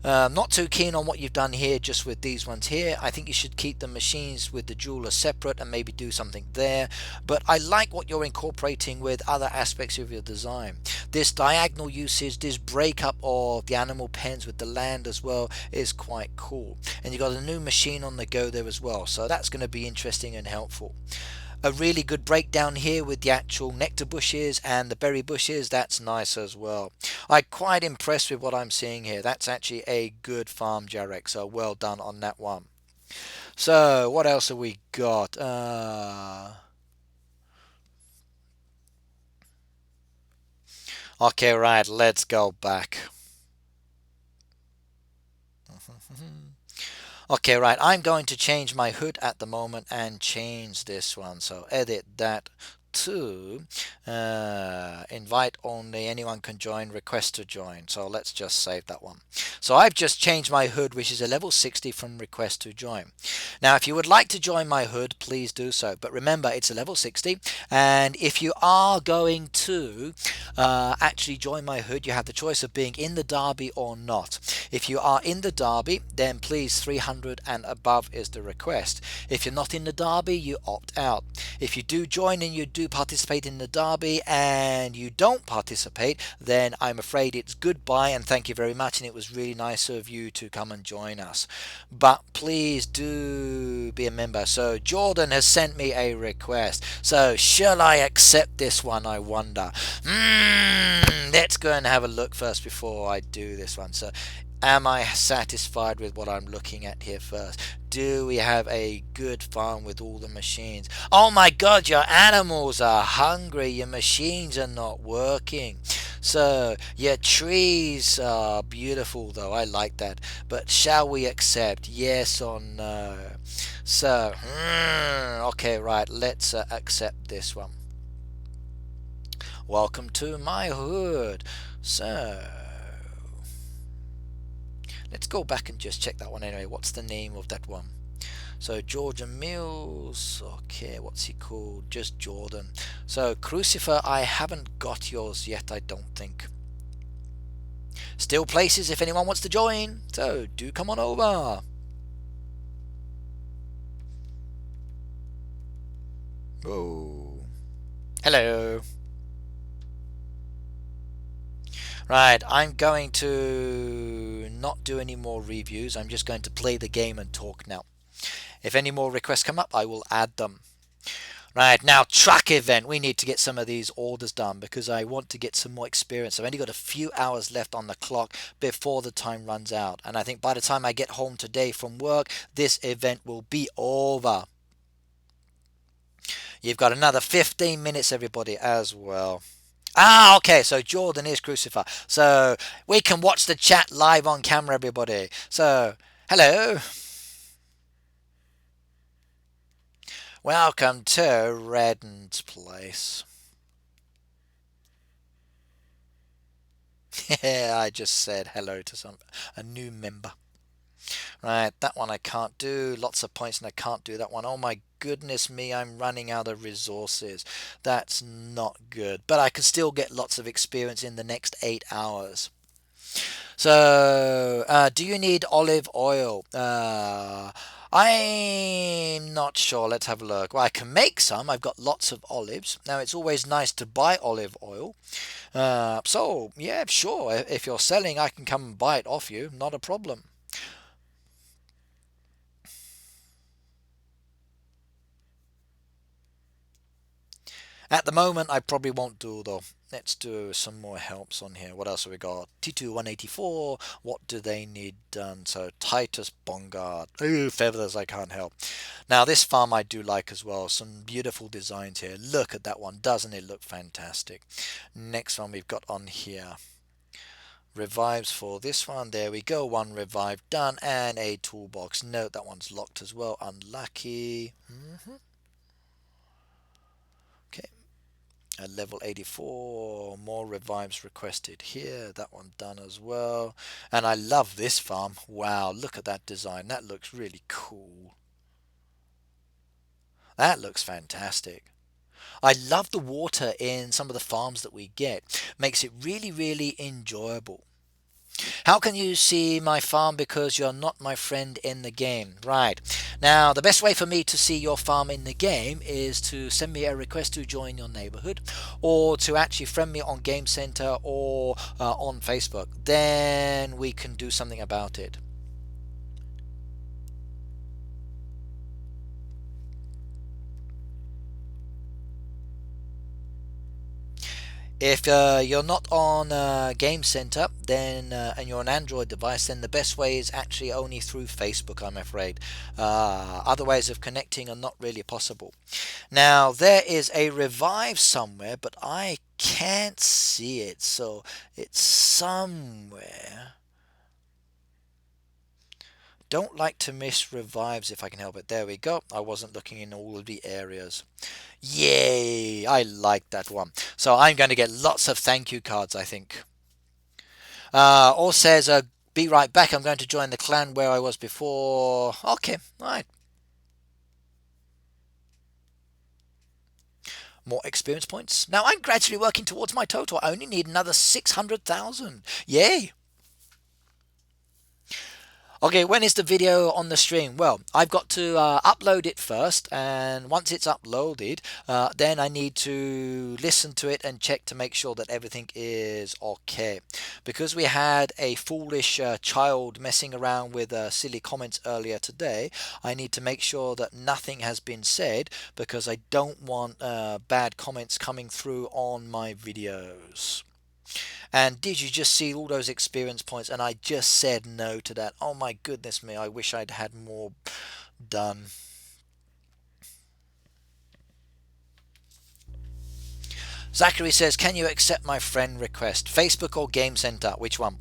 Not too keen on what you've done here just with these ones here. I think you should keep the machines with the jeweler separate and maybe do something there. But I like what you're incorporating with other aspects of your design. This diagonal usage, this breakup of the animal pens with the land as well is quite cool. And you've got a new machine on the go there as well. So that's going to be interesting and helpful. A really good breakdown here with the actual nectar bushes and the berry bushes. That's nice as well. I'm quite impressed with what I'm seeing here. That's actually a good farm, Jarek, so well done on that one. So what else have we got? Okay, right, let's go back. Okay, right, I'm going to change my hood at the moment and change this one. So edit that to invite only, anyone can join, request to join. So let's just save that one. So I've just changed my hood, which is a level 60 from request to join. Now if you would like to join my hood, please do so, but remember it's a level 60, and if you are going to actually join my hood, you have the choice of being in the derby or not. If you are in the derby, then please 300 and above is the request. If you're not in the derby, you opt out. If you do join and you do participate in the derby and you don't participate, then I'm afraid it's goodbye and thank you very much, and it was really nice of you to come and join us. But please do be a member. So Jordan has sent me a request. So shall I accept this one, I wonder? Let's go and have a look first before I do this one. So am I satisfied with what I'm looking at here first? Do we have a good farm with all the machines? Oh my god, your animals are hungry. Your machines are not working. So your trees are beautiful though. I like that. But shall we accept? Yes or no? So, okay, right. Let's accept this one. Welcome to my hood. So let's go back and just check that one anyway. What's the name of that one? So Georgian Mills. Okay, what's he called? Just Jordan. So Crucifer, I haven't got yours yet, I don't think. Still places if anyone wants to join. So do come on over. Oh. Hello. Right, I'm going to not do any more reviews. I'm just going to play the game and talk now. If any more requests come up, I will add them. Right, now track event. We need to get some of these orders done because I want to get some more experience. I've only got a few hours left on the clock before the time runs out. And I think by the time I get home today from work, this event will be over. You've got another 15 minutes, everybody, as well. Ah, okay, so Jordan is Crucifer. So we can watch the chat live on camera, everybody. So, hello. Welcome to Redden's place. Yeah, I just said hello to a new member. Right, that one I can't do. Lots of points and I can't do that one. Oh my goodness me, I'm running out of resources. That's not good. But I can still get lots of experience in the next 8 hours. So, do you need olive oil? I'm not sure. Let's have a look. Well, I can make some. I've got lots of olives. Now, it's always nice to buy olive oil. So, yeah, sure. If you're selling, I can come and buy it off you. Not a problem. At the moment, I probably won't do though. Let's do some more helps on here. What else have we got? T2 184. What do they need done? So Titus Bongard. Ooh, feathers I can't help. Now this farm I do like as well. Some beautiful designs here. Look at that one. Doesn't it look fantastic? Next one we've got on here. Revives for this one. There we go. One revive done. And a toolbox. Note that one's locked as well. Unlucky. Okay. At level 84, more revives requested here. That one done as well. And I love this farm. Wow, look at that design. That looks really cool. That looks fantastic. I love the water in some of the farms that we get. Makes it really, really enjoyable. How can you see my farm because you're not my friend in the game? Right. Now, the best way for me to see your farm in the game is to send me a request to join your neighborhood, or to actually friend me on Game Center or on Facebook. Then we can do something about it. If you're not on Game Center, then and you're an Android device, then the best way is actually only through Facebook, I'm afraid. Other ways of connecting are not really possible. Now, there is a revive somewhere, but I can't see it, so it's somewhere. Don't like to miss revives if I can help it. There we go. I wasn't looking in all of the areas. Yay! I like that one. So I'm going to get lots of thank you cards, I think. Or says, be right back. I'm going to join the clan where I was before. Okay, right. More experience points. Now I'm gradually working towards my total. I only need another 600,000. Yay! Okay, when is the video on the stream? Well, I've got to upload it first, and once it's uploaded, then I need to listen to it and check to make sure that everything is okay. Because we had a foolish child messing around with silly comments earlier today, I need to make sure that nothing has been said, because I don't want bad comments coming through on my videos. And did you just see all those experience points? And I just said no to that. Oh my goodness me, I wish I'd had more done. Zachary says, can you accept my friend request? Facebook or Game Center? Which one?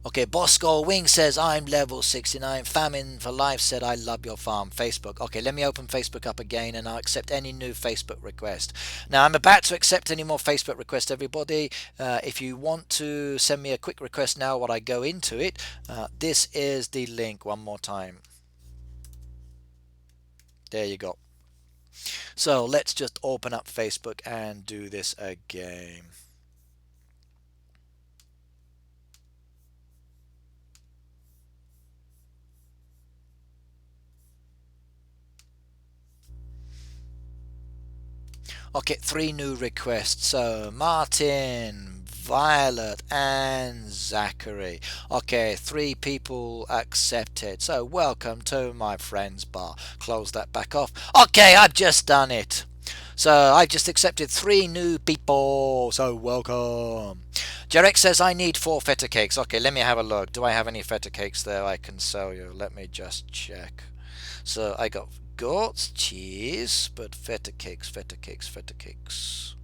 Okay, Bosco Wing says, I'm level 69. Famine for Life said, I love your farm. Facebook. Okay, let me open Facebook up again and I'll accept any new Facebook request. Now, I'm about to accept any more Facebook requests, everybody. If you want to send me a quick request now while I go into it, this is the link one more time. There you go. So let's just open up Facebook and do this again. Okay, 3 new requests. So Martin, Violet, and Zachary. Okay, 3 people accepted. So welcome to my friends bar. Close that back off. Okay, I've just done it. So I've just accepted 3 new people. So welcome. Jarek says I need 4 feta cakes. Okay, let me have a look. Do I have any feta cakes there I can sell you? Let me just check. So I got goats, cheese, but feta cakes, feta cakes, feta cakes.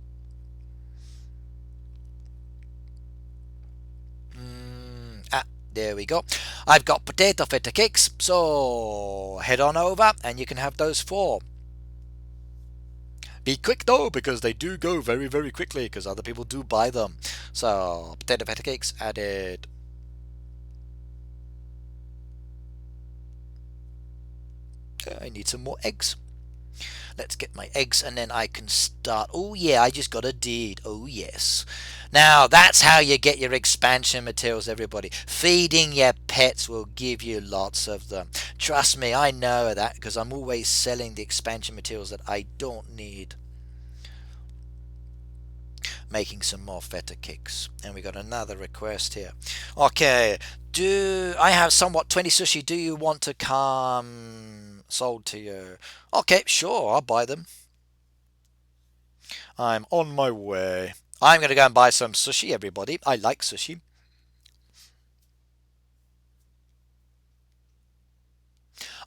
There we go. I've got potato feta cakes, so head on over and you can have those 4. Be quick though, because they do go very, very quickly, because other people do buy them. So potato feta cakes added. I need some more eggs. Let's get my eggs and then I can start. Oh yeah, I just got a deed. Oh yes. Now that's how you get your expansion materials, everybody. Feeding your pets will give you lots of them. Trust me, I know that because I'm always selling the expansion materials that I don't need. making some more feta kicks. And we got another request here. Okay, do I have somewhat 20 sushi? Do you want to come sold to you? Okay, sure, I'll buy them. I'm on my way. I'm going to go and buy some sushi, everybody. I like sushi.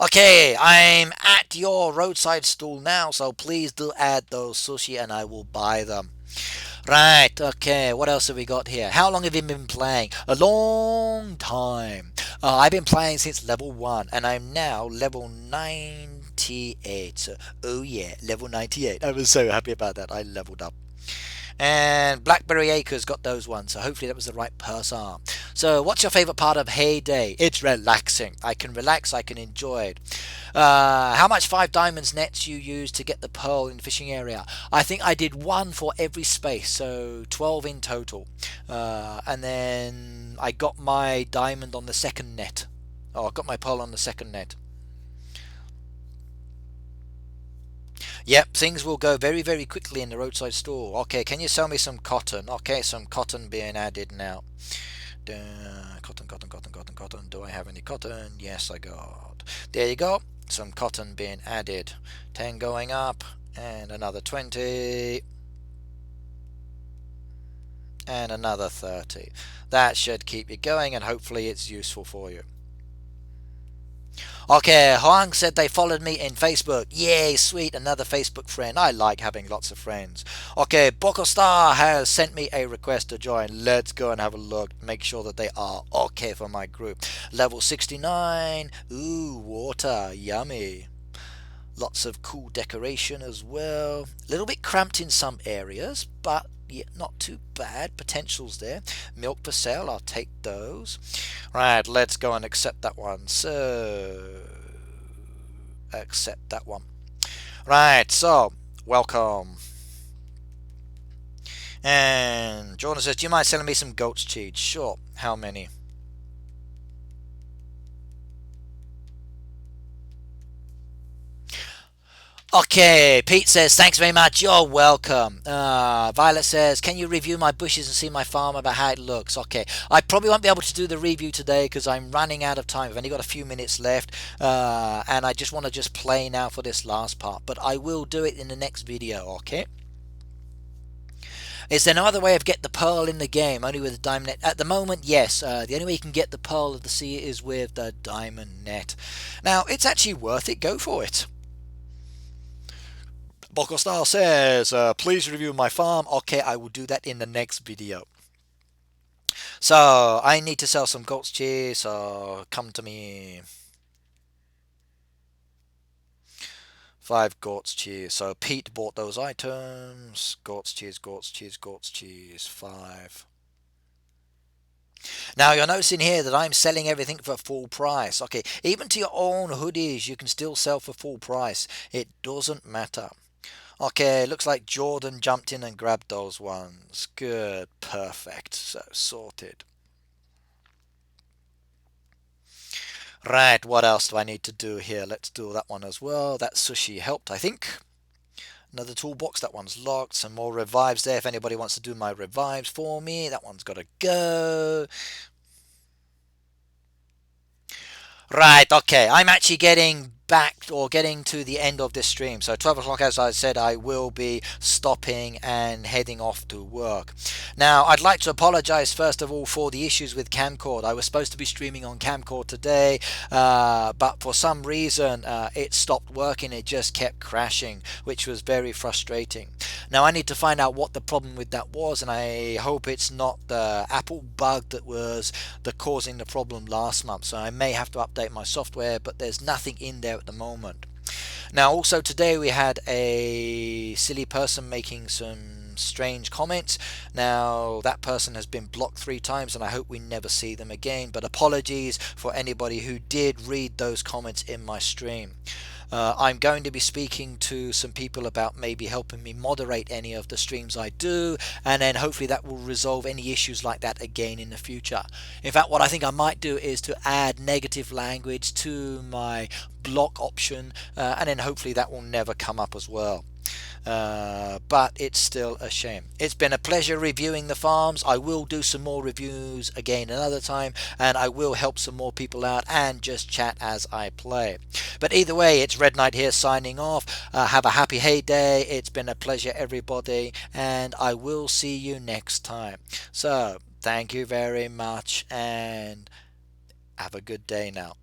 Okay, I'm at your roadside stall now, so please do add those sushi and I will buy them. Right, okay, what else have we got here? How long have you been playing? A long time. I've been playing since level 1 and I'm now level 98. So, oh yeah, level 98. I was so happy about that. I leveled up. And Blackberry Acres got those ones, so hopefully that was the right person. So what's your favourite part of Heyday? It's relaxing. I can relax, I can enjoy it. How much 5 diamonds nets you use to get the pearl in the fishing area? I think I did 1 for every space, so 12 in total. And then I got my diamond on the second net. Oh, I got my pearl on the second net. Yep, things will go very, very quickly in the roadside store. Okay, can you sell me some cotton? Okay, some cotton being added now. Cotton, cotton, cotton, cotton, cotton. Do I have any cotton? Yes, I got. There you go. Some cotton being added. 10 going up. And another 20. And another 30. That should keep you going and hopefully it's useful for you. Okay, Hoang said they followed me in Facebook. Yay, sweet, another Facebook friend. I like having lots of friends. Okay, Bokostar has sent me a request to join. Let's go and have a look. Make sure that they are okay for my group. Level 69. Ooh, water. Yummy. Lots of cool decoration as well. A little bit cramped in some areas, but yeah, not too bad. Potential's there. Milk for sale, I'll take those. Right, let's go and accept that one. So, accept that one. Right, so, welcome. And Jordan says, do you mind selling me some goat's cheese? Sure. How many? Okay, Pete says, thanks very much, you're welcome. Violet says, can you review my bushes and see my farm about how it looks? Okay, I probably won't be able to do the review today because I'm running out of time. I've only got a few minutes left, and I just want to just play now for this last part, but I will do it in the next video, okay? Is there no other way of get the pearl in the game, only with a diamond net? At the moment, yes. The only way you can get the pearl of the sea is with the diamond net. Now, it's actually worth it, go for it. Bokostar says, please review my farm. Okay, I will do that in the next video. So, I need to sell some goat's cheese, so come to me. 5 goat's cheese. So, Pete bought those items. Goat's cheese, goat's cheese, goat's cheese. 5. Now, you're noticing here that I'm selling everything for full price. Okay, even to your own hoodies, you can still sell for full price. It doesn't matter. Okay, looks like Jordan jumped in and grabbed those ones. Good, perfect. So, sorted. Right, what else do I need to do here? Let's do that one as well. That sushi helped, I think. Another toolbox, that one's locked. Some more revives there if anybody wants to do my revives for me. That one's got to go. Right, okay, I'm actually getting back or getting to the end of this stream. So 12 o'clock, as I said, I will be stopping and heading off to work. Now, I'd like to apologize first of all for the issues with Kamcord. I was supposed to be streaming on Kamcord today, but for some reason it stopped working. It just kept crashing, which was very frustrating. Now, I need to find out what the problem with that was, and I hope it's not the Apple bug that was causing the problem last month. So I may have to update my software, but there's nothing in there at the moment. Now, also today we had a silly person making some strange comments. Now, that person has been blocked 3 times, and I hope we never see them again, but apologies for anybody who did read those comments in my stream. I'm going to be speaking to some people about maybe helping me moderate any of the streams I do, and then hopefully that will resolve any issues like that again in the future. In fact, what I think I might do is to add negative language to my block option, and then hopefully that will never come up as well. but it's still a shame. It's been a pleasure reviewing the farms. I will do some more reviews again another time, and I will help some more people out and just chat as I play. But either way, it's Red Knight here signing off. Have a happy heyday. It's been a pleasure, everybody, and I will see you next time. So thank you very much, and have a good day now.